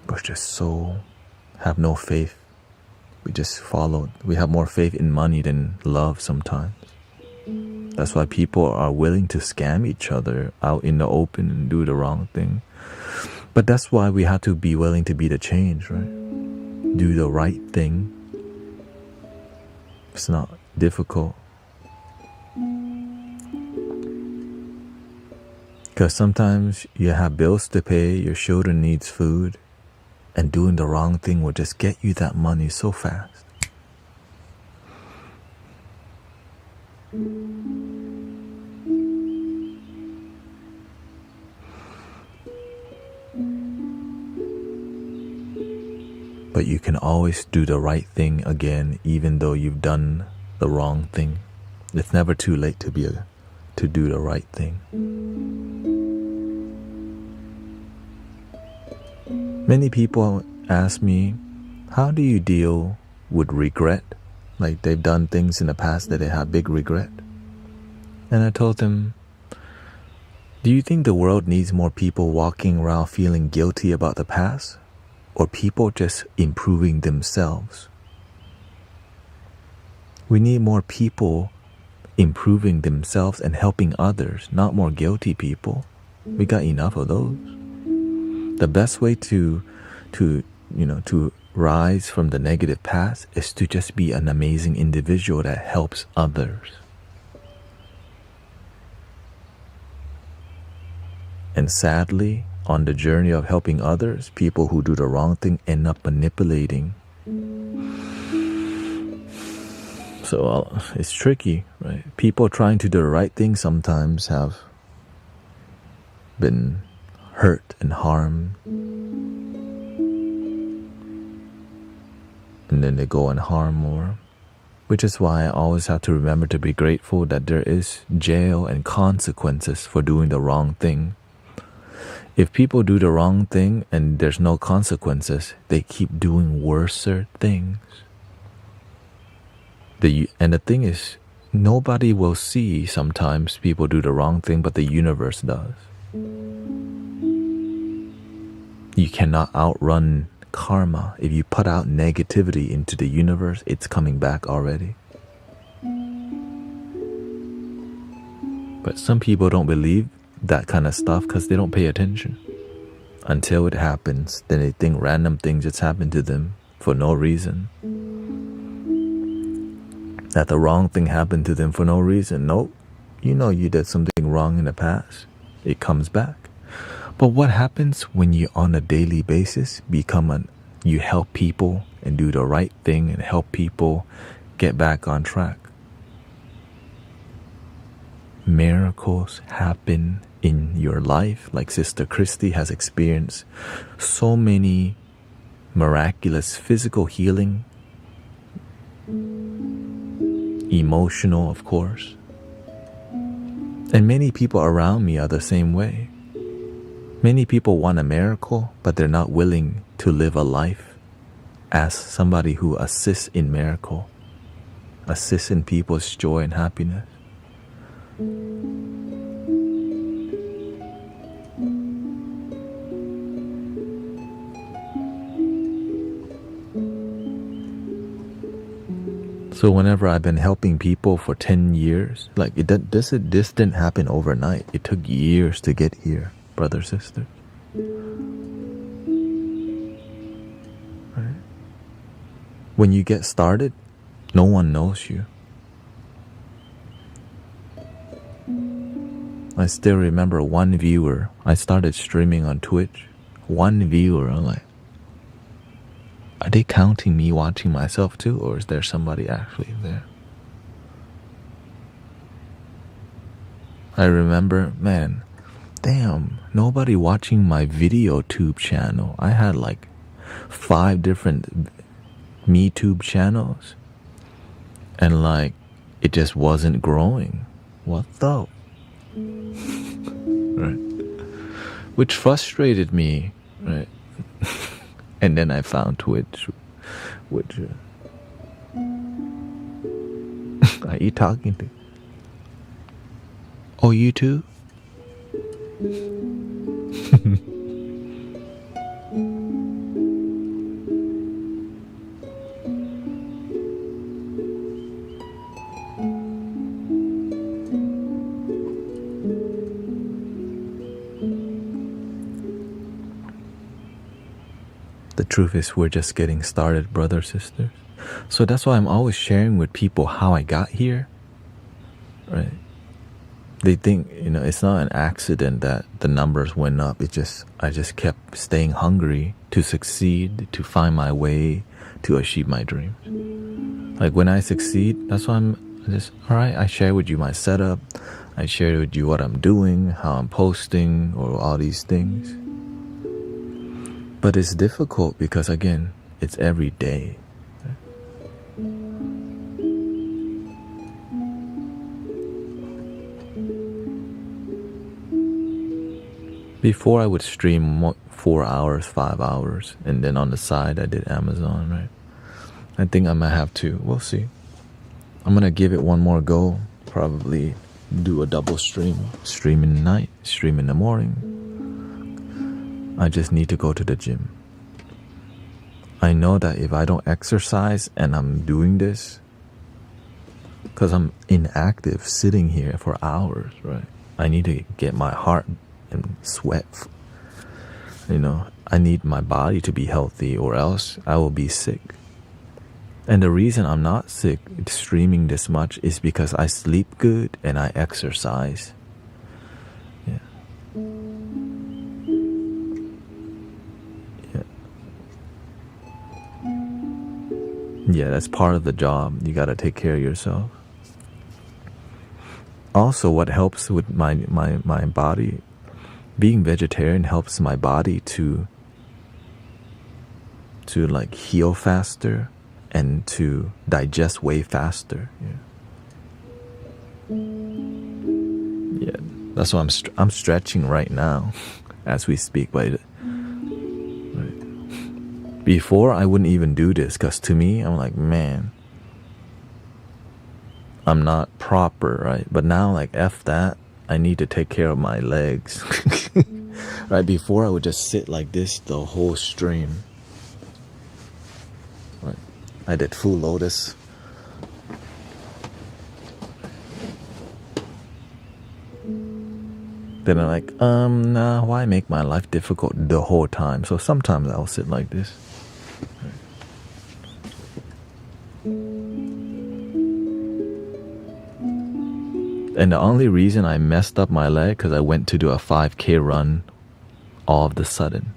We're just have no faith. We just follow. We have more faith in money than love sometimes. That's why people are willing to scam each other out in the open and do the wrong thing. But that's why we have to be willing to be the change, right? Do the right thing. It's not difficult. Because sometimes you have bills to pay, your children needs food, and doing the wrong thing will just get you that money so fast. But you can always do the right thing again, even though you've done the wrong thing. It's never too late to do the right thing. Many people ask me, how do you deal with regret? Like they've done things in the past that they have big regret. And I told them, do you think the world needs more people walking around feeling guilty about the past? Or people just improving themselves? We need more people improving themselves and helping others, not more guilty people. We got enough of those. The best way to rise from the negative past is to just be an amazing individual that helps others. And sadly, on the journey of helping others, people who do the wrong thing end up manipulating. So it's tricky, right? People trying to do the right thing sometimes have been hurt and harmed. And then they go and harm more. Which is why I always have to remember to be grateful that there is jail and consequences for doing the wrong thing. If people do the wrong thing and there's no consequences, they keep doing worser things. And the thing is, nobody will see sometimes people do the wrong thing, but the universe does. You cannot outrun karma. If you put out negativity into the universe, it's coming back already. But some people don't believe that kind of stuff because they don't pay attention. Until it happens, then they think random things just happen to them for no reason. That the wrong thing happened to them for no reason. Nope. You know you did something wrong in the past. It comes back. But what happens when you on a daily basis you help people and do the right thing and help people get back on track? Miracles happen in your life, like Sister Christy has experienced so many miraculous physical healing, emotional, of course. And many people around me are the same way. Many people want a miracle, but they're not willing to live a life as somebody who assists in miracle, assists in people's joy and happiness. So whenever I've been helping people for 10 years, like this didn't happen overnight. It took years to get here, brother, sister. Right? When you get started, no one knows you. I still remember one viewer. I started streaming on Twitch. One viewer, I'm like, are they counting me watching myself too, or is there somebody actually there? I remember, man, damn, nobody watching my video tube channel. I had like 5 different MeTube channels, and like it just wasn't growing. What the? Right? Which frustrated me, right? And then I found Twitch, which are you talking to? Oh, you too? The truth is, we're just getting started, brothers, sisters. So that's why I'm always sharing with people how I got here, right? They think, it's not an accident that the numbers went up. I just kept staying hungry to succeed, to find my way, to achieve my dreams. Like when I succeed, that's why I'm just, all right, I share with you my setup. I share with you what I'm doing, how I'm posting, or all these things. But it's difficult because, again, it's every day. Before I would stream 4 hours, 5 hours, and then on the side I did Amazon, right? I think I might have to. We'll see. I'm gonna give it one more go. Probably do a double stream. Stream in the night, stream in the morning. I just need to go to the gym. I know that if I don't exercise and I'm doing this, because I'm inactive sitting here for hours, right? I need to get my heart and sweat. I need my body to be healthy or else I will be sick. And the reason I'm not sick streaming this much is because I sleep good and I exercise. Yeah. Yeah, that's part of the job. You gotta take care of yourself. Also, what helps with my body, being vegetarian helps my body to like heal faster and to digest way faster. Yeah, that's why I'm stretching right now as we speak. But before I wouldn't even do this because to me I'm like, man, I'm not proper, right? But now, like, F that, I need to take care of my legs. Right? Before I would just sit like this the whole stream. Right? I did full lotus. Then I'm like, nah, why make my life difficult the whole time? So sometimes I'll sit like this. And the only reason I messed up my leg because I went to do a 5K run all of the sudden,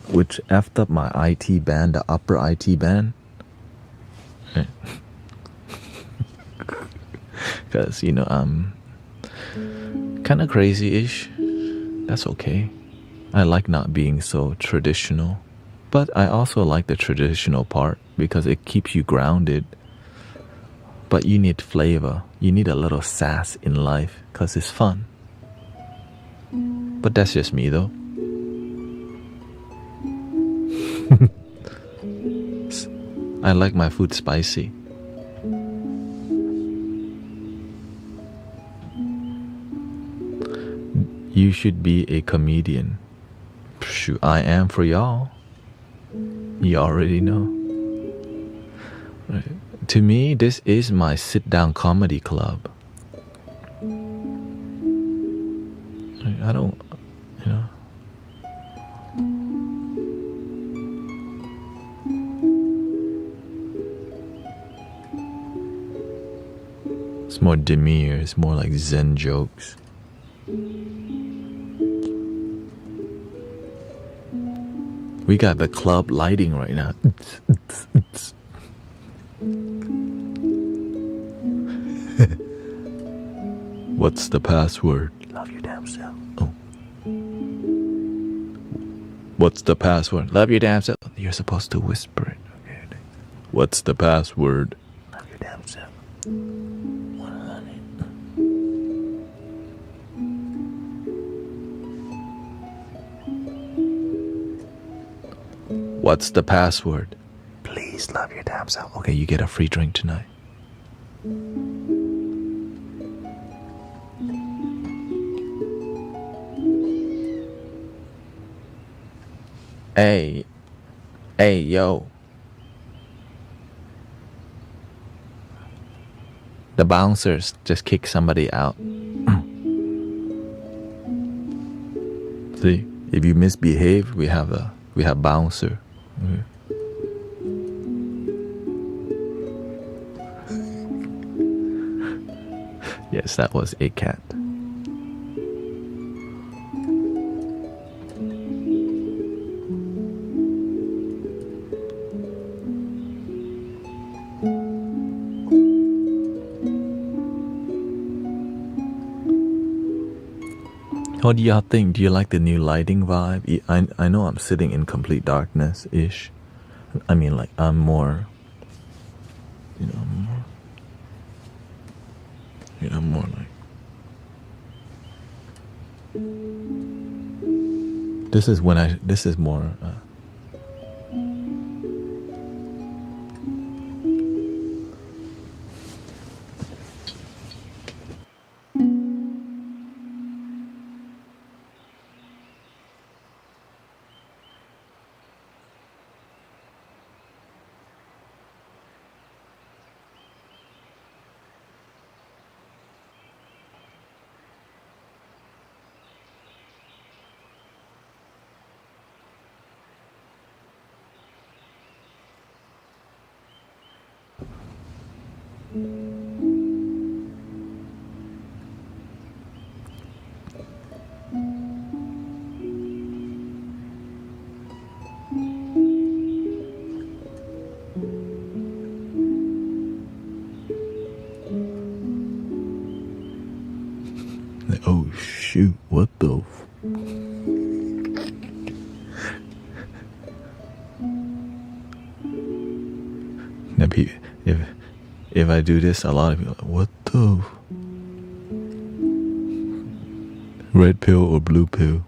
which effed up my IT band, the upper IT band. Because, I'm kind of crazy-ish. That's okay. I like not being so traditional. But I also like the traditional part because it keeps you grounded. But you need flavor. You need a little sass in life because it's fun. But that's just me though. I like my food spicy. You should be a comedian. Shoot, I am for y'all. You already know. Right. To me, this is my sit-down comedy club. I don't, It's more demure, it's more like Zen jokes. We got the club lighting right now. What's the password? Love your damn self. Oh. What's the password? Love your damn self. You're supposed to whisper it. Okay. What's the password? Love your damn self. 100. What's the password? Please love your damn self. Okay, you get a free drink tonight. Hey, yo. The bouncers just kicked somebody out. See, if you misbehave, we have bouncer. Okay. Yes, that was a cat. What do y'all think? Do you like the new lighting vibe? I know I'm sitting in complete darkness-ish. I mean, like, I'm more, more like... This is more... Oh shoot, what the... Now, if I do this, a lot of people are like, what the... Red pill or blue pill?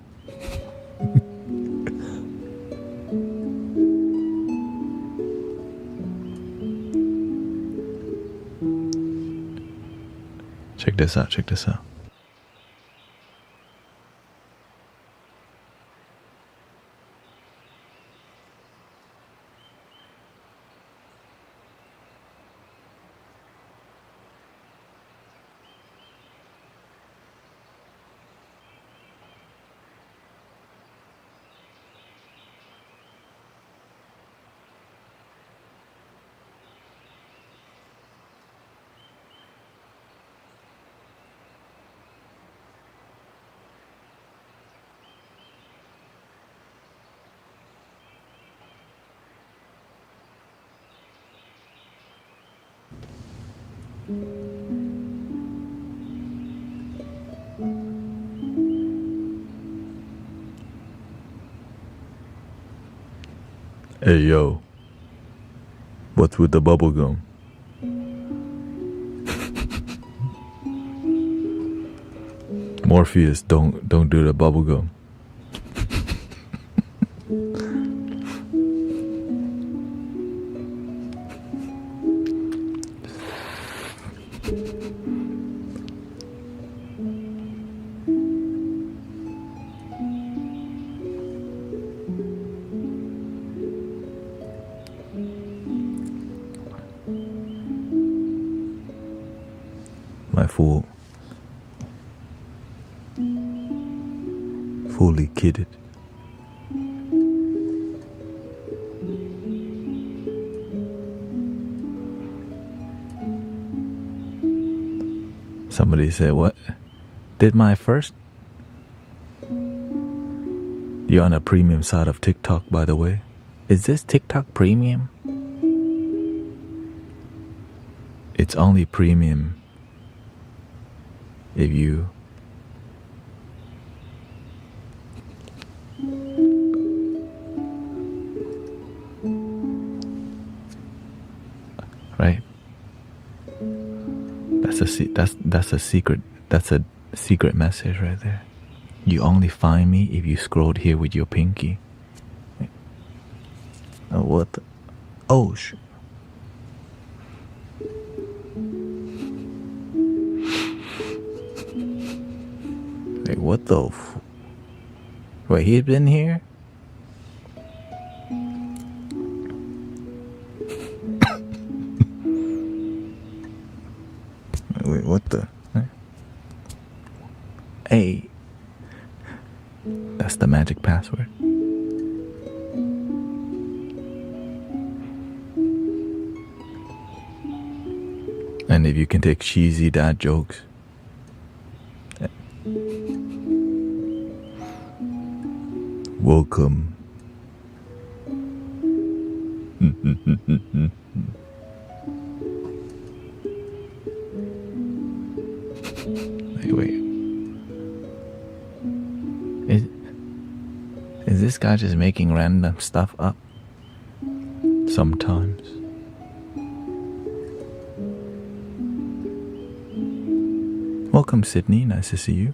Check this out. Hey yo, what's with the bubble gum? Morpheus, don't do the bubble gum. My fully kitted. Somebody said, what? Did my first? You're on a premium side of TikTok, by the way. Is this TikTok premium? It's only premium if you right. That's a secret. That's a secret message right there. You only find me if you scrolled here with your pinky. Oh, what the? Oh, Wait, what the Wait, he's been here? Wait, what the? Hey. That's the magic password. And if you can take cheesy dad jokes, Welcome. Wait. Is this guy just making random stuff up? Sometimes. Welcome, Sydney. Nice to see you.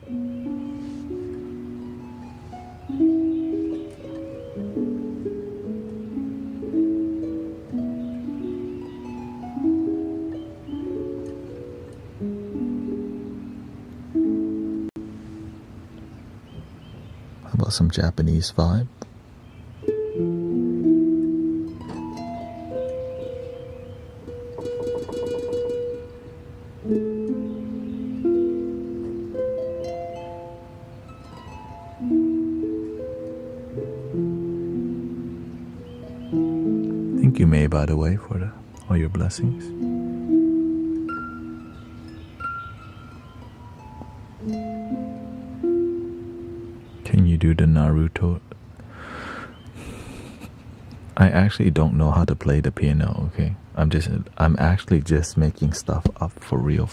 How about some Japanese vibe? Thank you, May, by the way, for all your blessings. Can you do the Naruto? I actually don't know how to play the piano, okay? I'm actually just making stuff up for real.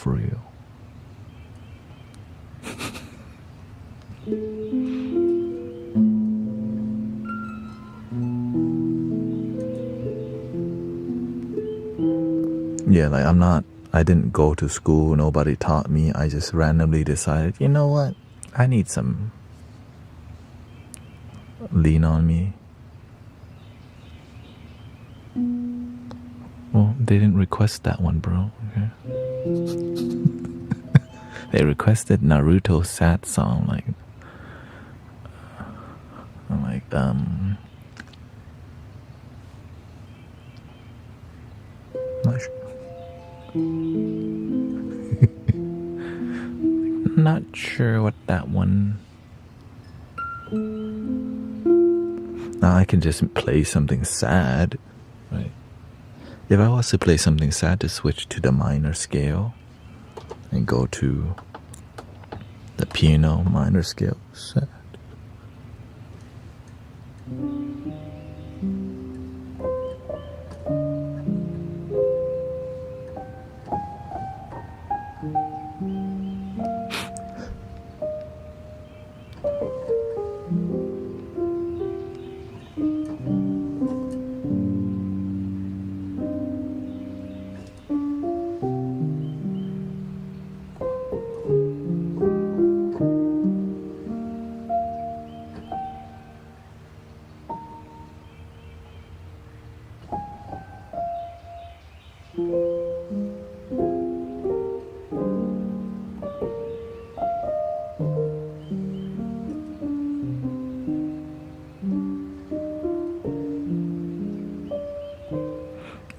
Yeah, like I didn't go to school, nobody taught me. I just randomly decided, you know what? I need some lean on me. Well, they didn't request that one, bro. Okay. They requested Naruto sad song, like not sure what that one. Now I can just play something sad, right? If I was to play something sad, to switch to the minor scale and go to the piano minor scale sad.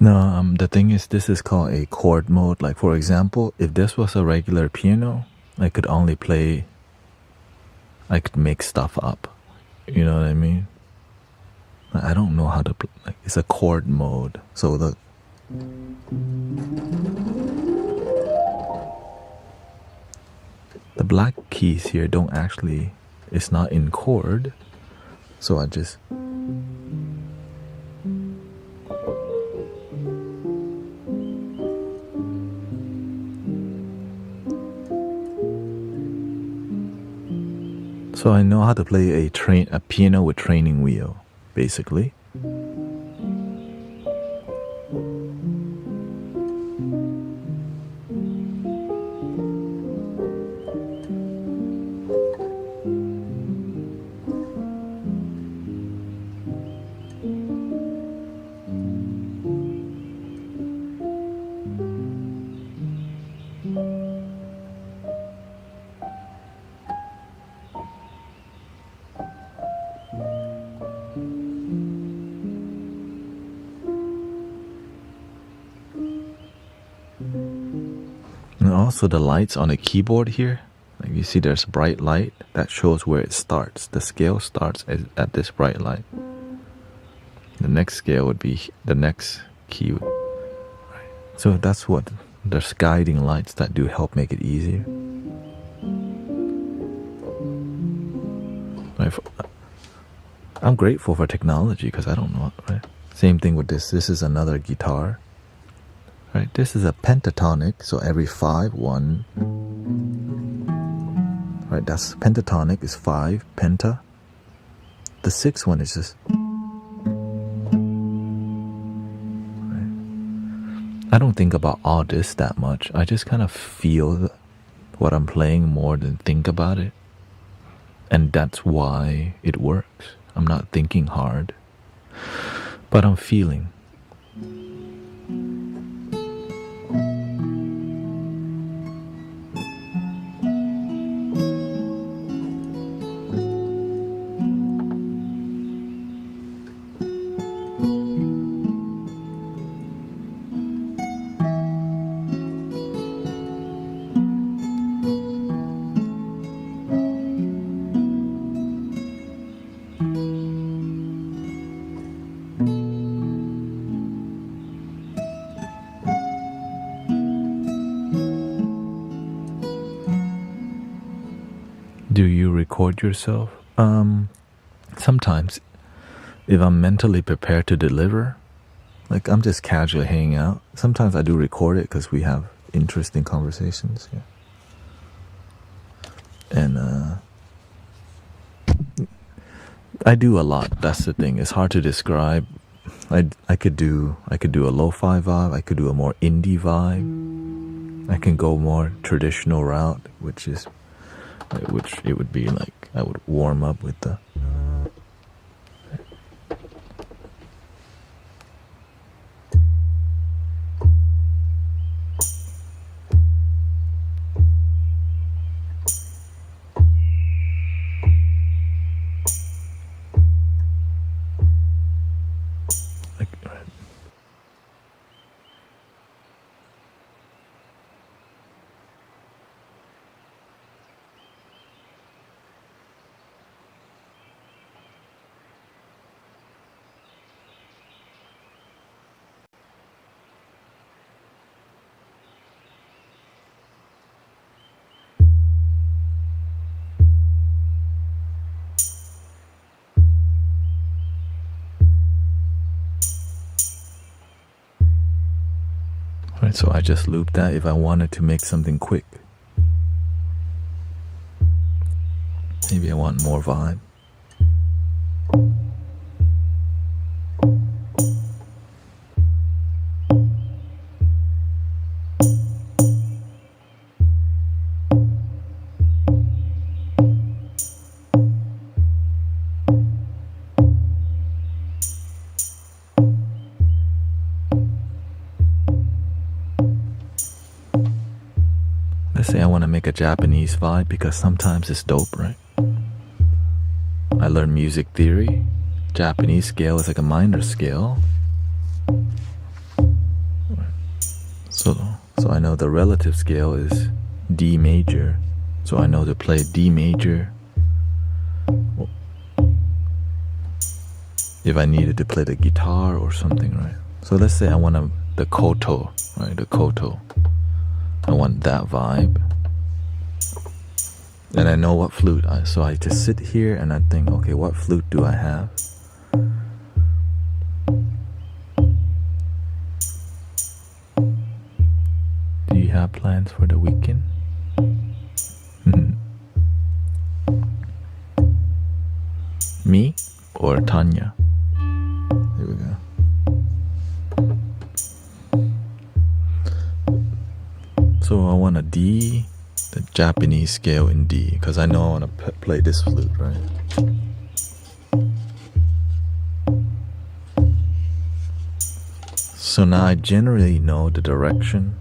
No, the thing is, this is called a chord mode. Like, for example, if this was a regular piano, I could make stuff up. You know what I mean? I don't know how to play. Like, it's a chord mode. So the black keys here it's not in chord. So I just... So I know how to play a piano with training wheel, basically. And also the lights on the keyboard here, like you see there's a bright light that shows where it starts. The scale starts at this bright light. The next scale would be the next key. Right. So that's what there's guiding lights that do help make it easier. I'm grateful for technology because I don't know, right? Same thing with this. This is another guitar, right? This is a pentatonic, so every 5, 1, right? That's pentatonic is 5, penta. The 6th one is just, right? I don't think about all this that much. I just kind of feel what I'm playing more than think about it. And that's why it works. I'm not thinking hard, but I'm feeling. Do you record yourself? Sometimes, if I'm mentally prepared to deliver, like I'm just casually hanging out. Sometimes I do record it because we have interesting conversations. Yeah. And I do a lot. That's the thing. It's hard to describe. I could do a lo-fi vibe. I could do a more indie vibe. I can go more traditional route, which it would be like I would warm up with the. Right, so I just loop that if I wanted to make something quick. Maybe I want more vibe. Let's say I want to make a Japanese vibe because sometimes it's dope, right? I learned music theory. Japanese scale is like a minor scale. So I know the relative scale is D major. So I know to play D major. If I needed to play the guitar or something, right? So let's say I want the koto, right? The koto. I want that vibe. And I know what flute. So I just sit here and I think, okay, what flute do I have? Do you have plans for the weekend? Me or Tanya? Here we go. So I want a D, the Japanese scale in D, because I know I want to play this flute, right? So now I generally know the direction,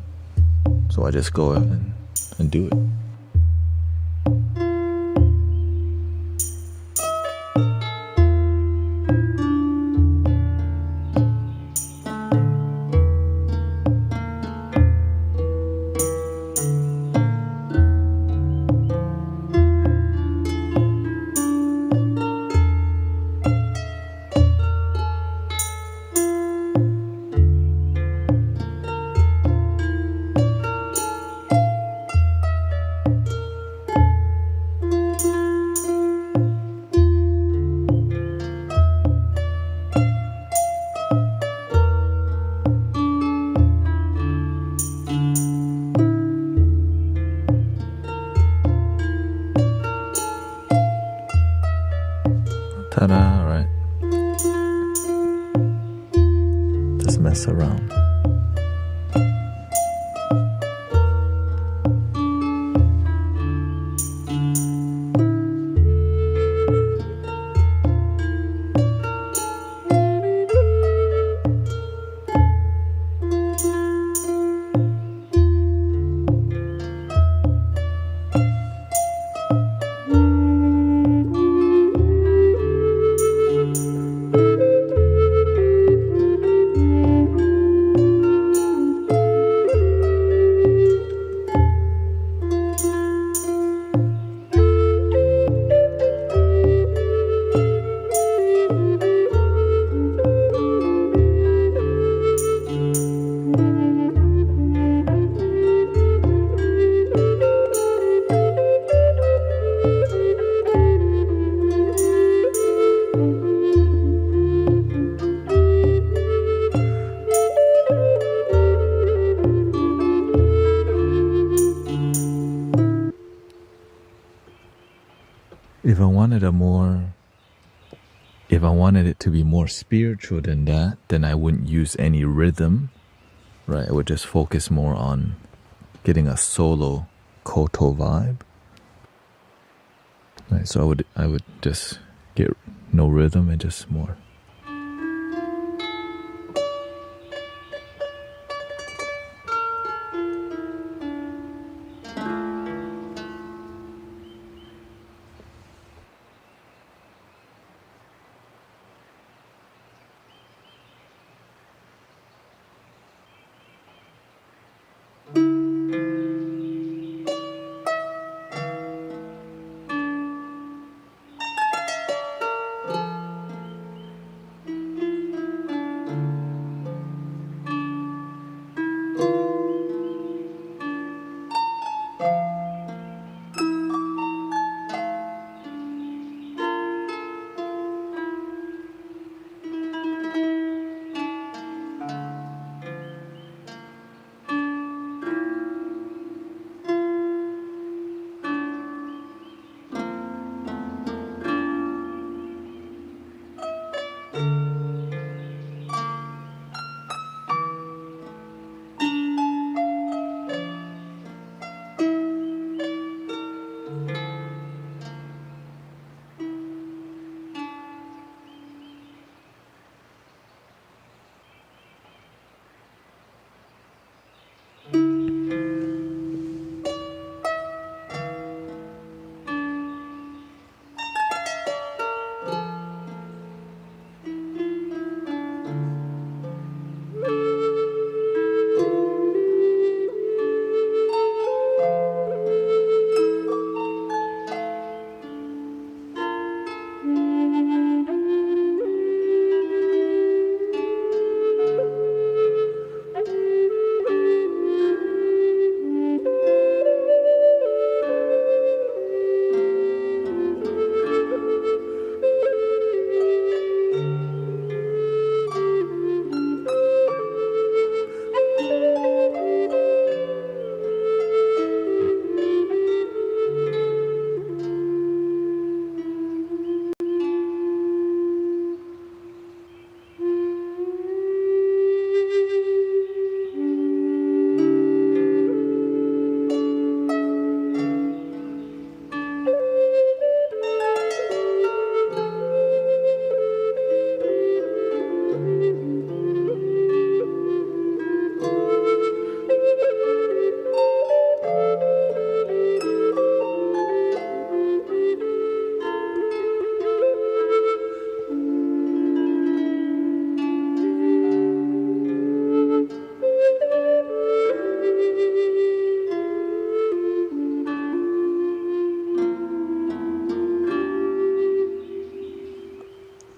so I just go and do it. Ta-da, right? Just mess around. If I wanted it to be more spiritual than that, then I wouldn't use any rhythm, right? I would just focus more on getting a solo koto vibe. Right, so I would just get no rhythm and just more.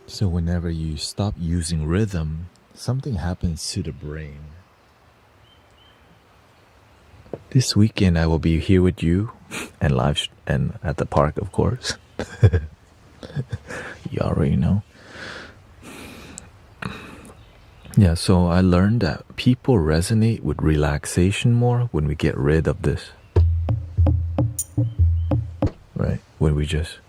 So whenever you stop using rhythm, something happens to the brain. This weekend I will be here with you and and at the park, of course. You already know. Yeah, so I learned that people resonate with relaxation more when we get rid of this. Right? When we just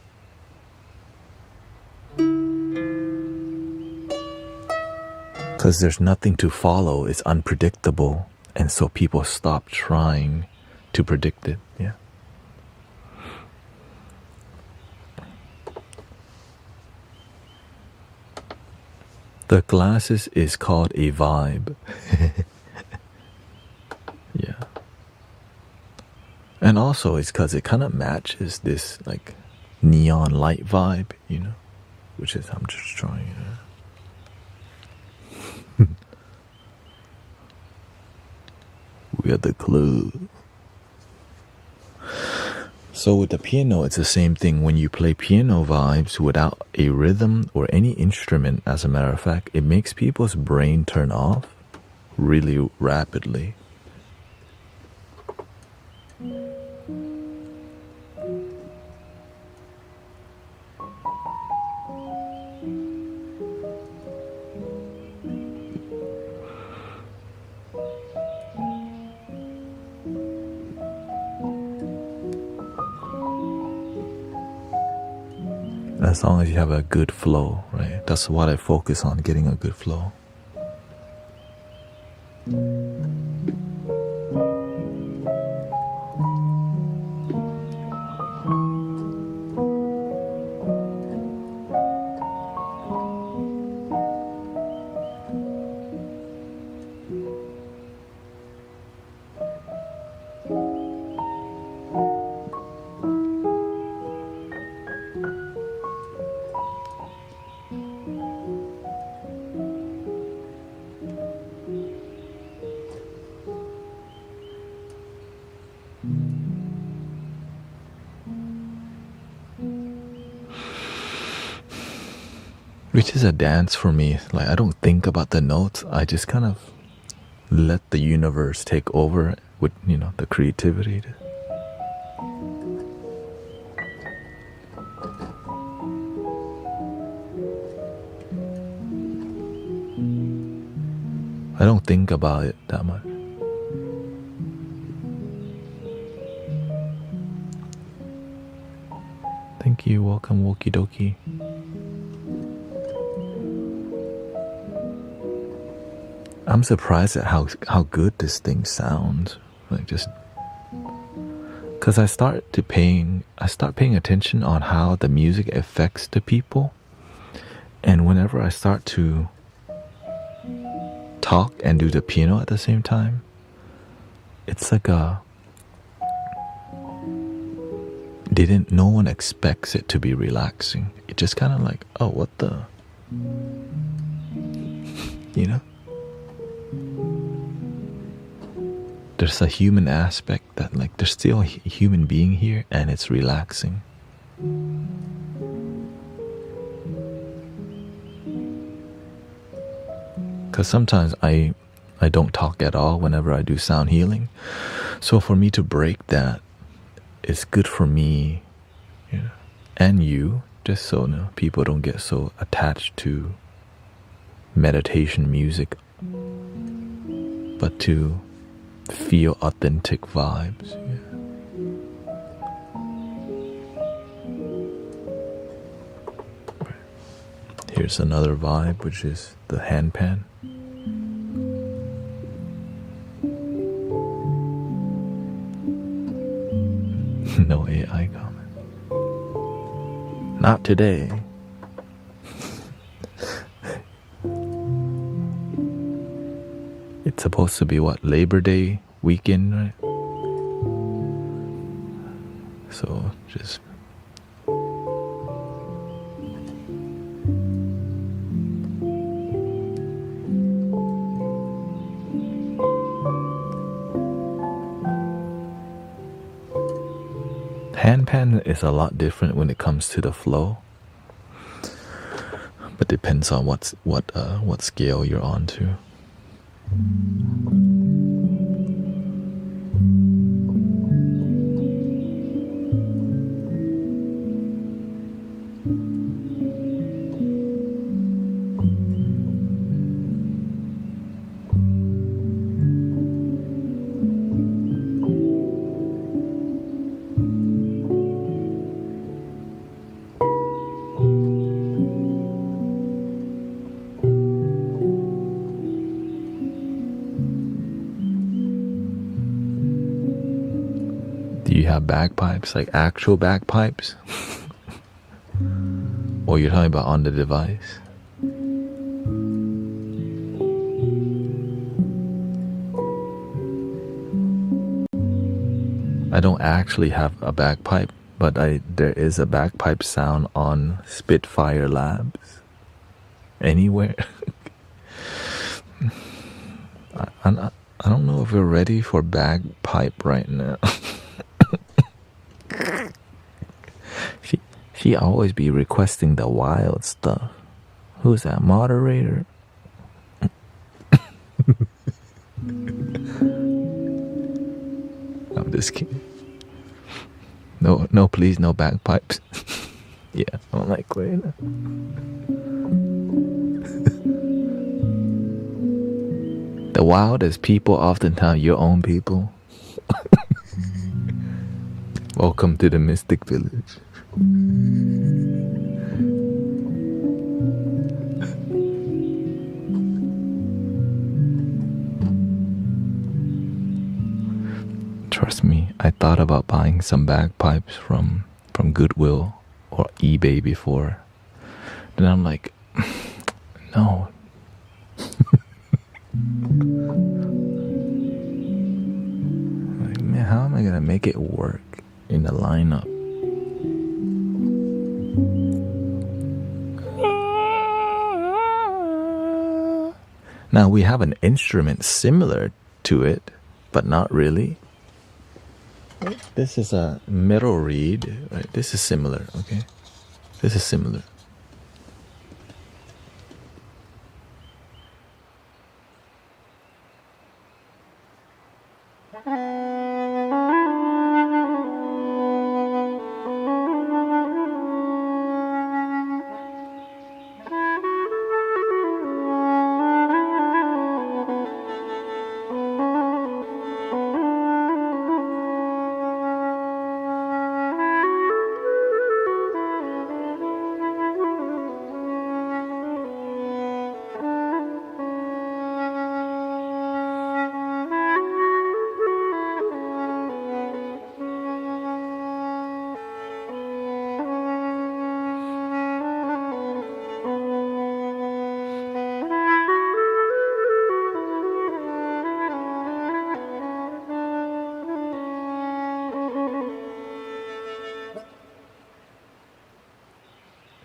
Because there's nothing to follow. It's unpredictable. And so people stop trying to predict it. Yeah. The glasses is called a vibe. Yeah. And also it's because it kind of matches this like neon light vibe, you know, which is, I'm just trying to. We are the club. So with the piano, it's the same thing. When you play piano vibes without a rhythm or any instrument, as a matter of fact, it makes people's brain turn off really rapidly. As long as you have a good flow, right? That's what I focus on, getting a good flow. Which is a dance for me. Like, I don't think about the notes. I just kind of let the universe take over with, you know, the creativity. I don't think about it that much. Thank you. Welcome, Woki Doki. I'm surprised at how good this thing sounds. Like, just because I start paying attention on how the music affects the people, and whenever I start to talk and do the piano at the same time, it's like no one expects it to be relaxing. It just kind of like, oh, what the, you know? There's a human aspect that, like, there's still a human being here, and it's relaxing. Because sometimes I don't talk at all whenever I do sound healing. So for me to break that, it's good for me, you know, and you, just so, you know, people don't get so attached to meditation music, but to feel authentic vibes. Yeah. Here's another vibe, which is the handpan. No AI comment. Not today. It's supposed to be what, Labor Day weekend, right? So just handpan is a lot different when it comes to the flow, but depends on what scale you're on to. Do you have bagpipes, like actual bagpipes? Or you're talking about on the device? I don't actually have a bagpipe, but there is a bagpipe sound on Spitfire Labs. Anywhere. I don't know if we're ready for bagpipe right now. She always be requesting the wild stuff. Who's that moderator? I'm just kidding. No, please, no bagpipes. Yeah, I'm like, wait. The wildest people oftentimes your own people. Welcome to the Mystic Village. Trust me, I thought about buying some bagpipes from Goodwill or eBay before. Then I'm like, no. Like, man, how am I gonna make it work in the lineup? Now we have an instrument similar to it, but not really. This is a middle reed, right? This is similar, okay? This is similar.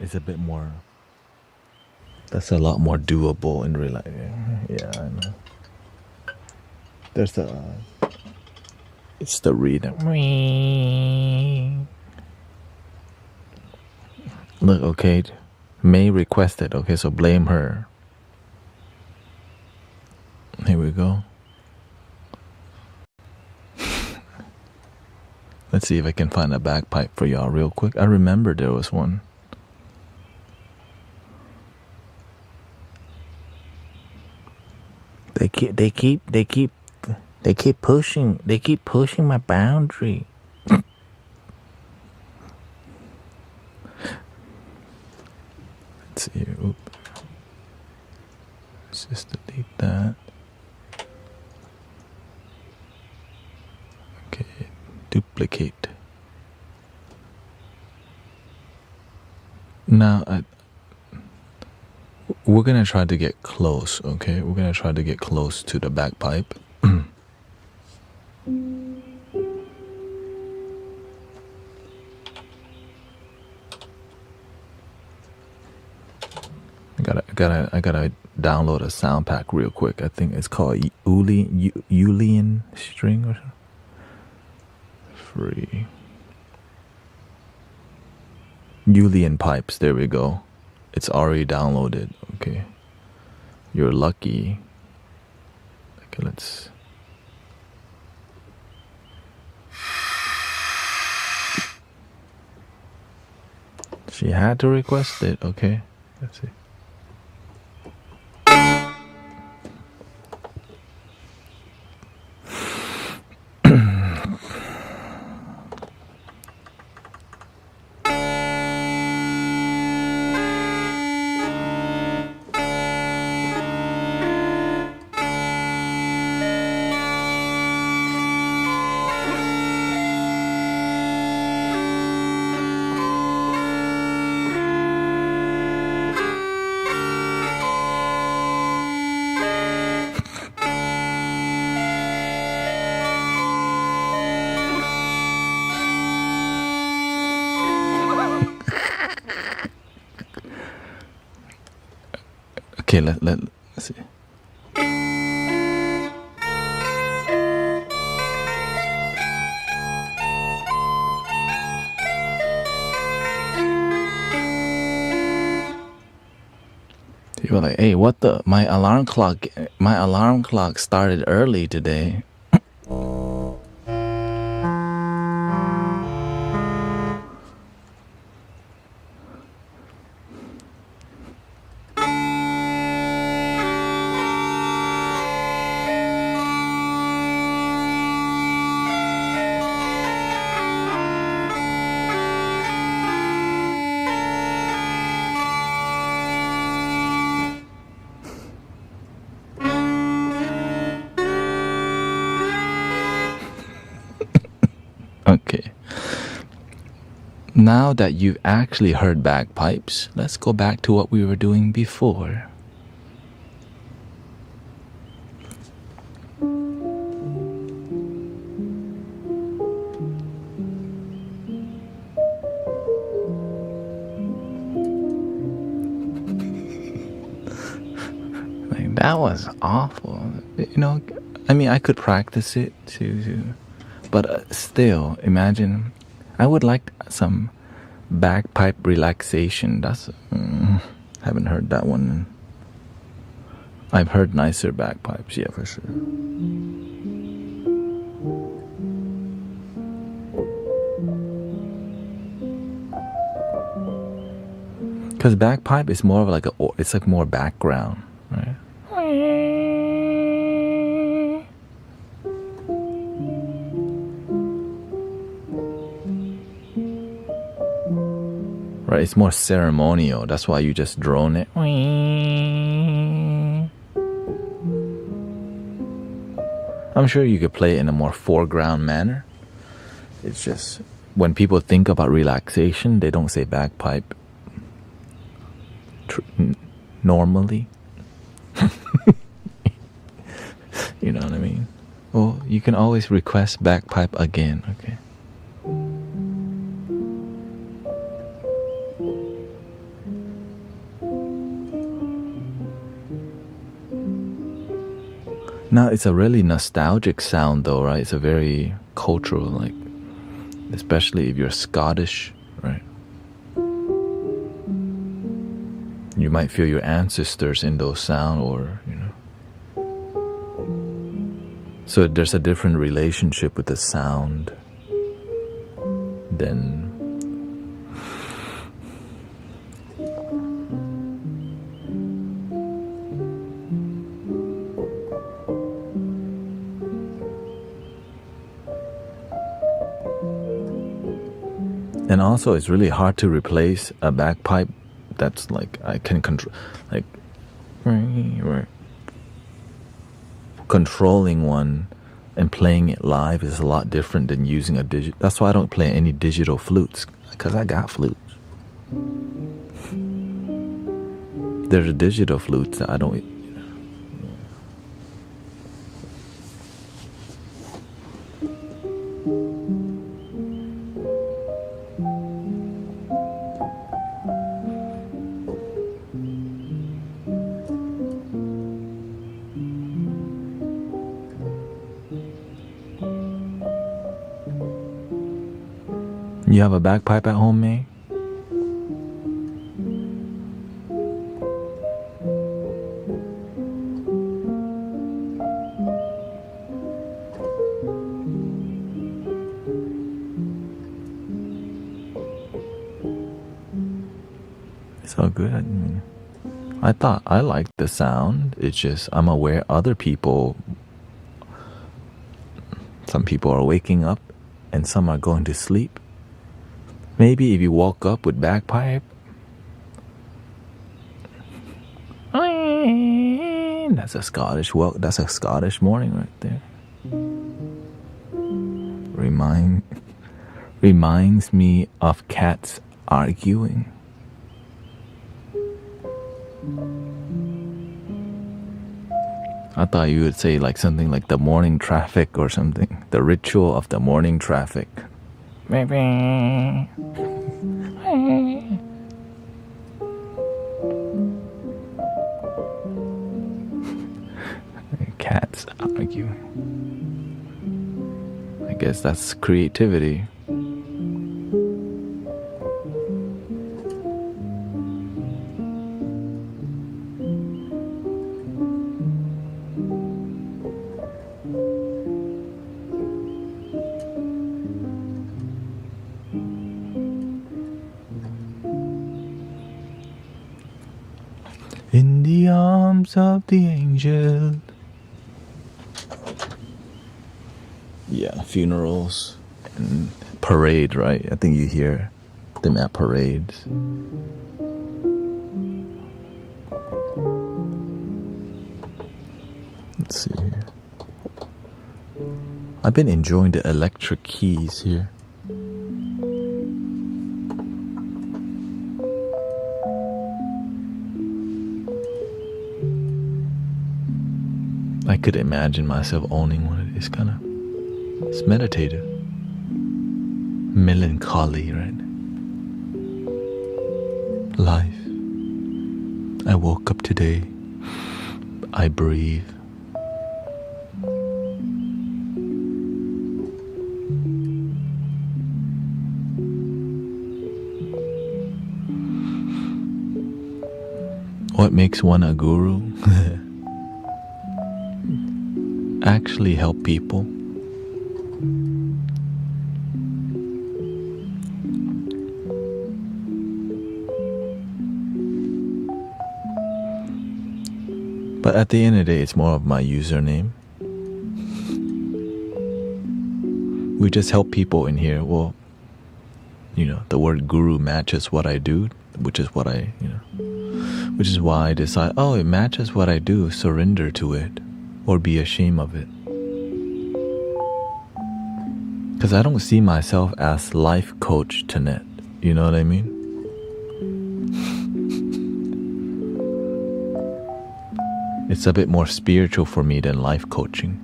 It's a bit more. That's a lot more doable in real life. Yeah, I know. There's the. It's the reed. Look, okay. May requested. Okay, so blame her. Here we go. Let's see if I can find a bagpipe for y'all real quick. I remember there was one. They keep pushing my boundary. Let's see. Oop. Let's just delete that. Okay, duplicate. Now we're gonna try to get close, okay? We're gonna try to get close to the bagpipe. I gotta download a sound pack real quick. I think it's called Ulian string or something. Free. Ulian pipes, there we go. It's already downloaded, okay. You're lucky. Okay, let's. She had to request it, okay. Let's see. Okay, let's see. You were like, hey, what the? My alarm clock started early today. Okay. Now that you've actually heard bagpipes, let's go back to what we were doing before. Like, that was awful. You know, I mean, I could practice it too. But still, imagine, I would like some bagpipe relaxation. That's haven't heard that one. I've heard nicer bagpipes, yeah, for sure. Because bagpipe is more of like it's like more background, right? Right, it's more ceremonial. That's why you just drone it. I'm sure you could play it in a more foreground manner. It's just when people think about relaxation, they don't say bagpipe normally. You know what I mean? Well, you can always request bagpipe again, okay? Now, it's a really nostalgic sound though, right? It's a very cultural, like, especially if you're Scottish, right? You might feel your ancestors in those sounds, or, you know. So there's a different relationship with the sound than... And also, it's really hard to replace a bagpipe that's like, I can control, like, controlling one and playing it live is a lot different than using a digital. That's why I don't play any digital flutes, because I got flutes. There's a digital flutes that I don't. You have a bagpipe at home, May? It's all good. I mean, I thought I liked the sound. It's just I'm aware other people, some people are waking up and some are going to sleep. Maybe if you woke up with bagpipe, that's a Scottish morning right there. Reminds me of cats arguing. I thought you would say like something like the morning traffic or something. The ritual of the morning traffic. Let's argue. I guess that's creativity. In the arms of the angel. Yeah, funerals and parade, right? I think you hear them at parades. Let's see here. I've been enjoying the electric keys here. I could imagine myself owning one of these kind of. It's meditative. Melancholy, right? Life. I woke up today. I breathe. What makes one a guru? Actually help people. But at the end of the day, it's more of my username. We just help people in here. Well, you know, the word guru matches what I do, which is what I, which is why I decide, oh, it matches what I do, surrender to it, or be ashamed of it. Because I don't see myself as life coach Thanet. You know what I mean? It's a bit more spiritual for me than life coaching.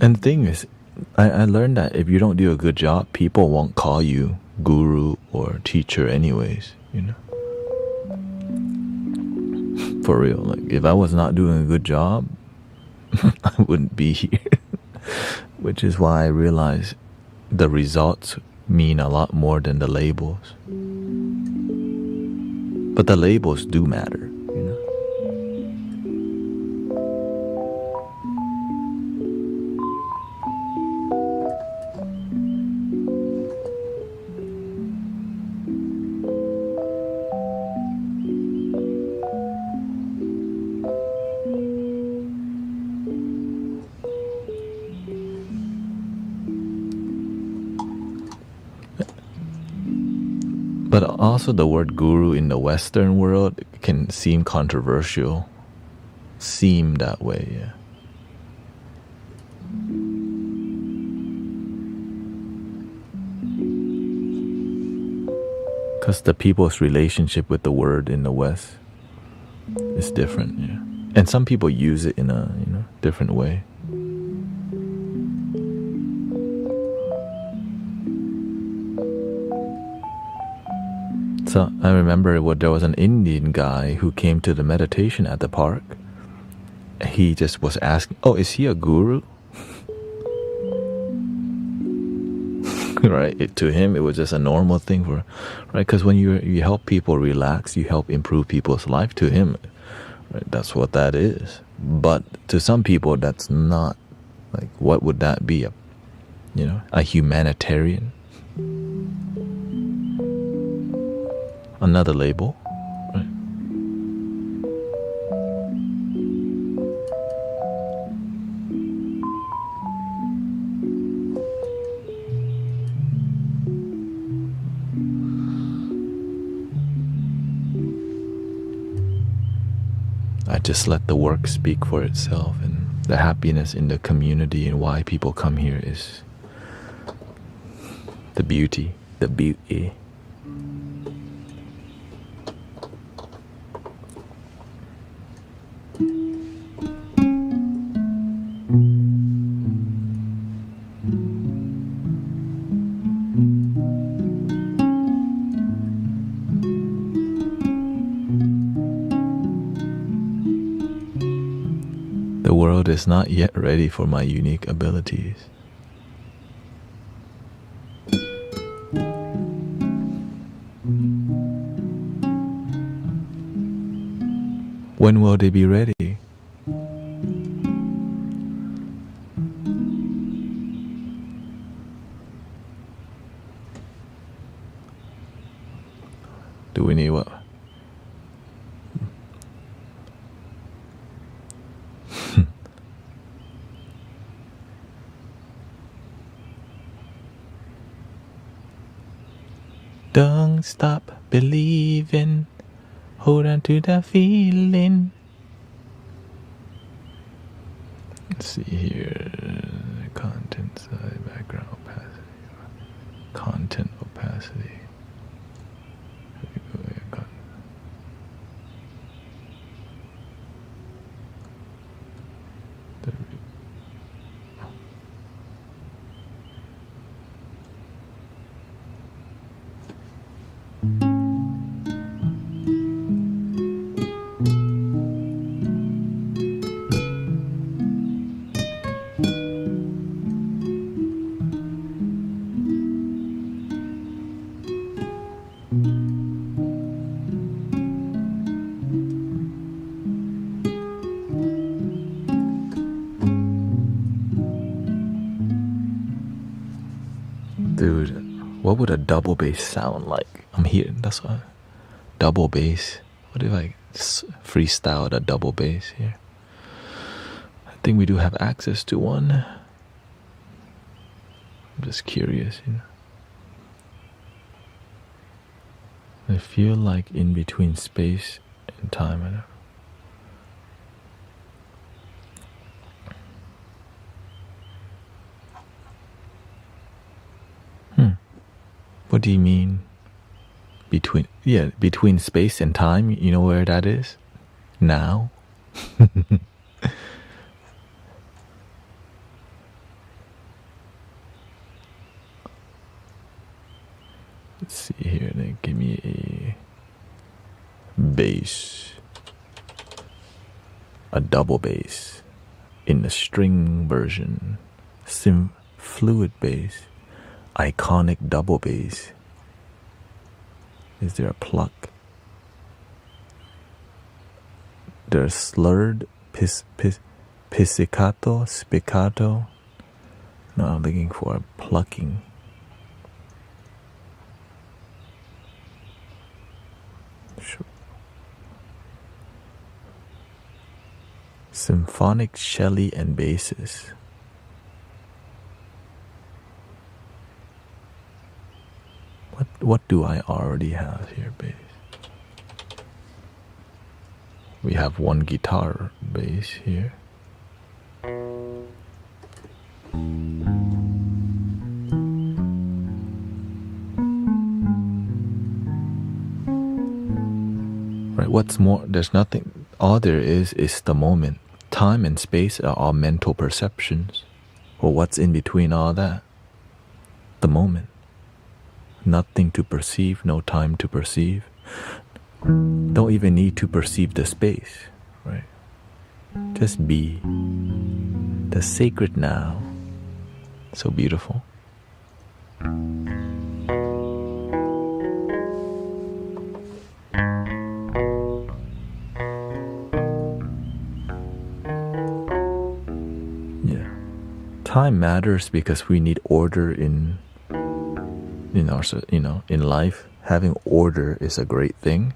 And the thing is, I learned that if you don't do a good job, people won't call you guru or teacher anyways, For real, like if I was not doing a good job, I wouldn't be here. Which is why I realized the results mean a lot more than the labels. But the labels do matter. But also the word guru in the Western world can seem controversial. Seem that way, yeah. Because the people's relationship with the word in the West is different, yeah. And some people use it in a different way. So I remember there was an Indian guy who came to the meditation at the park. He just was asking, oh, is he a guru? Right? To him, it was just a normal thing right? Because when you help people relax, you help improve people's life. To him, right? That's what that is. But to some people, that's not. Like, what would that be? A humanitarian? Another label, right? I just let the work speak for itself, and the happiness in the community and why people come here is the beauty, the beauty. The world is not yet ready for my unique abilities. When will they be ready? Do we need what? Don't stop believing. Hold on to the feeling. Let's see here. Content side, background opacity. Content opacity. Dude, what would a double bass sound like? I'm here, that's what. Double bass. What if I freestyle a double bass here? I think we do have access to one. I'm just curious, you know. I feel like in between space and time, I don't. What do you mean? Between space and time, you know where that is? Now? Let's see here, they give me a bass. A double bass in the string version. Fluid bass. Iconic double bass. Is there a pluck? There's slurred pizzicato, spiccato. No, I'm looking for a plucking. Sure. Symphonic Shelley and basses. What do I already have here, bass? We have one guitar bass here. Right, what's more? There's nothing. All there is the moment. Time and space are all mental perceptions. Well, what's in between all that? The moment. Nothing to perceive, no time to perceive. Don't even need to perceive the space, right? Just be. The sacred now. So beautiful. Yeah. Time matters because we need order in in life. Having order is a great thing,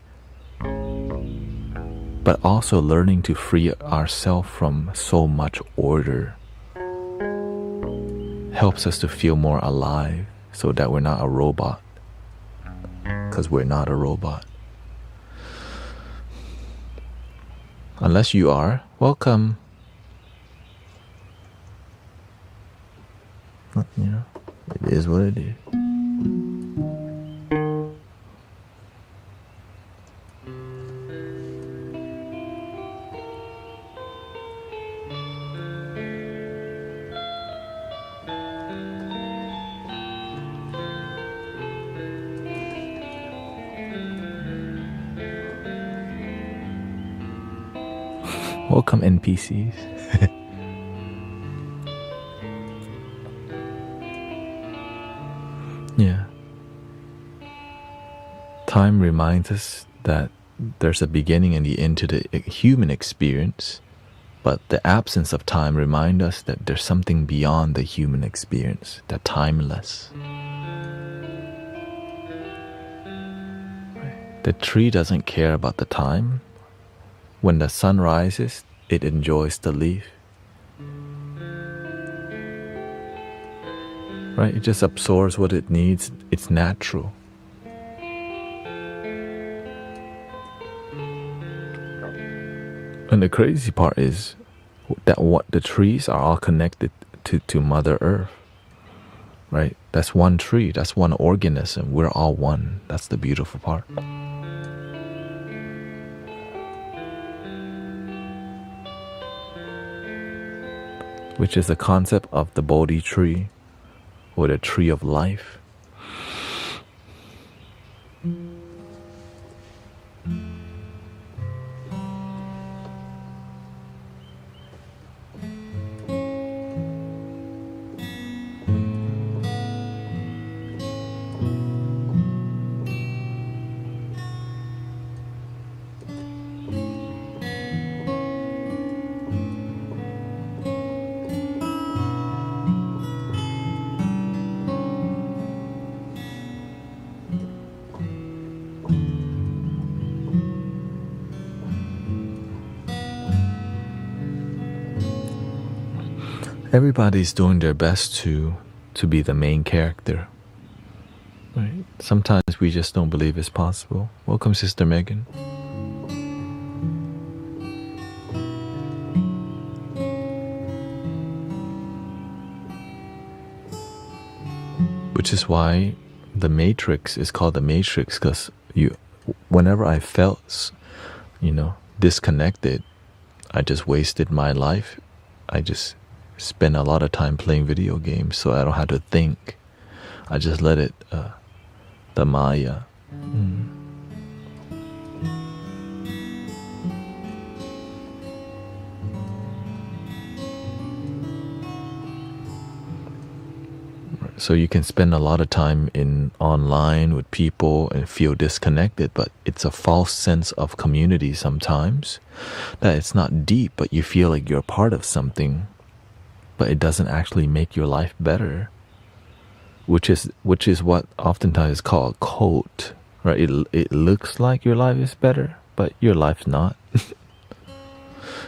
but also learning to free ourselves from so much order helps us to feel more alive, so that we're not a robot, because we're not a robot. Unless you are, welcome. You know, it is what it is. Welcome, NPCs. Yeah. Time reminds us that there's a beginning and the end to the human experience, but the absence of time reminds us that there's something beyond the human experience, that timeless. The tree doesn't care about the time. When the sun rises, it enjoys the leaf. Right? It just absorbs what it needs. It's natural. And the crazy part is that what the trees are all connected to Mother Earth. Right? That's one tree. That's one organism. We're all one. That's the beautiful part. Which is the concept of the Bodhi tree, or the tree of life. Everybody's doing their best to be the main character. Right? Sometimes we just don't believe it's possible. Welcome, Sister Megan. Which is why the Matrix is called the Matrix, because whenever I felt, disconnected, I just wasted my life. I just spend a lot of time playing video games, so I don't have to think. I just let it, the Maya. So you can spend a lot of time online with people and feel disconnected, but it's a false sense of community sometimes, that it's not deep, but you feel like you're part of something. But it doesn't actually make your life better, which is what oftentimes is called a cult, right? It looks like your life is better, but your life's not.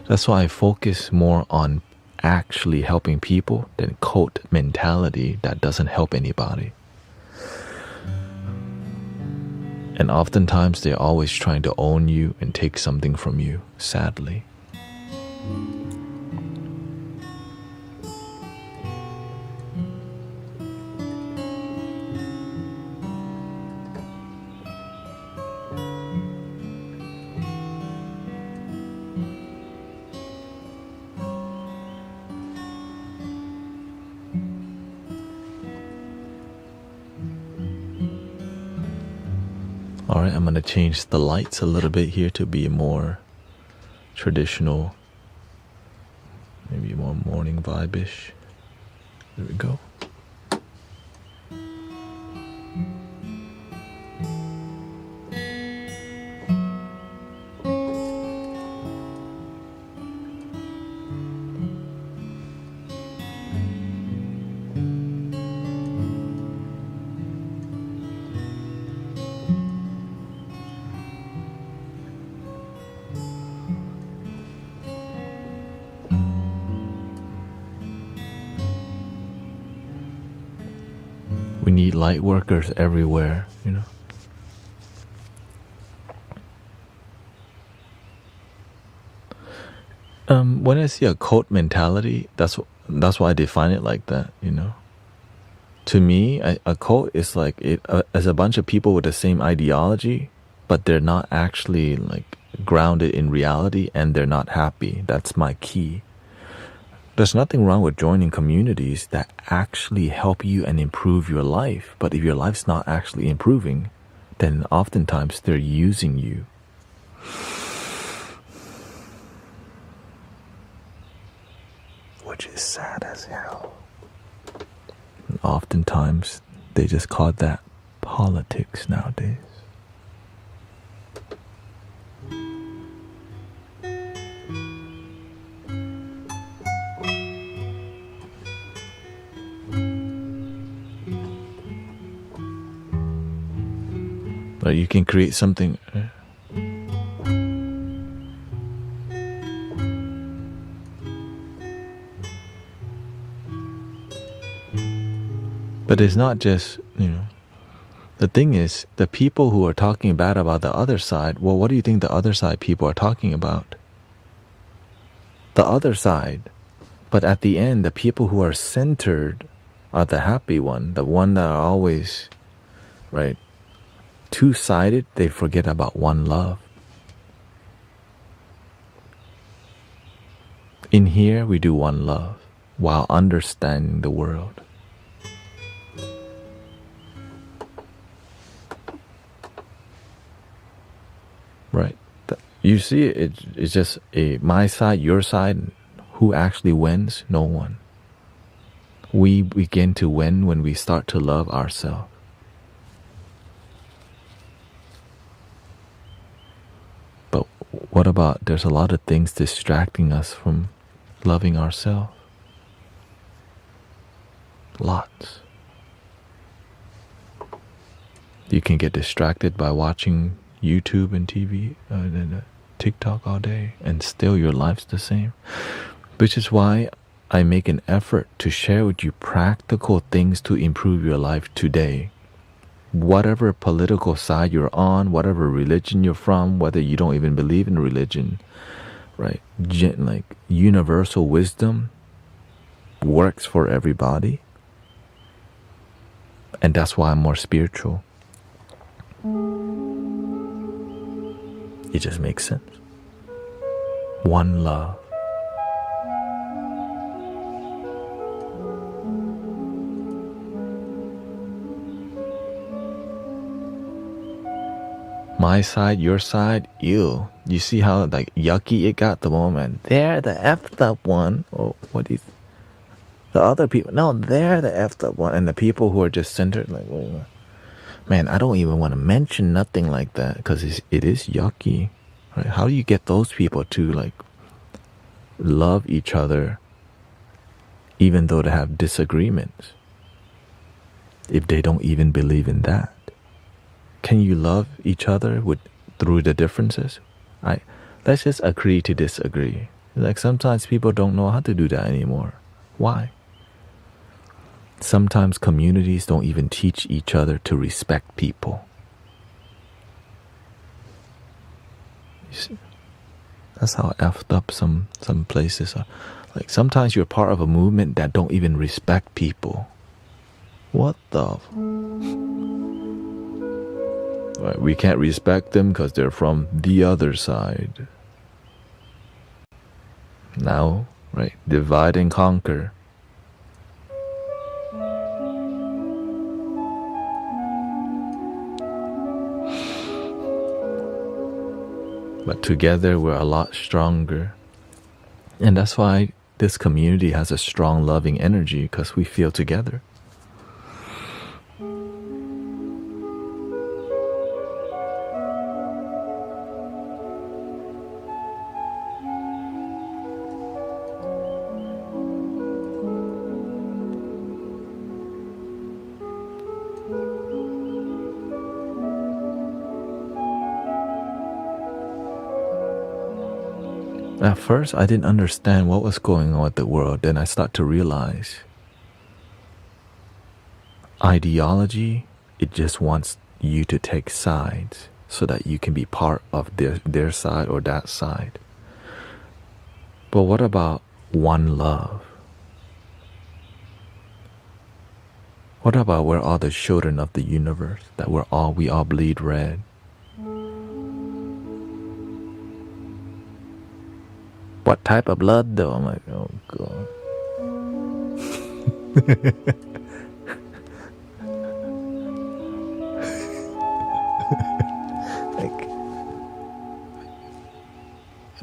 That's why I focus more on actually helping people than cult mentality that doesn't help anybody. And oftentimes they're always trying to own you and take something from you, sadly. All right, I'm going to change the lights a little bit here to be more traditional, maybe more morning vibe-ish. There we go. We need light workers everywhere, When I see a cult mentality, that's why I define it like that. To me, a cult is like it as a bunch of people with the same ideology, but they're not actually like grounded in reality, and they're not happy. That's my key. There's nothing wrong with joining communities that actually help you and improve your life. But if your life's not actually improving, then oftentimes they're using you. Which is sad as hell. And oftentimes they just call that politics nowadays. But you can create something. But it's not just, the thing is, the people who are talking bad about the other side, well, what do you think the other side people are talking about? The other side. But at the end, the people who are centered are the happy one, the one that are always, right, two-sided. They forget about one love. In here, we do one love while understanding the world. Right. You see, it's just my side, your side. Who actually wins? No one. We begin to win when we start to love ourselves. But what about, there's a lot of things distracting us from loving ourselves. Lots. You can get distracted by watching YouTube and TV and TikTok all day, and still your life's the same. Which is why I make an effort to share with you practical things to improve your life today. Whatever political side you're on, whatever religion you're from, whether you don't even believe in religion, right? Like universal wisdom works for everybody. And that's why I'm more spiritual. It just makes sense. One love. My side, your side, ew. You see how like yucky it got the moment. They're the effed up one. Or what do you the other people, no, they're the effed up one. And the people who are just centered, like, well, man, I don't even want to mention nothing like that because it is yucky. Right? How do you get those people to like love each other even though they have disagreements? If they don't even believe in that. Can you love each other through the differences? Let's just agree to disagree. Like sometimes people don't know how to do that anymore. Why? Sometimes communities don't even teach each other to respect people. You see? That's how effed up some places are. Like sometimes you're part of a movement that don't even respect people. What the? Right, we can't respect them because they're from the other side. Now, right, divide and conquer. But together we're a lot stronger. And that's why this community has a strong loving energy, because we feel together. At first, I didn't understand what was going on with the world. Then I start to realize ideology, it just wants you to take sides so that you can be part of their side or that side. But what about one love? What about we're all the children of the universe, that we all bleed red? What type of blood though? I'm like, oh god.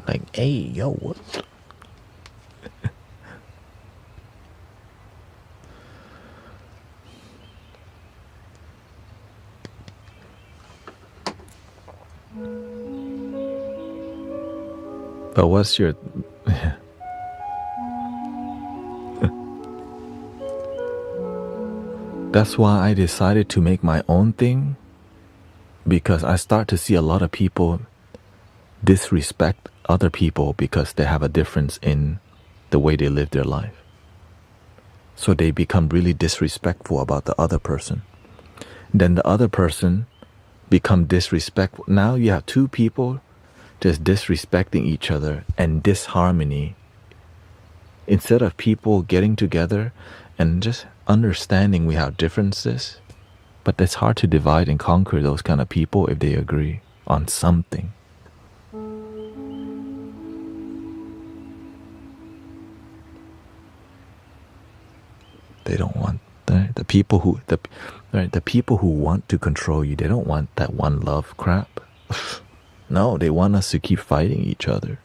like, hey, yo, what? But what's your... That's why I decided to make my own thing, because I start to see a lot of people disrespect other people because they have a difference in the way they live their life. So they become really disrespectful about the other person. Then the other person become disrespectful. Now you have two people just disrespecting each other and disharmony. Instead of people getting together and just understanding we have differences, but it's hard to divide and conquer those kind of people if they agree on something. They don't want the people who want to control you. They don't want that one love crap. No, they want us to keep fighting each other.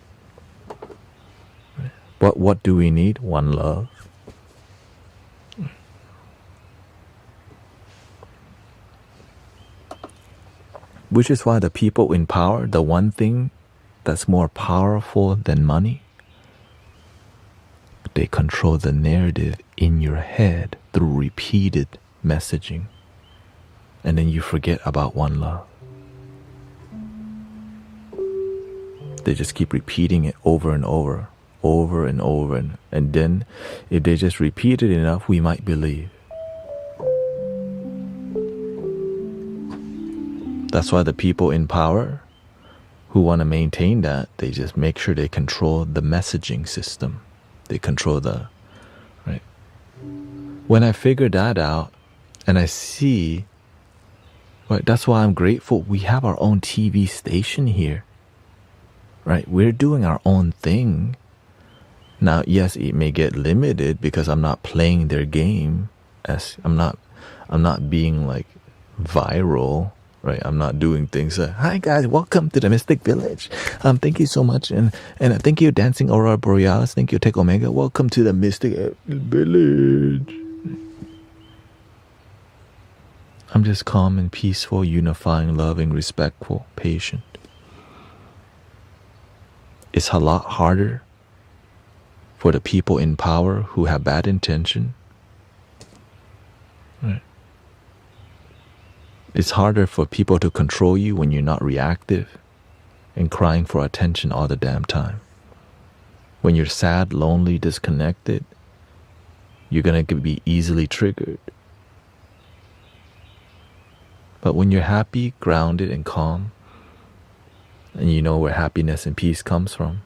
But what do we need? One love. Which is why the people in power, the one thing that's more powerful than money, they control the narrative in your head through repeated messaging. And then you forget about one love. They just keep repeating it over and over and over. And then if they just repeat it enough, we might believe. That's why the people in power who want to maintain that, they just make sure they control the messaging system. They control right? When I figured that out and I see, right, that's why I'm grateful we have our own TV station here. Right? We're doing our own thing. Now, yes, it may get limited because I'm not playing their game, as I'm not being like viral, right? I'm not doing things like, hi guys, welcome to the Mystic Village. Thank you so much, and thank you, Dancing Aurora Borealis. Thank you, Tech Omega. Welcome to the Mystic Village. I'm just calm and peaceful, unifying, loving, respectful, patient. It's a lot harder for the people in power who have bad intention. Right. It's harder for people to control you when you're not reactive and crying for attention all the damn time. When you're sad, lonely, disconnected, you're going to be easily triggered. But when you're happy, grounded, and calm, and you know where happiness and peace comes from,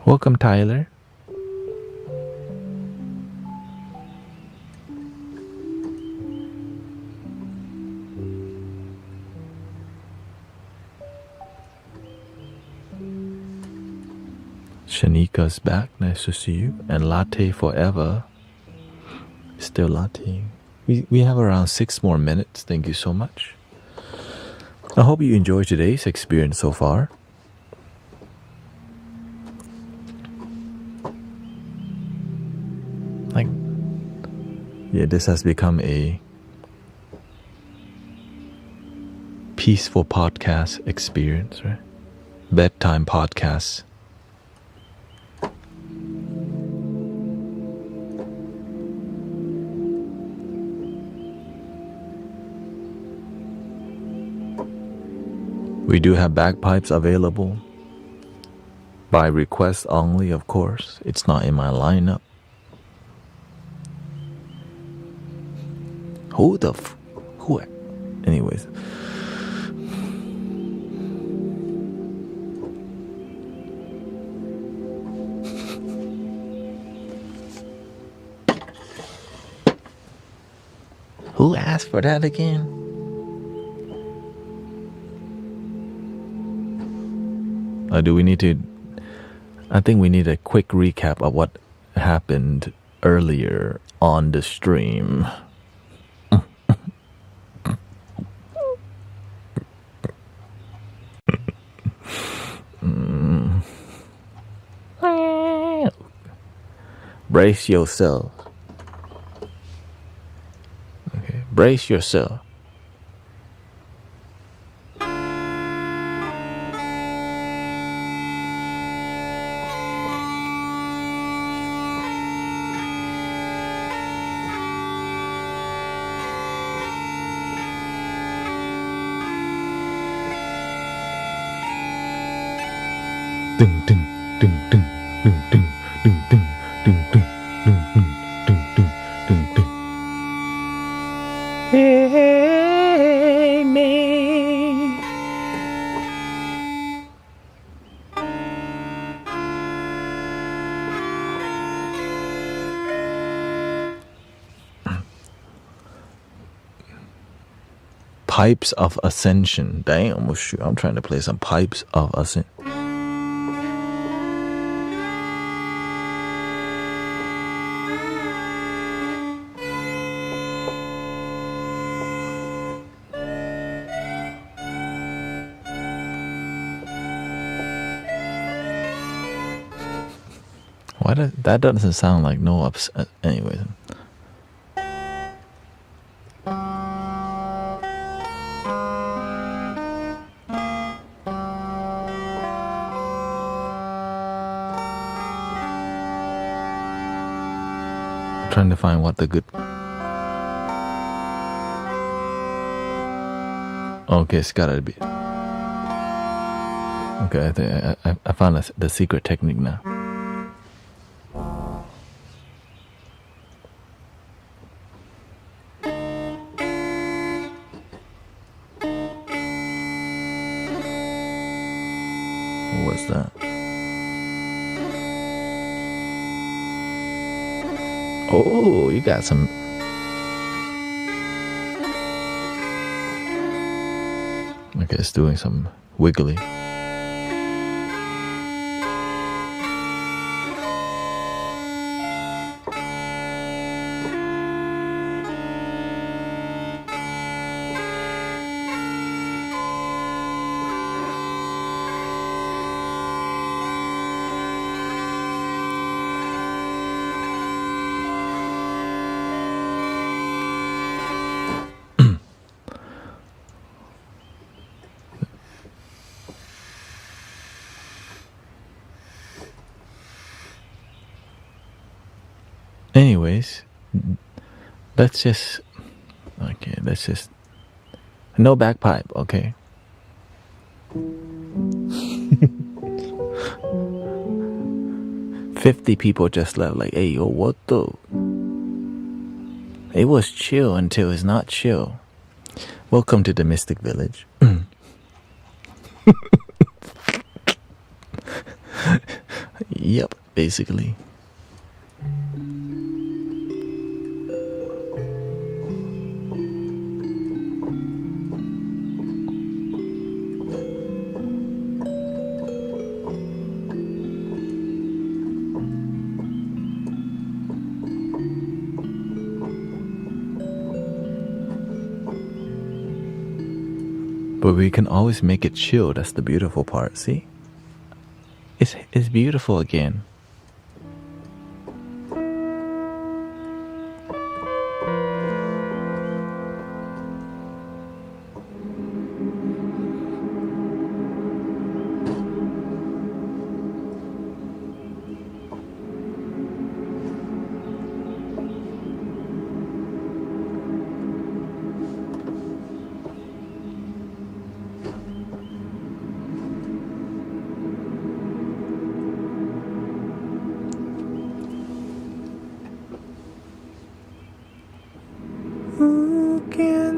welcome, Tyler. Shanika's back. Nice to see you. And Latte Forever. Still latteing. We have around 6 more minutes. Thank you so much. I hope you enjoyed today's experience so far. This has become a peaceful podcast experience, right? Bedtime podcast. We do have bagpipes available by request only, of course. It's not in my lineup. Who? Anyways. Who asked for that again? Do we need to... I think we need a quick recap of what happened earlier on the stream. Brace yourself. Okay, brace yourself. Ding ding ding ding ding ding ding ding ding ding ding ding ding ding ding ding. Hey me. Pipes of Ascension. Damn, well, shoot, I'm trying to play some Pipes of Ascension. Why that doesn't sound like no ups. Anyways. I'm trying to find what the good. Okay, it's gotta be. Okay, I think I found the secret technique now. What's that? Oh, you got some. Okay, it's doing some wiggly. Anyways, let's just no bagpipe, okay? $50 people just left like, hey, yo, what the? It was chill until it's not chill. Welcome to the Mystic Village. Yep, basically. But we can always make it chill. That's the beautiful part. See? It's beautiful again.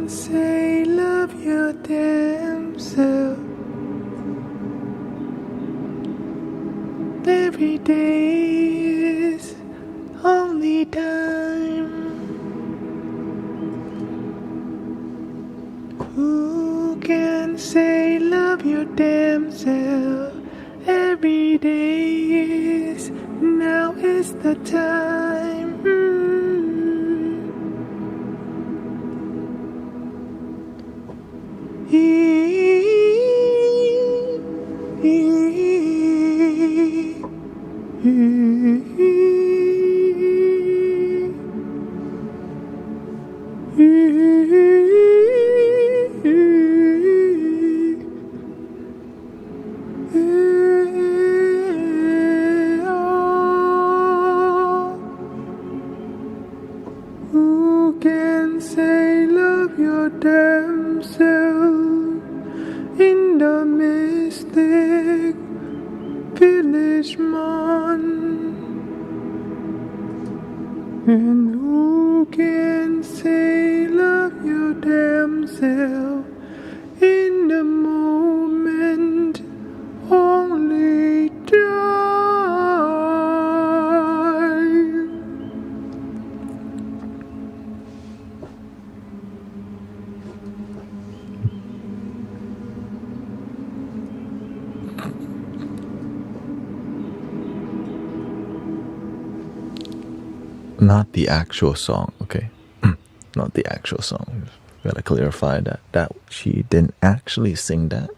say love your damn self. Every day is only time. Who can say love your damn self? Every day is, now is the time. Who can say love your damn self in the mystic village man? And who can say love your damn self in the moment only time? Not the actual song, okay? Not the actual song. Gotta clarify that she didn't actually sing that.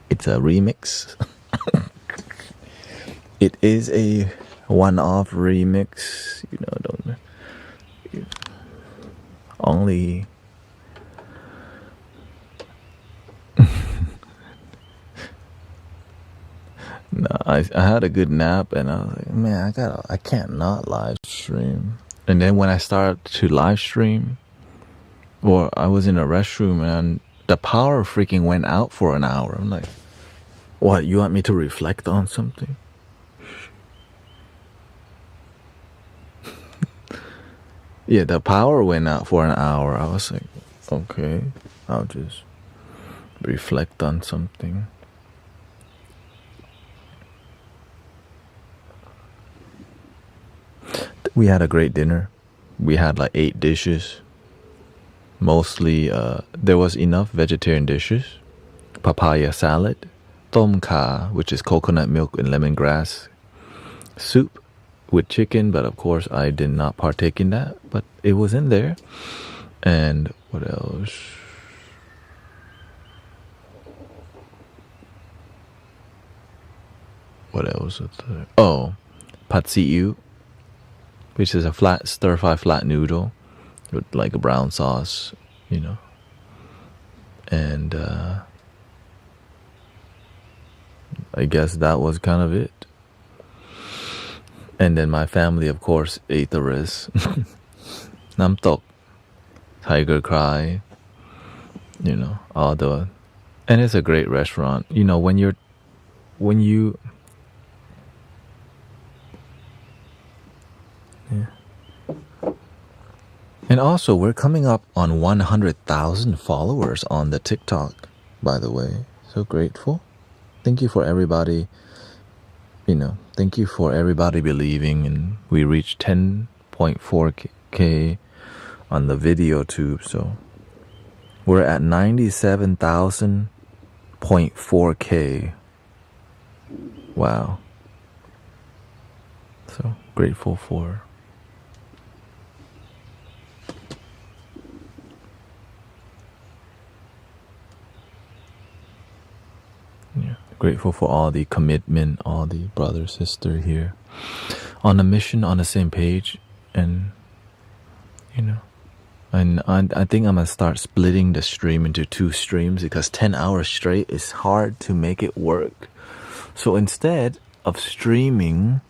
It's a remix. It is a one-off remix. You know, don't only. No, I had a good nap and I was like, man, I can't not live stream. And then when I started to live stream, or I was in a restroom and the power freaking went out for an hour. I'm like, what, you want me to reflect on something? Yeah, the power went out for an hour. I was like, okay, I'll just reflect on something. We had a great dinner. We had like 8 dishes. Mostly, there was enough vegetarian dishes. Papaya salad, tom kha, which is coconut milk and lemongrass soup with chicken, but of course I did not partake in that, but it was in there. And what else? What else was there? Oh, pad see ew, which is a flat stir-fry flat noodle with like a brown sauce, you know. And I guess that was kind of it. And then my family, of course, ate the rest. Nam tok, tiger cry, you know, all the... And it's a great restaurant. You know, when you... Yeah. And also, we're coming up on 100,000 followers on the TikTok, by the way. So grateful. Thank you for everybody, you know, thank you for everybody believing. And we reached 10.4K on the video tube. So we're at 97,000.4K. Wow. So grateful for... Yeah, grateful for all the commitment, all the brother, sister here on a mission, on the same page. And you know, and I think I'm gonna start splitting the stream into 2 streams, because 10 hours straight is hard to make it work. So instead of streaming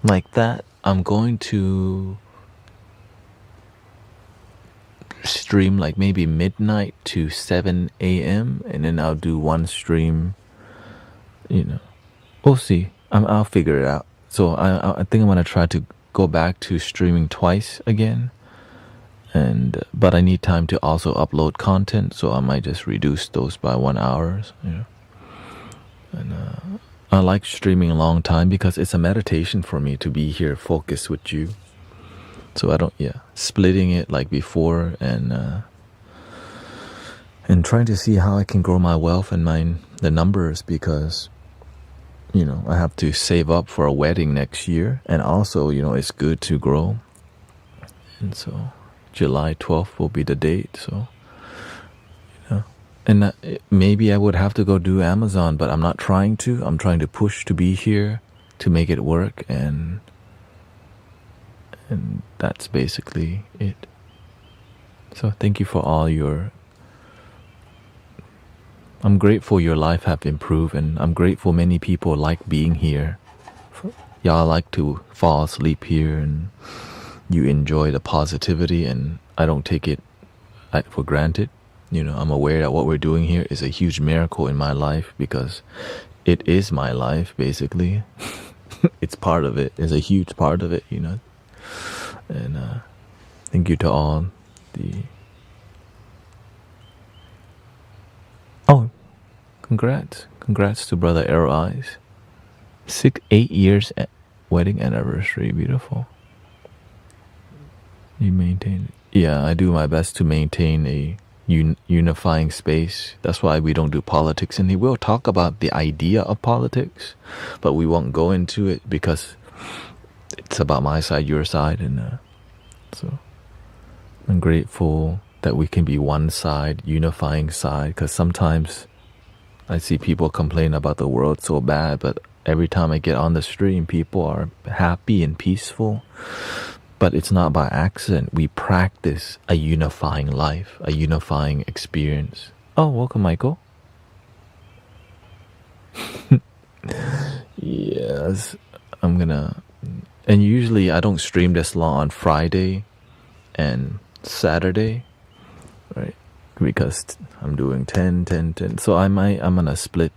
like that, I'm going to stream like maybe midnight to 7 a.m. and then I'll do 1 stream, you know. We'll see. I'll figure it out. So I think I'm gonna try to go back to streaming twice again, but I need time to also upload content, so I might just reduce those by 1 hour. And I like streaming a long time because it's a meditation for me to be here focused with you. So I don't, splitting it like before, and trying to see how I can grow my wealth and the numbers, because I have to save up for a wedding next year, and also it's good to grow. And so July 12th will be the date. So and maybe I would have to go do Amazon, but I'm not trying to. I'm trying to push to be here to make it work, and that's basically it. So thank you for all your... I'm grateful your life have improved, and I'm grateful many people like being here. Y'all like to fall asleep here, and you enjoy the positivity, and I don't take it for granted. I'm aware that what we're doing here is a huge miracle in my life, because it is my life, basically. It's part of it. It's a huge part of it, And thank you to all the... Oh, congrats to brother Arrow Eyes. 8 years wedding anniversary. Beautiful. You maintain it. Yeah, I do my best to maintain a unifying space. That's why we don't do politics in here. We'll talk about the idea of politics, but we won't go into it because it's about my side, your side, and so I'm grateful that we can be one side, unifying side, because sometimes I see people complain about the world so bad, but every time I get on the stream, people are happy and peaceful. But it's not by accident. We practice a unifying life, a unifying experience. Oh, welcome, Michael. Yes, I'm gonna... And usually I don't stream this long on Friday and Saturday, right? Because I'm doing 10. So I'm gonna split...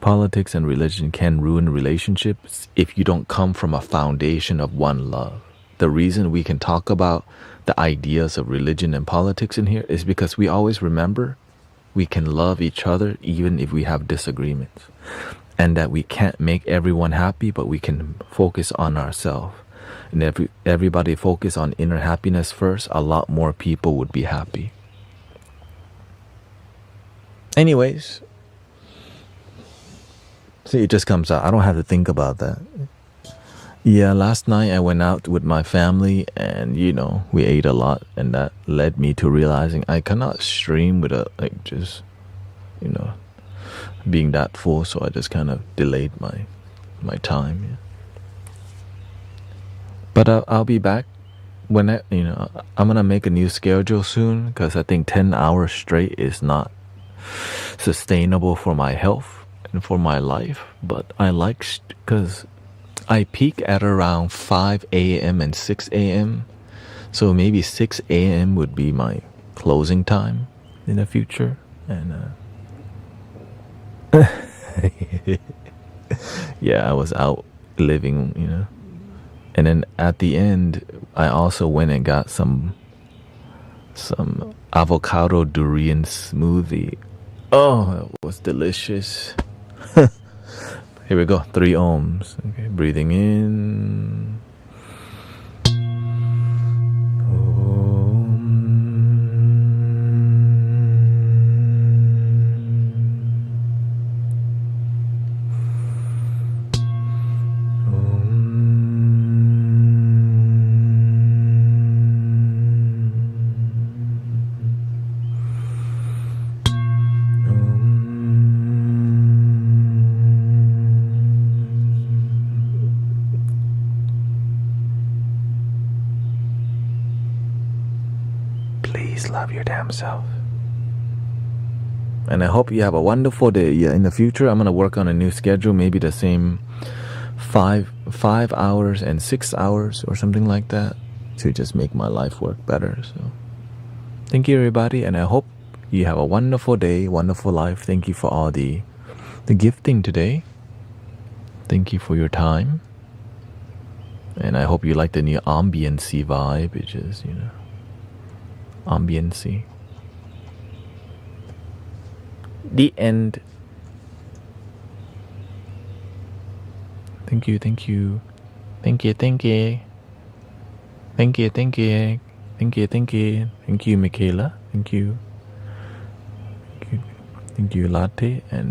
Politics and religion can ruin relationships if you don't come from a foundation of one love. The reason we can talk about the ideas of religion and politics in here is because we always remember we can love each other even if we have disagreements, and that we can't make everyone happy, but we can focus on ourselves. And if everybody focus on inner happiness first, a lot more people would be happy. Anyways, see, it just comes out. I don't have to think about that. Yeah, last night I went out with my family, and we ate a lot, and that led me to realizing I cannot stream with being that full. So I just kind of delayed my time. Yeah. But I'll be back when I'm gonna make a new schedule soon, because I think 10 hours straight is not sustainable for my health and for my life. But I like, because I peak at around 5 a.m. and 6 a.m. So maybe 6 a.m. would be my closing time in the future. And yeah, I was out living, And then at the end, I also went and got some avocado durian smoothie. Oh, it was delicious. Here we go, 3 ohms. Okay, breathing in. Love your damn self. And I hope you have a wonderful day. Yeah, in the future, I'm going to work on a new schedule, maybe the same 5 hours and 6 hours or something like that, to just make my life work better. So thank you, everybody, and I hope you have a wonderful day, wonderful life. Thank you for all the gifting today. Thank you for your time. And I hope you like the new ambiency vibe, which is, ambiency. The end. Thank you. Thank you, Michaela. Thank you, Latte, and